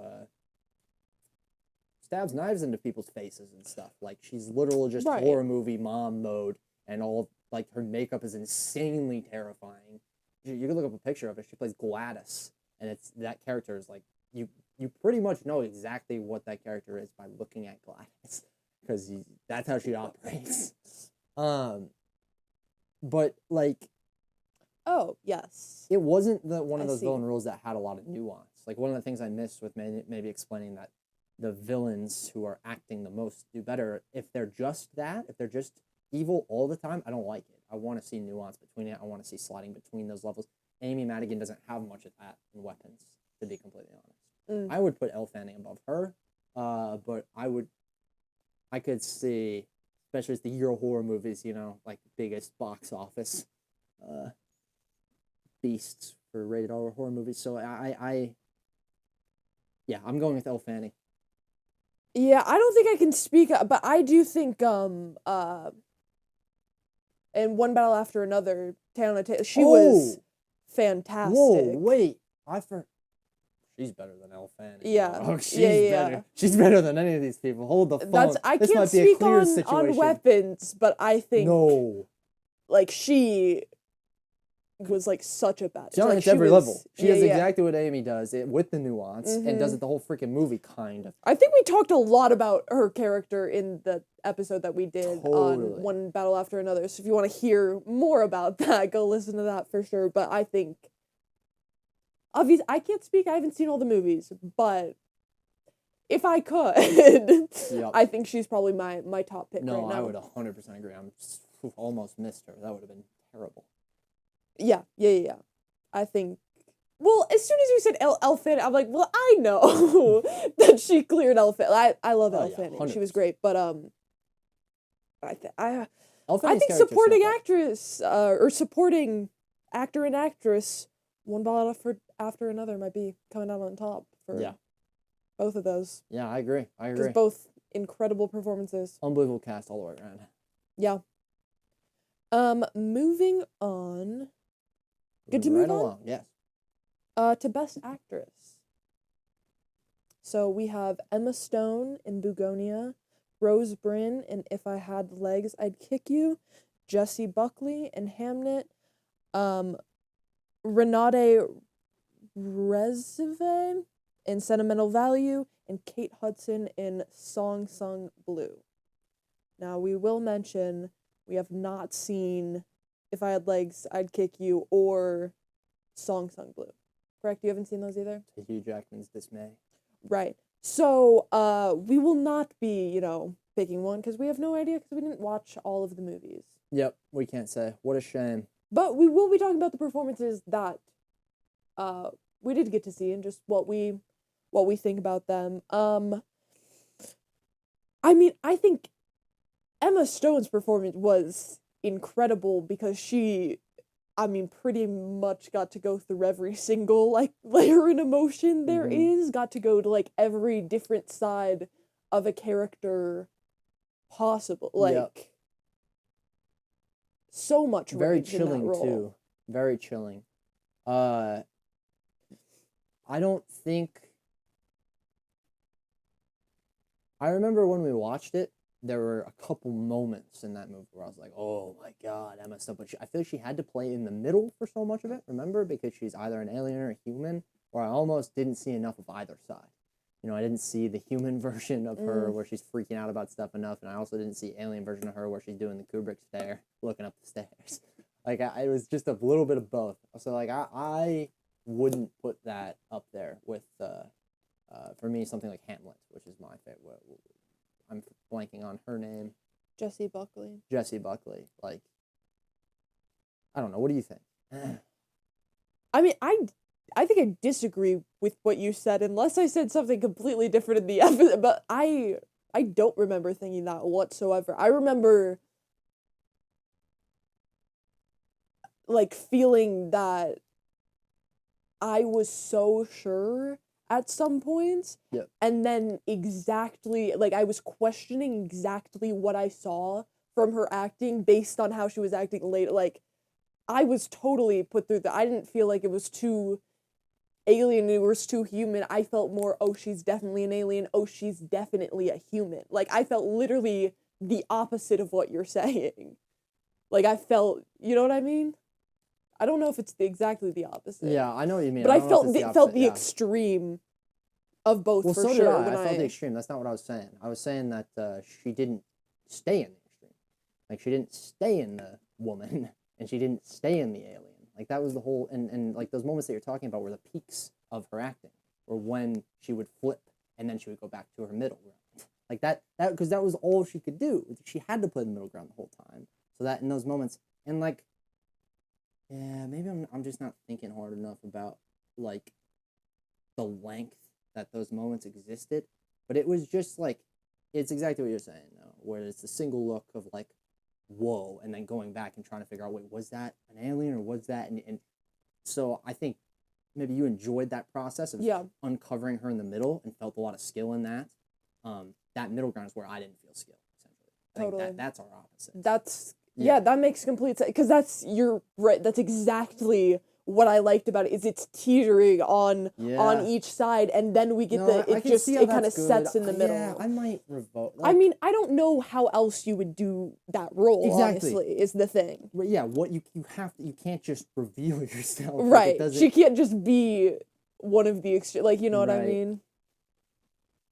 stabs knives into people's faces and stuff. Like, she's literally just Right. horror movie mom mode, and all, like, her makeup is insanely terrifying. You can look up a picture of her. She plays Gladys, and it's that character is like you pretty much know exactly what that character is by looking at Gladys, because that's how she operates. But like, Oh yes. it wasn't one of I those see. villain rules that had a lot of nuance. Like, one of the things I missed with maybe explaining that the villains who are acting the most do better. If they're just that, if they're just evil all the time, I don't like it. I want to see nuance between it. I want to see sliding between those levels. Amy Madigan doesn't have much of that in Weapons, to be completely honest. I would put Elle Fanning above her, but I could see, especially as the Euro horror movies, you know, like biggest box office beasts for rated R horror movies. So yeah, I'm going with Elle Fanning. Yeah, I don't think I can speak, but I do think in One Battle After Another, Teyana Taylor, she was fantastic. Whoa, wait, she's better than Elle Fanning. Yeah. Oh, she's Yeah. better. She's better than any of these people. Hold the phone. I This can't might be a speak clear on situation. Weapons, but I think No. like she was like such a bad. She hits every level. She does exactly what Amy does, with the nuance, and does it the whole freaking movie, kind of. I think we talked a lot about her character in the episode that we did on One Battle After Another. So if you want to hear more about that, go listen to that for sure. But I think, obviously, I can't speak. I haven't seen all the movies, but if I could, I think she's probably my top pick right now. No, I would 100% agree. I'm almost missed her. That would have been terrible. Yeah. I think. Well, as soon as you said Elle Fanning, I'm like, well, I know that she cleared Elle Fanning. I love Elle Fanning. She was great, but I think supporting actress or supporting actor and actress, One Battle After Another might be coming out on top for both of those. Yeah, I agree. Because both incredible performances. Unbelievable cast all the way around. Yeah. Moving on. Good to move on? Along, yes. To Best Actress. So we have Emma Stone in Bugonia, Rose Byrne in If I Had Legs, I'd Kick You, Jessie Buckley in Hamnet, Renate Redzepi in Sentimental Value, and Kate Hudson in Song Sung Blue. Now we will mention we have not seen If I Had Legs, I'd Kick You or Song Sung Blue. Correct? You haven't seen those either? To Hugh Jackman's dismay. Right. So, we will not be, picking one because we have no idea because we didn't watch all of the movies. Yep, we can't say. What a shame. But we will be talking about the performances that we did get to see and just what we think about them. I mean, I think Emma Stone's performance was incredible because she, I mean, pretty much got to go through every single, like, layer and emotion there is, got to go to, like, every different side of a character possible. Like, so much very rage in that chilling role. too. Very chilling. I don't think. I remember when we watched it, there were a couple moments in that movie where I was like, "Oh my God, Emma Stone!" But I feel like she had to play in the middle for so much of it. Remember, because she's either an alien or a human, or I almost didn't see enough of either side. You know, I didn't see the human version of her where she's freaking out about stuff enough, and I also didn't see alien version of her where she's doing the Kubrick stare, looking up the stairs. Like, it was just a little bit of both. So, like, I wouldn't put that up there with, for me, something like Hamlet, which is my favorite. I'm blanking on her name. Jessie Buckley. Jessie Buckley. Like, I don't know. What do you think? I mean, I think I disagree with what you said, unless I said something completely different in the episode, but I don't remember thinking that whatsoever. I remember, like, feeling that I was so sure at some points, and then exactly, like, I was questioning exactly what I saw from her acting based on how she was acting later. Like, I was totally put through that. I didn't feel like it was too alien, it was too human. I felt more, oh, she's definitely an alien, oh, she's definitely a human. Like, I felt literally the opposite of what you're saying. Like, I felt, you know what I mean? I don't know if it's exactly the opposite. Yeah, I know what you mean. But I felt the yeah. extreme of both, well, for so sure. Did I felt the extreme. That's not what I was saying. I was saying that she didn't stay in the extreme. Like, she didn't stay in the woman, and she didn't stay in the alien. Like, that was the whole, and like, those moments that you're talking about were the peaks of her acting, or when she would flip, and then she would go back to her middle ground. Like, that because that was all she could do. She had to play the middle ground the whole time. So that in those moments, and like, yeah, maybe I'm just not thinking hard enough about, like, the length that those moments existed. But it was just, like, it's exactly what you're saying, though, where it's a single look of, like, whoa, and then going back and trying to figure out, wait, was that an alien or was that? And so I think maybe you enjoyed that process of uncovering her in the middle and felt a lot of skill in that. That middle ground is where I didn't feel skill, essentially. I think that's our opposite. That's... Yeah, that makes complete sense, because you're right, that's exactly what I liked about it, is it's teetering on each side, and then we get it kind of sets in the middle. Yeah, I might revolt. Like, I mean, I don't know how else you would do that role, honestly, is the thing. Yeah, what you can't just reveal yourself. Right, she can't just be one of the like, you know what I mean?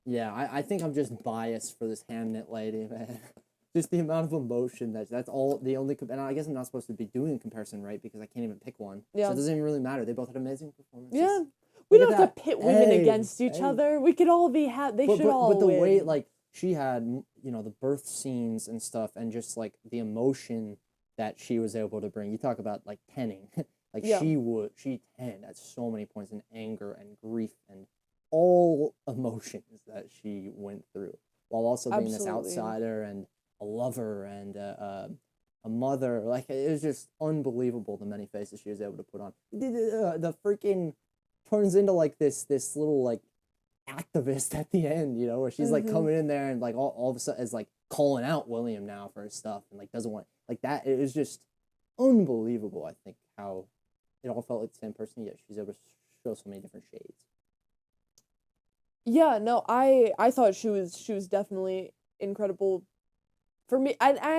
Yeah, I think I'm just biased for this Hamnet lady, man. Just the amount of emotion that's all the only, and I guess I'm not supposed to be doing a comparison, right? Because I can't even pick one. Yeah. So it doesn't even really matter. They both had amazing performances. Yeah. We don't have to pit women against each other. We could all be they should all win. But the way, like, she had, you know, the birth scenes and stuff, and just, like, the emotion that she was able to bring. You talk about, like, tenning. Like, she tenned at so many points in anger and grief and all emotions that she went through, while also being this outsider and a lover and a mother. Like, it was just unbelievable the many faces she was able to put on. The freaking turns into, like, this little, like, activist at the end, you know, where she's like coming in there and, like, all of a sudden is, like, calling out William now for his stuff and, like, doesn't want, like, that. It was just unbelievable, I think, how it all felt like the same person, yet she's able to show so many different shades. Yeah, no, I thought she was definitely incredible. For me,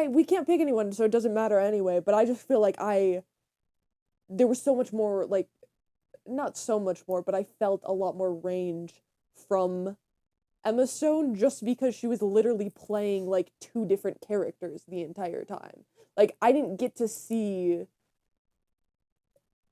we can't pick anyone, so it doesn't matter anyway, but I just feel like there was so much more, like, not so much more, but I felt a lot more range from Emma Stone just because she was literally playing, like, two different characters the entire time. Like, I didn't get to see...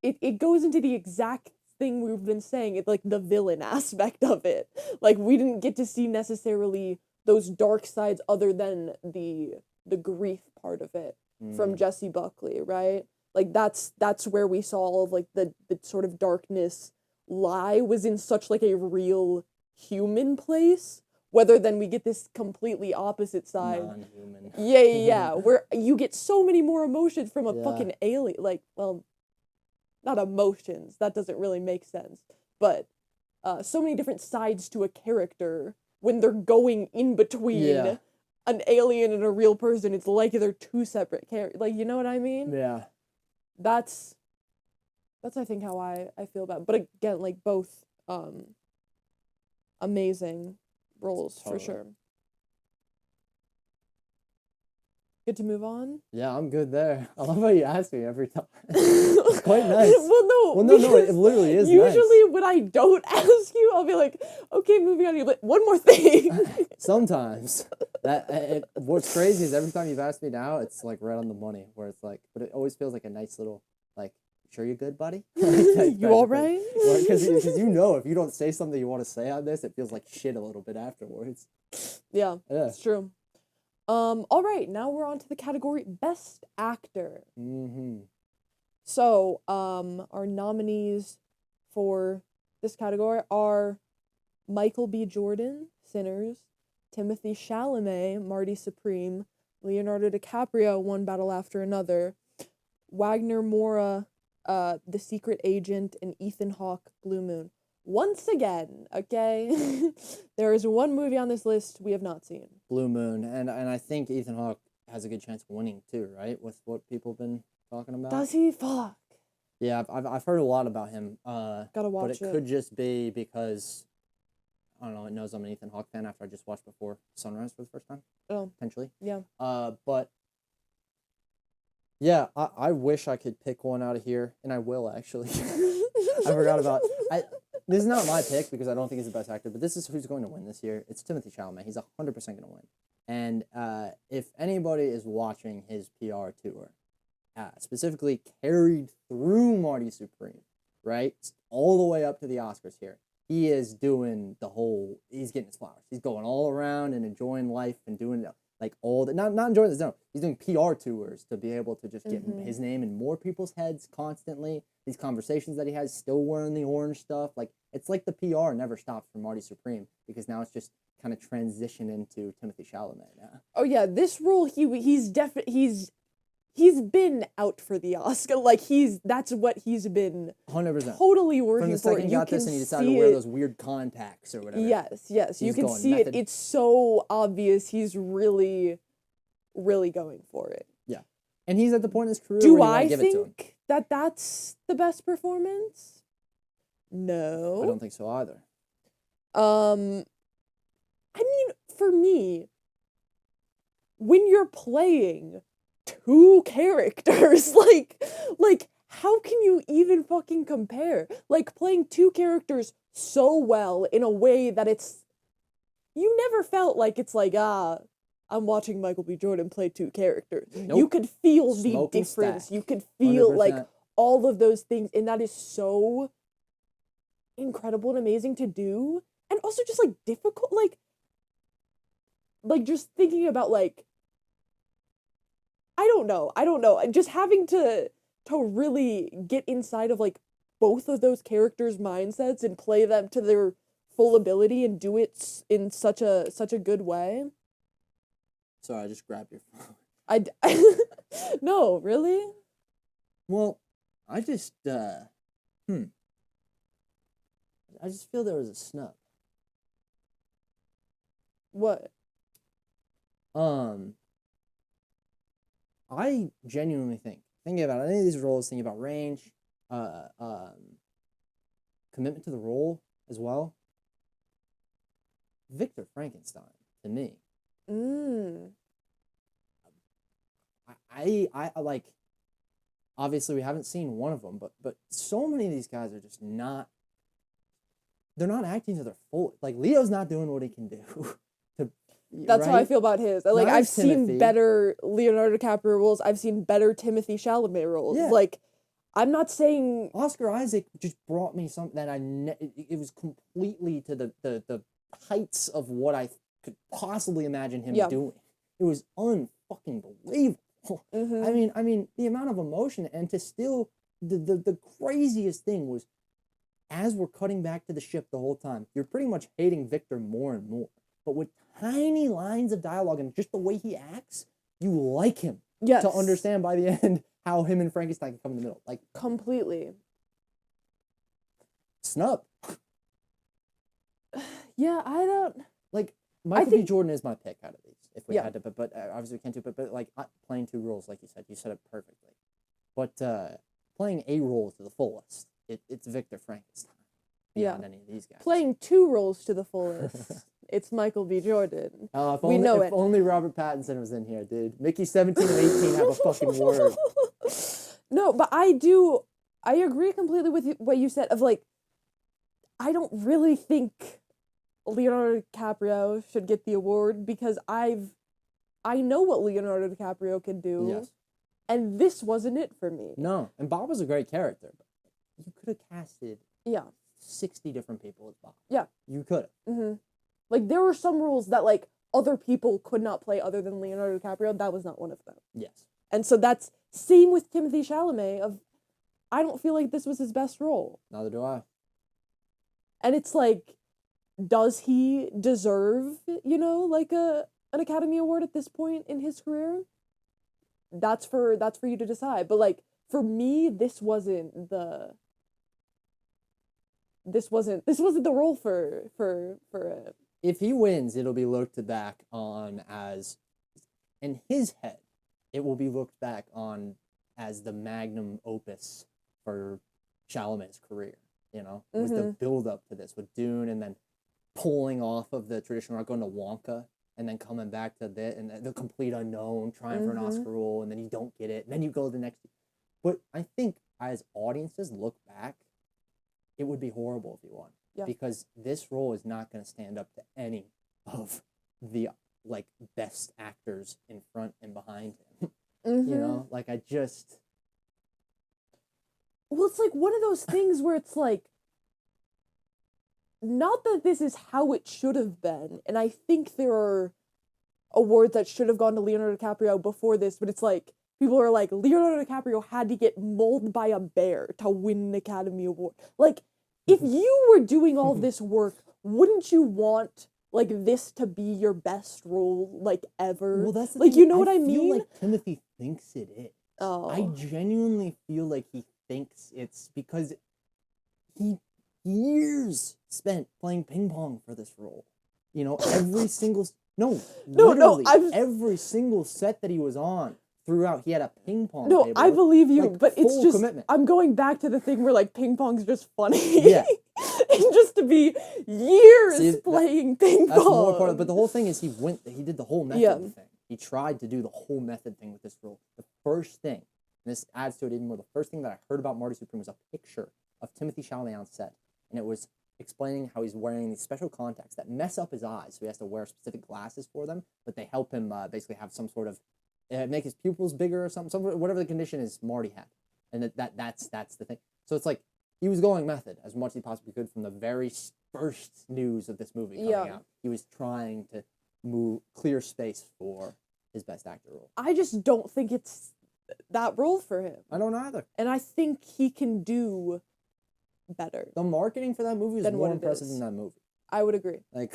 It goes into the exact thing we've been saying, it's, like, the villain aspect of it. Like, we didn't get to see necessarily those dark sides other than the grief part of it from Jessie Buckley, right? Like that's where we saw all of like the sort of darkness lie, was in such like a real human place. Whether then we get this completely opposite side. Non-human. Yeah. Where you get so many more emotions from a Yeah. fucking alien. Like, well, not emotions. That doesn't really make sense. But so many different sides to a character when they're going in between Yeah. an alien and a real person. It's like they're two separate characters. Like, you know what I mean? Yeah. That's I think how I feel about it. But again, like both amazing roles for Totally. sure. Good to move on? Yeah, I'm good there. I love how you ask me every time. It's quite nice. Well, no, it literally is usually nice. when I don't ask you, I'll be like, okay, moving on. But one more thing. Sometimes. What's crazy is every time you've asked me now, it's like right on the money, where it's like, but it always feels like a nice little, like, sure you're good, buddy? You all right? Because you know, if you don't say something you want to say on this, it feels like shit a little bit afterwards. Yeah, Yeah. it's true. All right, now we're on to the category Best Actor. Mm-hmm. So, our nominees for this category are Michael B. Jordan, Sinners, Timothy Chalamet, Marty Supreme, Leonardo DiCaprio, One Battle After Another, Wagner Moura, The Secret Agent, and Ethan Hawke, Blue Moon. Once again, okay, there is one movie on this list we have not seen. Blue Moon, and I think Ethan Hawke has a good chance of winning too, right? With what people have been talking about. Does he? Fuck. Yeah, I've heard a lot about him. Gotta watch it. But it could just be because, I don't know, it knows I'm an Ethan Hawke fan after I just watched Before Sunrise for the first time. Oh. Potentially. Yeah. But yeah, I wish I could pick one out of here, and I will actually. I forgot about. This is not my pick because I don't think he's the best actor, but this is who's going to win this year. It's Timothy Chalamet. He's 100% going to win. And if anybody is watching his PR tour, specifically carried through Marty Supreme, right, all the way up to the Oscars here, he is doing the whole. He's getting his flowers. He's going all around and enjoying life and doing like all the not enjoying this. No, he's doing PR tours to be able to just get his name in more people's heads constantly. These conversations that he has, still wearing the orange stuff, like it's like the PR never stops for Marty Supreme because now it's just kind of transitioned into Timothy Chalamet now. Oh yeah, this role he's been out for the Oscar. Like that's what he's been 100% totally working from the for. second he got this and he decided to wear those weird contacts or whatever. Yes, you can see it. It's so obvious he's really, really going for it. Yeah, and he's at the point in his career Do where you I want to give it to him. think that that's the best performance? No, I don't think so either. I mean, for me, when you're playing two characters, like how can you even fucking compare? Like playing two characters so well in a way that you never felt like it's like, I'm watching Michael B. Jordan play two characters. Nope. You could feel Smoke the and difference. stack. You could feel 100%. like all of those things, and that is so incredible and amazing to do. And also just like difficult, like just thinking about like, I don't know. Just having to really get inside of like both of those characters' mindsets and play them to their full ability and do it in such a good way. Sorry, I just grabbed your phone. No, really? Well, I just I just feel there was a snub. What? I genuinely thinking about any of these roles, thinking about range, commitment to the role as well. Victor Frankenstein, to me. I like. Obviously, we haven't seen one of them, but so many of these guys are just not. They're not acting to their full. Like Leo's not doing what he can do. That's how I feel about his. Like I've Timothy. seen better Leonardo DiCaprio roles. I've seen better Timothy Chalamet roles. Yeah. Like, I'm not saying Oscar Isaac just brought me something that it was completely to the heights of what I could possibly imagine him doing. It was unfucking believable. Mm-hmm. I mean, the amount of emotion, and to still, the craziest thing was, as we're cutting back to the ship the whole time, you're pretty much hating Victor more and more. But with tiny lines of dialogue and just the way he acts, you like him. Yes. To understand by the end how him and Frankenstein can come in the middle. Like, completely. snub. Yeah, I don't. Like, Michael B. Jordan is my pick out of these. If we had to, but obviously we can't do. But like playing two roles, like you said it perfectly. But playing a role to the fullest, it's Victor Frankenstein. Beyond any of these guys. Playing two roles to the fullest, it's Michael B. Jordan. If only Robert Pattinson was in here, dude. Mickey 17 and 18 have a fucking word. No, but I agree completely with what you said of like, I don't really think Leonardo DiCaprio should get the award because I know what Leonardo DiCaprio can do. Yes. And this wasn't it for me. No, and Bob was a great character, but you could have casted 60 different people as Bob. Yeah. You could have. Mm-hmm. Like, there were some roles that, like, other people could not play other than Leonardo DiCaprio. That was not one of them. Yes. And so that's same with Timothée Chalamet I don't feel like this was his best role. Neither do I. And it's like, does he deserve, like an Academy Award at this point in his career? That's for you to decide. But like, for me, this wasn't the role for if he wins, it'll be looked back on as, in his head, it will be looked back on as the magnum opus for Chalamet's career. With the build up to this, with Dune, and then pulling off of the traditional route, going to Wonka, and then coming back to and the complete unknown, trying for an Oscar role, and then you don't get it, and then you go to the next. But I think as audiences look back, it would be horrible if he won. Yeah. Because this role is not going to stand up to any of the best actors in front and behind him. Like I just. Well, it's like one of those things where it's like, not that this is how it should have been, and I think there are awards that should have gone to Leonardo DiCaprio before this, but it's like, people are like, Leonardo DiCaprio had to get mauled by a bear to win an Academy Award. Like, if you were doing all this work, wouldn't you want, like, this to be your best role, like, ever? Well, that's the like, thing. you know what I mean? I feel like Timothy thinks it is. Oh. I genuinely feel like he thinks it's because he years spent playing ping pong for this role. Every single every single set that he was on throughout, he had a ping pong table. I believe you, but it's just commitment. I'm going back to the thing where like ping pong's just funny. Yeah. And just to be years playing ping pong. That's more part of it. But the whole thing is he did the whole method thing. He tried to do the whole method thing with this role. The first thing, and this adds to it even more, the first thing that I heard about Marty Supreme was a picture of Timothée Chalamet on set. And it was explaining how he's wearing these special contacts that mess up his eyes. So he has to wear specific glasses for them, but they help him basically have some sort of, make his pupils bigger or something, whatever the condition is Marty had. And that's the thing. So it's like, he was going method as much as he possibly could from the very first news of this movie coming out. He was trying to clear space for his best actor role. I just don't think it's that role for him. I don't either. And I think he can do better. The marketing for that movie is more impressive than that movie. I would agree. Like,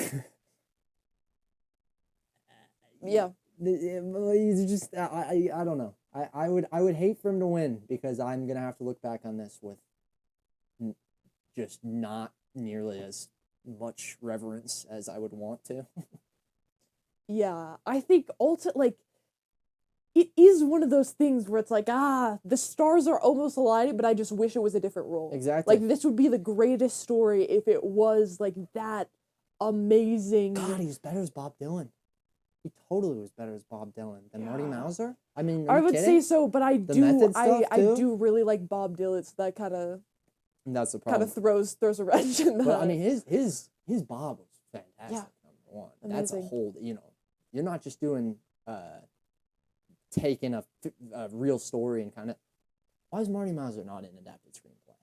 yeah. He's just I don't know. I would hate for him to win because I'm gonna have to look back on this with just not nearly as much reverence as I would want to. Yeah, I think it is one of those things where it's like, the stars are almost aligning, but I just wish it was a different role. Exactly. Like, this would be the greatest story if it was, like, that amazing. God, he was better as Bob Dylan. He totally was better as Bob Dylan than Marty Mauser. I mean, I would say so, but I do do really like Bob Dylan. So that kind of. That's the problem. Kind of throws a wrench in that. But I mean, his Bob was fantastic. Yeah. Number one. Amazing. That's a whole. You're not just doing taking a real story and kind of. Why is Marty Mauser not an adapted screenplay?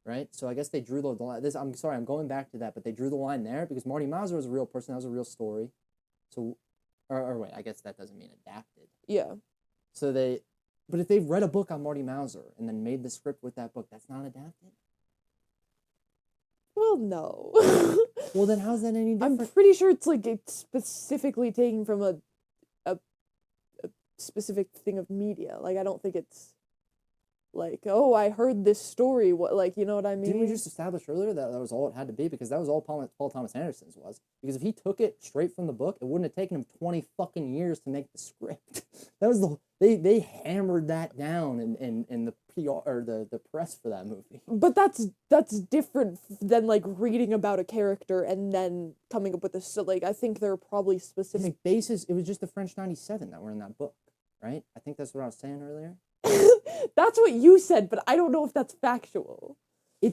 Right. So I guess they drew the line. I'm sorry, I'm going back to that, but they drew the line there because Marty Mauser was a real person. That was a real story. So, or wait, I guess that doesn't mean adapted. Yeah. But if they've read a book on Marty Mauser and then made the script with that book, that's not adapted? Well, no. Well, then how's that any different? I'm pretty sure it's specifically taken from a specific thing of media. Like, I don't think it's like, oh, I heard this story. What, like, you know what I mean? Didn't we just establish earlier that was all it had to be? Because that was all Paul Thomas Anderson's was. Because if he took it straight from the book, it wouldn't have taken him 20 fucking years to make the script. That was they hammered that down in the PR or the press for that movie. But that's different than like reading about a character and then coming up with this. So, like, I think there are probably specific basis. It was just the French 97 that were in that book, right? I think that's what I was saying earlier. That's what you said, but I don't know if that's factual. I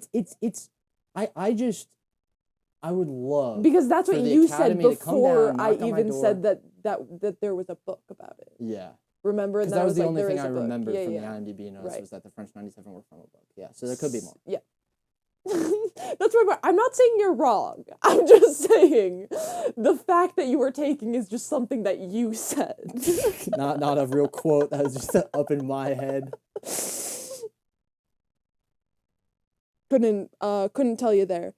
would love, because that's what you said before I even said that there was a book about it. Yeah. Remember? Because And that was the like, only thing I a book. remembered Yeah, from yeah. the IMDb notes Right. was that the French 97 were from a book. Yeah, so there could be more. Yeah. That's right. I'm not saying you're wrong. I'm just saying the fact that you were taking is just something that you said. not a real quote. That was just up in my head. Couldn't tell you there.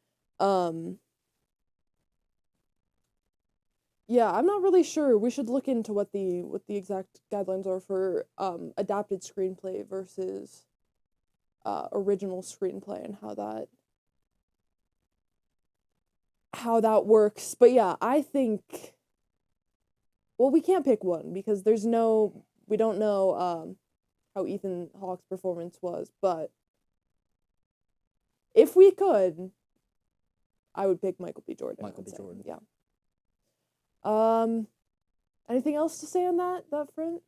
Yeah, I'm not really sure. We should look into what the exact guidelines are for adapted screenplay versus original screenplay and how that works. But yeah, I think, well, we can't pick one because we don't know how Ethan Hawke's performance was, but if we could, I would pick Michael B. Jordan. Michael B. Jordan. Yeah. Anything else to say on that front?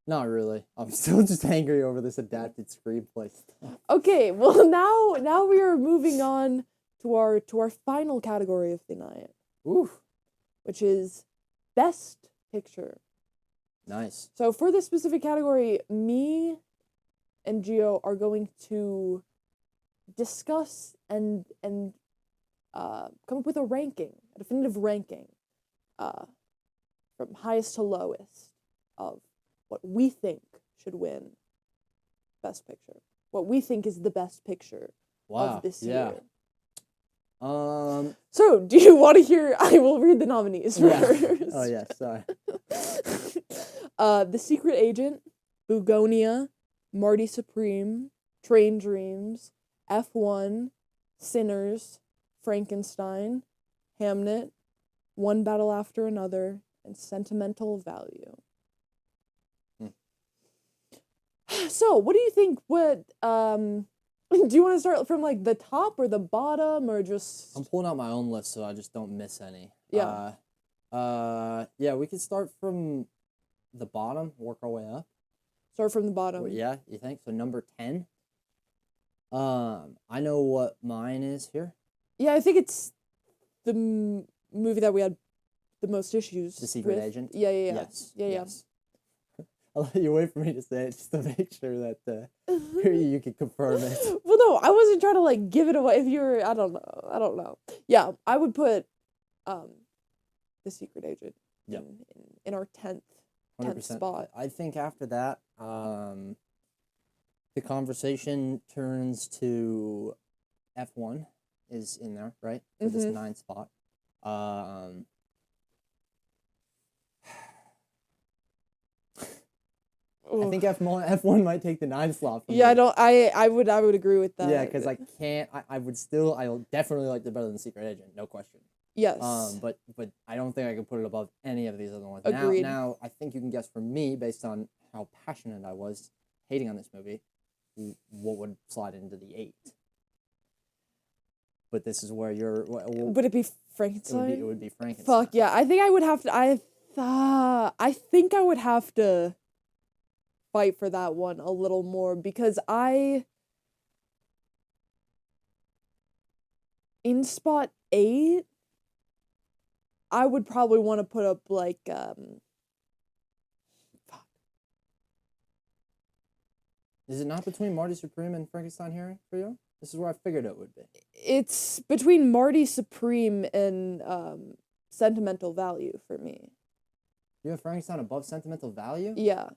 Not really. I'm still just angry over this adapted screenplay stuff. Okay, well now we are moving on to our final category of the night. Oof. Which is Best Picture. Nice. So for this specific category, me and Gio are going to discuss and come up with a definitive ranking, from highest to lowest of what we think should win Best Picture. What we think is the best picture of this year. So, do you want to hear? I will read the nominees first. Oh yeah, sorry. The Secret Agent, Bugonia, Marty Supreme, Train Dreams, F1, Sinners, Frankenstein, Hamnet, One Battle After Another, and Sentimental Value. So, what do you think do you want to start from like the top or the bottom or just... I'm pulling out my own list so I just don't miss any. Yeah. Yeah, we can start from the bottom, work our way up. Start from the bottom. Well, yeah, you think? So number 10. I know what mine is here. Yeah, I think it's the movie that we had the most issues The Secret with. Agent? Yeah. Yes. Yeah. Yes. I'll let you wait for me to say it just to make sure that you can confirm it. Well, no, I wasn't trying to like give it away. If you were, I don't know. Yeah, I would put The Secret Agent in our 10th 100%. spot. I think after that, the conversation turns to F1 is in there, right? For this 9th spot. I think F1 might take the 9th slot. Yeah, I would agree with that. Yeah, because I definitely like it better than Secret Agent, no question. Yes. But I don't think I can put it above any of these other ones. Agreed. Now I think you can guess from me, based on how passionate I was hating on this movie, what would slide into the 8. But this is where would it be Frankenstein? It would be Frankenstein. Fuck yeah! I think I would have to. I think I would have to fight for that one a little more because in spot 8, I would probably want to put up like fuck. Is it not between Marty Supreme and Frankenstein here for you? This is where I figured it would be. It's between Marty Supreme and Sentimental Value for me. You have Frankenstein above sentimental value? Yeah.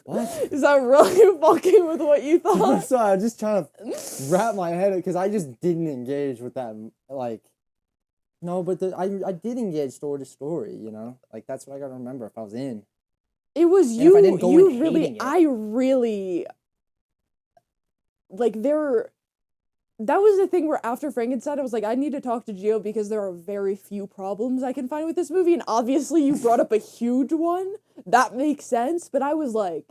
What? Is that really fucking with what you thought? Sorry, I'm just trying to wrap my head because I just didn't engage with that. Like, no, but I did engage story to story. You know, like that's what I gotta remember if I was in. It was And if I didn't go you in really. hating it. I really like there. That was the thing where after Frankenstein, I was like, I need to talk to Gio because there are very few problems I can find with this movie, and obviously you brought up a huge one. That makes sense, but I was like,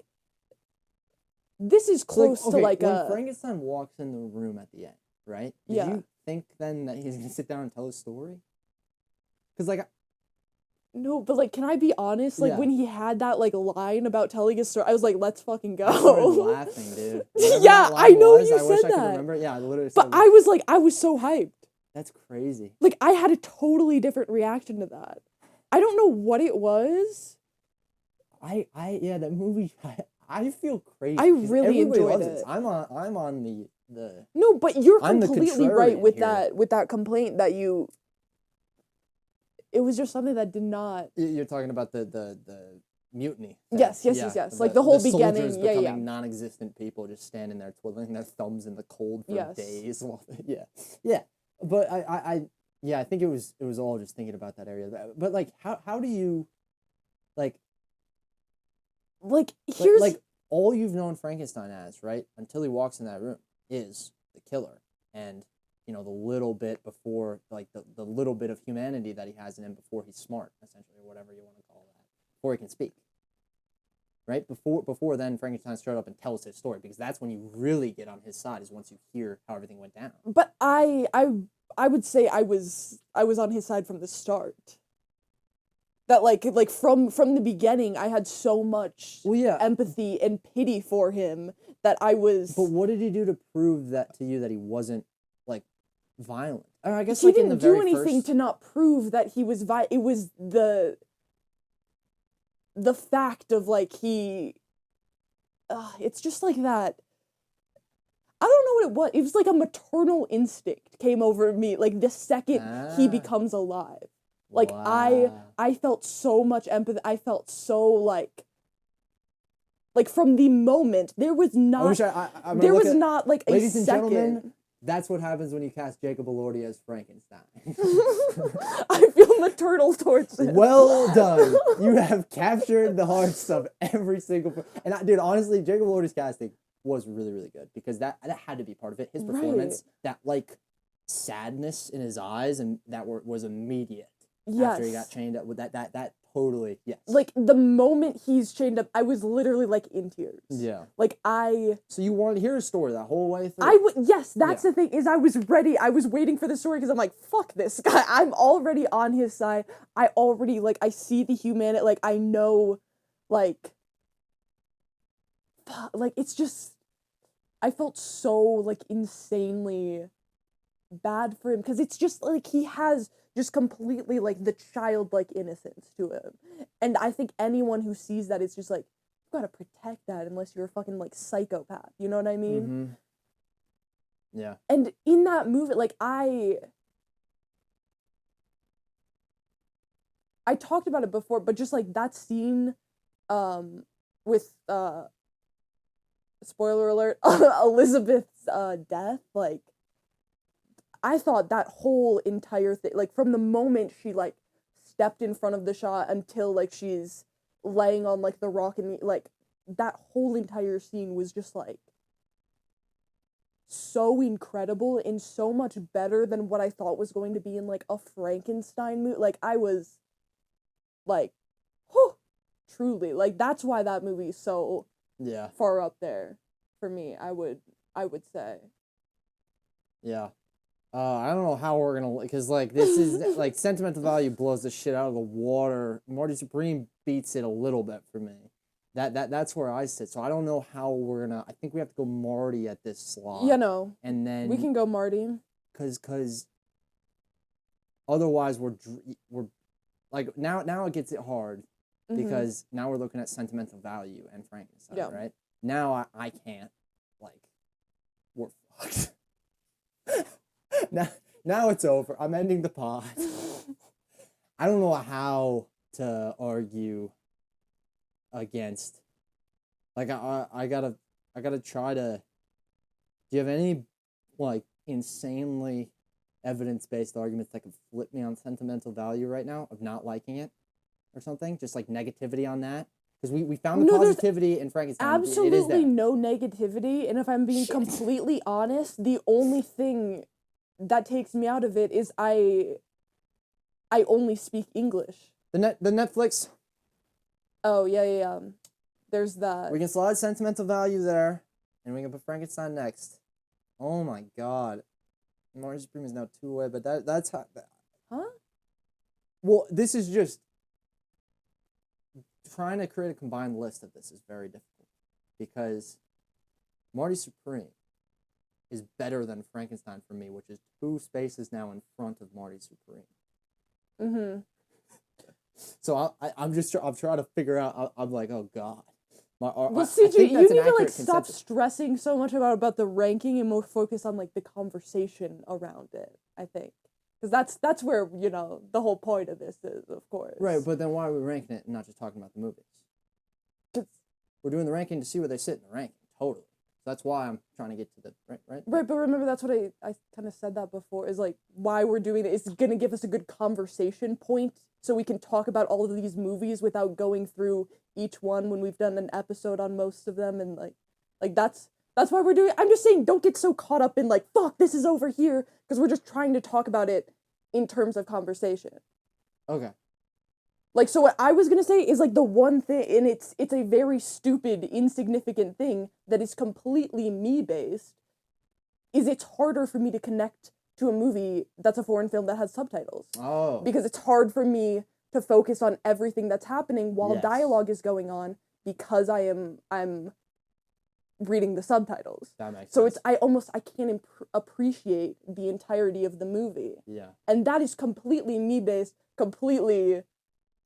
this is close to like when a. Frankenstein walks in the room at the end, right? Did Yeah. you think then that he's gonna sit down and tell his story? Because like. No, but like, can I be honest? Like, Yeah. when he had that like line about telling his story, I was like, let's fucking go. I started laughing, dude. Whatever Yeah, that I line know was, you I wish said I could that. remember. Yeah, I literally But said I was like, I was so hyped. that's crazy. Like, I had a totally different reaction to that. I don't know what it was. Yeah, that movie. I feel crazy. I 'cause really everybody enjoyed loves it. this. I'm on the. No, but you're I'm the completely right contrarian with here. that complaint that you. It was just something that did not. You're talking about the mutiny. thing. Yes. Like the whole beginning. Soldiers Yeah, becoming non-existent people, just standing there twiddling their thumbs in the cold for Yes. days. Yeah. But I think it was all just thinking about that area. But like, how do you, like Here's like all you've known Frankenstein as, right? Until he walks in that room is the killer. And, you know, the little bit before, like the little bit of humanity that he has in him before he's smart, essentially, or whatever you want to call that, before he can speak. Right? Before then, Frankenstein showed up and tells his story, because that's when you really get on his side, is once you hear how everything went down. But I would say I was on his side from the start. That like from the beginning, I had so much empathy and pity for him that I was. But what did he do to prove that to you that he wasn't like violent? Or I guess he like didn't in the do very anything first... to not prove that he was violent. It was the fact of like he. It's just like that. I don't know what it was. It was like a maternal instinct came over me like the second he becomes alive. Like Wow. I felt so much empathy. I felt so like from the moment there was not there was not like a ladies and second. gentlemen, that's what happens when you cast Jacob Elordi as Frankenstein. I feel maternal towards him. Well done. You have captured the hearts of every single and dude, honestly, Jacob Elordi's casting was really, really good, because that had to be part of it. His performance, that like sadness in his eyes, and that was immediate. Yes. After he got chained up with that totally, yes. Like the moment he's chained up, I was literally like in tears. Yeah. Like So you wanted to hear his story that whole way through? Yes, that's the thing, is I was ready. I was waiting for the story because I'm like, fuck this guy. I'm already on his side. I already, like, I see the humanity. Like, I know, like, it's just, I felt so, like, insanely bad for him, because it's just, like, he has just completely, like, the childlike innocence to him. And I think anyone who sees that is just like, you gotta protect that unless you're a fucking, like, psychopath. You know what I mean? Mm-hmm. Yeah. And in that movie, like, I talked about it before, but just, like, that scene, with, spoiler alert, Elizabeth's, death, like, I thought that whole entire thing, like, from the moment she, like, stepped in front of the shot until, like, she's laying on, like, the rock and, like, that whole entire scene was just, like, so incredible and so much better than what I thought was going to be in, like, a Frankenstein movie. Like, I was, like, whew, truly, like, that's why that movie is so far up there for me, I would say. Yeah. I don't know how we're gonna, because like this is like sentimental value blows the shit out of the water. Marty Supreme beats it a little bit for me. That's where I sit. So I don't know how we're gonna. I think we have to go Marty at this slot. Yeah, no. And then we can go Marty. Cause otherwise we're like now it gets it hard, because now we're looking at sentimental value and Frankenstein, right? Now I can't, like, we're fucked. Now, Now it's over. I'm ending the pod. I don't know how to argue against. Like I gotta try to. Do you have any like insanely evidence-based arguments that could flip me on sentimental value right now of not liking it or something? Just like negativity on that? Because we found the positivity in Frankenstein. Absolutely no negativity, and if I'm being completely honest, the only thing that takes me out of it is I only speak English. The Netflix. Oh yeah. There's that. We can slide sentimental value there, and we can put Frankenstein next. Oh my God, Marty Supreme is now 2 away, but that's how. Huh? Well, this is just trying to create a combined list of this is very difficult because Marty Supreme is better than Frankenstein for me, which is 2 spaces now in front of Marty Supreme. Mm-hmm. So I'm trying to figure out. I'm like, oh God. Well, CJ, you need to like stop stressing so much about the ranking and more focus on like the conversation around it. I think because that's where the whole point of this is, of course. Right, but then why are we ranking it and not just talking about the movies? We're doing the ranking to see where they sit in the ranking. Totally. So that's why I'm trying to get to the right. Right, but remember that's what I kind of said that before is like why we're doing it is going to give us a good conversation point so we can talk about all of these movies without going through each one when we've done an episode on most of them, and like that's why we're doing it. I'm just saying don't get so caught up in like fuck this is over here because we're just trying to talk about it in terms of conversation. Okay. Like, so what I was going to say is, like, the one thing, and it's a very stupid, insignificant thing that is completely me-based, is it's harder for me to connect to a movie that's a foreign film that has subtitles. Oh. Because it's hard for me to focus on everything that's happening while dialogue is going on because I'm reading the subtitles. That makes so sense. I can't appreciate the entirety of the movie. Yeah. And that is completely me-based, completely...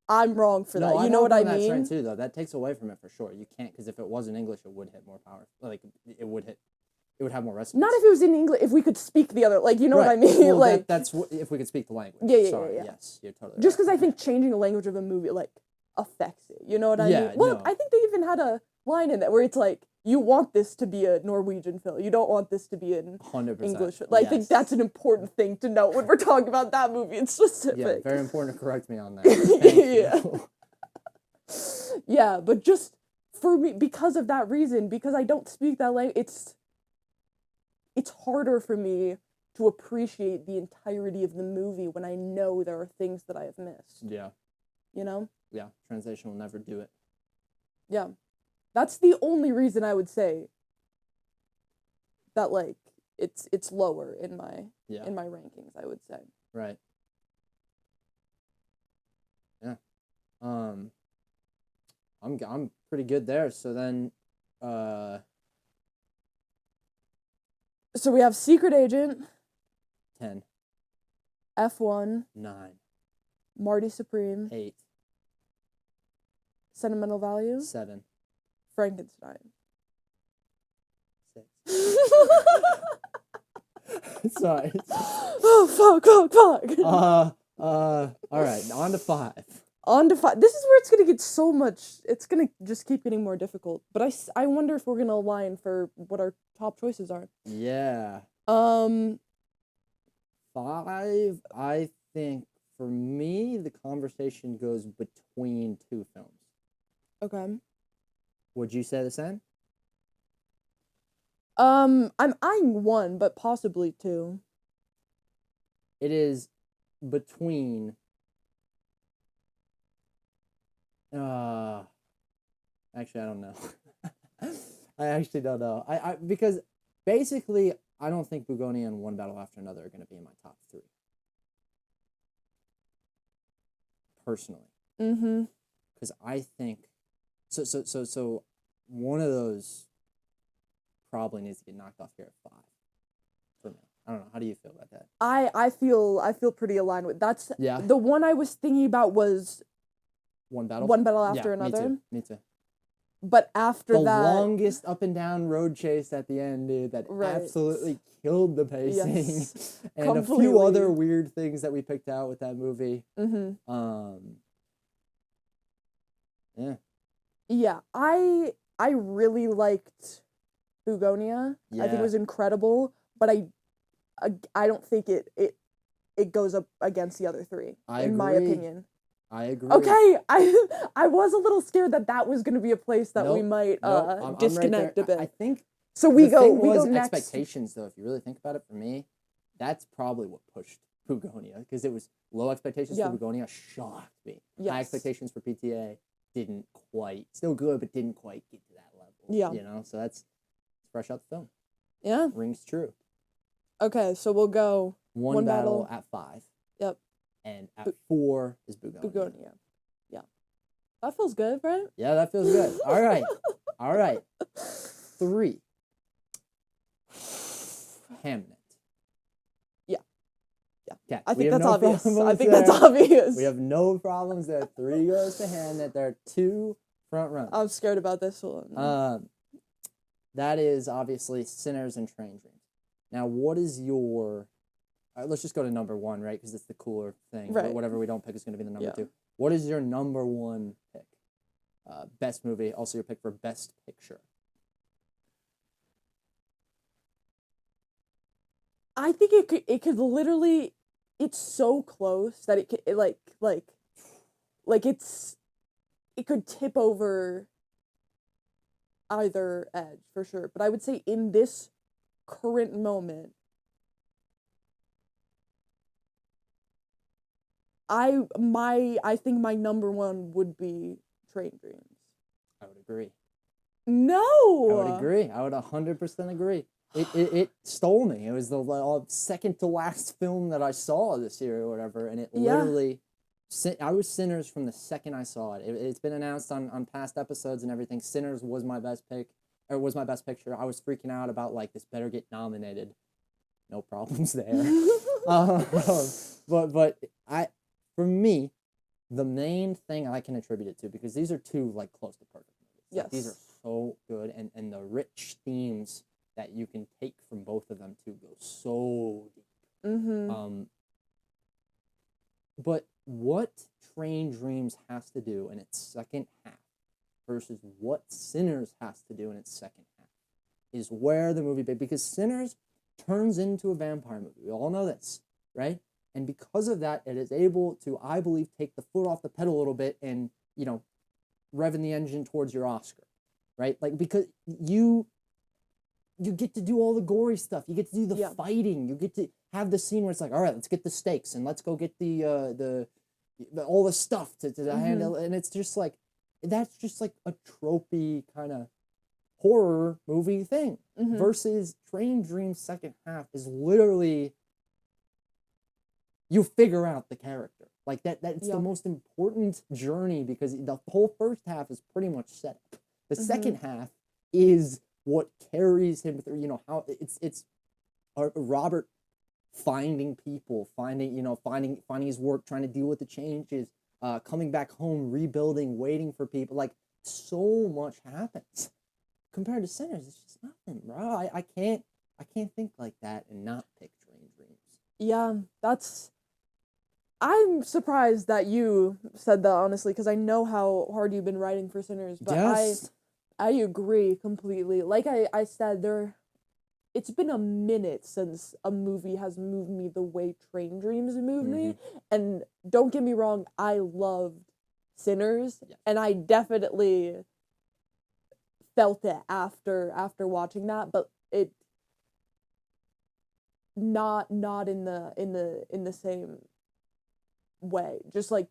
I'm wrong for that. No, you know what I that mean? trend too, though. That takes away from it for sure. You can't, because if it was in English, it would hit more power. Like it would have more resonance. Not if it was in English. If we could speak the other, like you know what I mean? Well, like that's if we could speak the language. Yeah. Yes, you're totally. Just right. because I think changing the language of a movie like affects it. You know what I mean? Well, no. I think they even had a line in that where it's like, you want this to be a Norwegian film. You don't want this to be an 100%. English. Like, I think that's an important thing to note when we're talking about that movie in specific. Yeah, very important to correct me on that. Thank you. Yeah, but just for me, because of that reason, because I don't speak that language, it's harder for me to appreciate the entirety of the movie when I know there are things that I have missed. Yeah. You know? Yeah, translation will never do it. Yeah. That's the only reason I would say that, like, it's lower in my rankings, I would say. Right. Yeah. I'm pretty good there. So then, So we have Secret Agent. 10. F1. 9. Marty Supreme. 8. Sentimental Value. 7. Frankenstein. 6. Sorry. Oh, fuck. All right, on to 5. On to 5. This is where it's going to get so much... It's going to just keep getting more difficult. But I wonder if we're going to align for what our top choices are. Yeah. 5, I think, for me, the conversation goes between 2 films. Okay. Would you say the same? I'm eyeing 1, but possibly 2. It is between... actually, I don't know. I actually don't know. I because basically, I don't think Bugoni and One Battle After Another are going to be in my top 3. Personally. Mm-hmm. Because I think... So one of those probably needs to get knocked off here at 5 for me. I don't know. How do you feel about that? I feel pretty aligned with that's yeah. The one I was thinking about was One Battle After Another. Me too. But after the that, longest up and down road chase at the end, dude, that Right. absolutely killed the pacing. Yes, And a few completely. other weird things that we picked out with that movie. Yeah. Yeah, I really liked Bugonia. I think it Yeah. was incredible, but I don't think it goes up against the other three, in my agree. opinion. I agree. Okay, I was a little scared that was going to be a place that we might I'm disconnect right a bit. I think So we the go thing we was go next. expectations, though. If you really think about it, for me, that's probably what pushed Bugonia, because it was low expectations for Bugonia shocked me. Yes. High expectations for PTA didn't quite, still good, but didn't quite get to that level. Yeah. You know, so that's fresh out the film. Yeah. Rings true. Okay, so we'll go One battle at 5. Yep. And at 4 is Bugonia. Bugonia. Yeah. That feels good, right? Yeah, that feels good. All right. All right. 3. Hamnet. Yeah. Okay. I think that's obvious. I think there. that's obvious. We have no problems there. 3 goes to Hamnet. There are 2 front runners. I'm scared about this one. That is obviously Sinners and Train Dreams. Now, what is your... let's just go to number 1, right? Because it's the cooler thing. Right. Whatever we don't pick is going to be the number 2. What is your number 1 pick? Best movie. Also your pick for Best Picture. I think it could literally, it's so close that it could it could tip over either edge for sure. But I would say in this current moment, I think my number 1 would be Train Dreams. I would agree. No! I would agree. I would 100% agree. It stole me. It was the second to last film that I saw this year or whatever, and it literally... I was Sinners from the second I saw it. It's been announced on past episodes and everything. Sinners was my best pick, or was my best picture. I was freaking out about, like, this better get nominated. No problems there. But for me, the main thing I can attribute it to, because these are 2, like, close to perfect movies. Yes. Like, these are so good, and the rich themes that you can take from both of them too go so deep. Mm-hmm. But what Train Dreams has to do in its second half versus what Sinners has to do in its second half is where the movie, because Sinners turns into a vampire movie. We all know this, right? And because of that, it is able to, I believe, take the foot off the pedal a little bit and, you know, revving the engine towards your Oscar, right? Like, because you get to do all the gory stuff. You get to do the fighting. You get to have the scene where it's like, all right, let's get the stakes and let's go get the all the stuff to handle. And it's just like, that's just like a tropey kind of horror movie thing. Versus Train Dreams' second half is literally, you figure out the character. Like that's the most important journey, because the whole first half is pretty much set up. The second half is what carries him through, you know, how it's Robert finding people, finding his work, trying to deal with the changes, coming back home, rebuilding, waiting for people. Like, so much happens. Compared to Sinners, it's just nothing, bro. I can't think like that and not pick Train Dreams. Yeah, I'm surprised that you said that, honestly, because I know how hard you've been writing for Sinners, but Yes. I agree completely. Like I said, it's been a minute since a movie has moved me the way Train Dreams moved me. And don't get me wrong, I loved Sinners, and I definitely felt it after watching that, but it not in the same way. Just like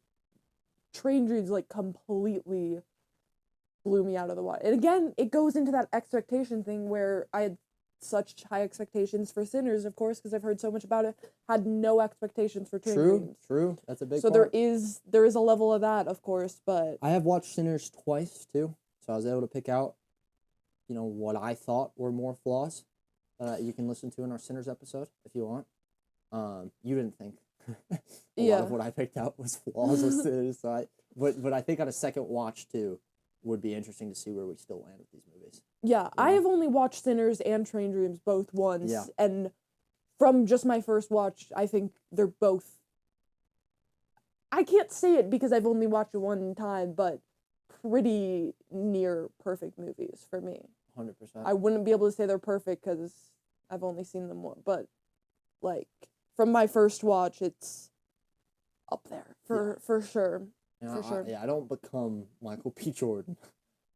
Train Dreams, like, completely blew me out of the water. And again, it goes into that expectation thing where I had such high expectations for Sinners, of course, because I've heard so much about it. Had no expectations for Train Dreams. True. That's a big So part. there is a level of that, of course, but I have watched Sinners twice too, so I was able to pick out, you know, what I thought were more flaws. You can listen to in our Sinners episode if you want. You didn't think a lot of what I picked out was flaws with Sinners, so but I think on a second watch too, would be interesting to see where we still land with these movies. Yeah, I have only watched Sinners and Train Dreams both once, and from just my first watch, I think they're both... I can't say it because I've only watched it one time, but pretty near perfect movies for me. 100%. I wouldn't be able to say they're perfect because I've only seen them one, but, like, from my first watch, it's up there, for sure. For sure. I don't become Michael B. Jordan.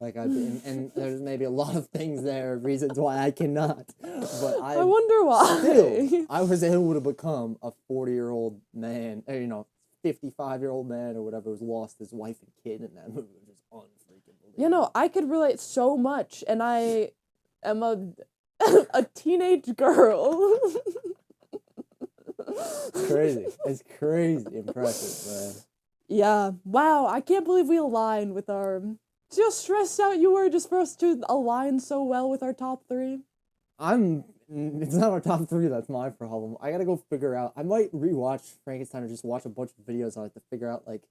Like and there's maybe a lot of things there, reasons why I cannot. But I wonder why. Still, I was able to become a 40-year-old man, or, 55-year-old man or whatever who's lost his wife and kid in that movie, which is unfreaking believable. I could relate so much, and I am a teenage girl. It's crazy. It's crazy impressive, man. Yeah. Wow, I can't believe we aligned with our... See how stressed out you were just for us to align so well with our top 3? It's not our top 3, that's my problem. I gotta go figure out... I might rewatch Frankenstein or just watch a bunch of videos on it to figure out, like,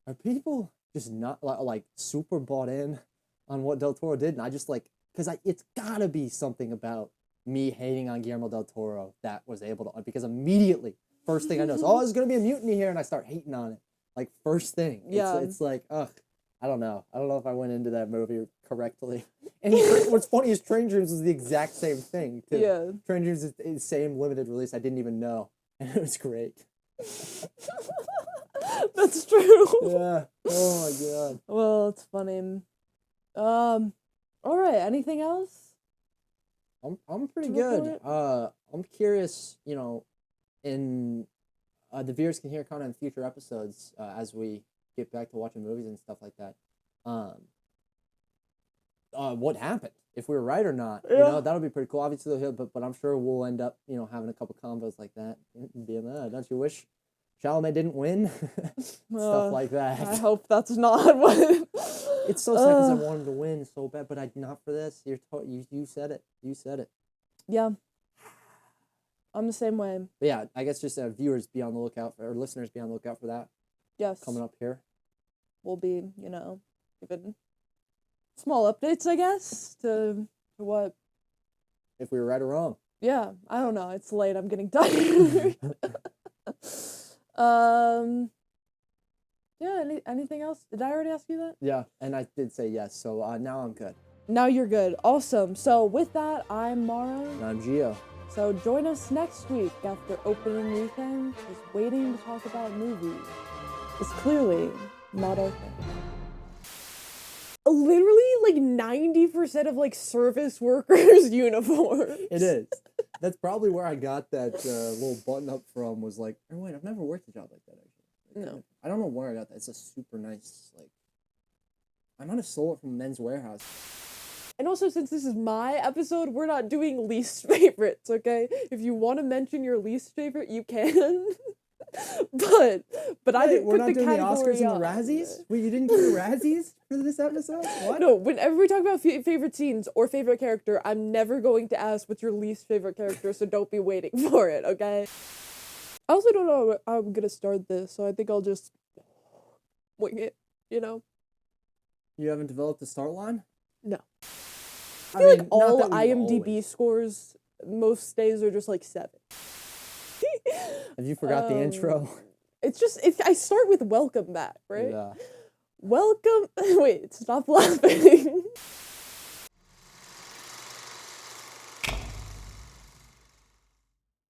are people just not, like super bought in on what Del Toro did? And I just, like... Because it's gotta be something about me hating on Guillermo Del Toro that was able to... Because immediately, first thing I know is, there's gonna be a mutiny here, and I start hating on it. Like, first thing. Yeah. It's like, ugh. I don't know if I went into that movie correctly. And what's funny is Train Dreams is the exact same thing, too. Yeah. Train Dreams is the same limited release. I didn't even know. And it was great. That's true. Yeah. Oh, my God. Well, it's funny. All right. Anything else? I'm pretty good. I'm curious, in the viewers can hear kind of in future episodes as we get back to watching movies and stuff like that. What happened? If we were right or not, that'll be pretty cool. Obviously, they'll hear, but I'm sure we'll end up, having a couple combos like that and being, don't you wish Chalamet didn't win? Stuff like that. I hope that's not what. It's so sad because I wanted to win so bad, but not for this. You said it. You said it. Yeah. I'm the same way. But yeah, I guess just viewers be on the lookout or listeners be on the lookout for that. Yes. Coming up here. We'll be, giving small updates, I guess, to what. If we were right or wrong. Yeah, I don't know. It's late. I'm getting tired. Yeah, anything else? Did I already ask you that? Yeah, and I did say yes, so now I'm good. Now you're good. Awesome. So with that, I'm Mara. And I'm Gio. So join us next week after opening weekend, just waiting to talk about movies. It's clearly not our thing. Literally, like, 90% of, like, service workers' uniforms. It is. That's probably where I got that little button-up from, was like, oh, wait, I've never worked a job like that, actually. No. I don't know where I got that. It's a super nice, like... I might have stole it from Men's Warehouse. And also, since this is my episode, we're not doing least favorites, okay? If you want to mention your least favorite, you can. but I didn't we're put not the doing the category Oscars and on. the Razzies? Wait, you didn't do the Razzies for this episode? What? No, whenever we talk about favorite scenes or favorite character, I'm never going to ask what's your least favorite character, so don't be waiting for it, okay? I also don't know how I'm gonna start this, so I think I'll just wing it, You haven't developed a start line? No. I feel like all IMDb always. scores most days are just like 7. Have you forgot the intro? It's just, I start with welcome back, right? Yeah. Welcome, wait, stop laughing.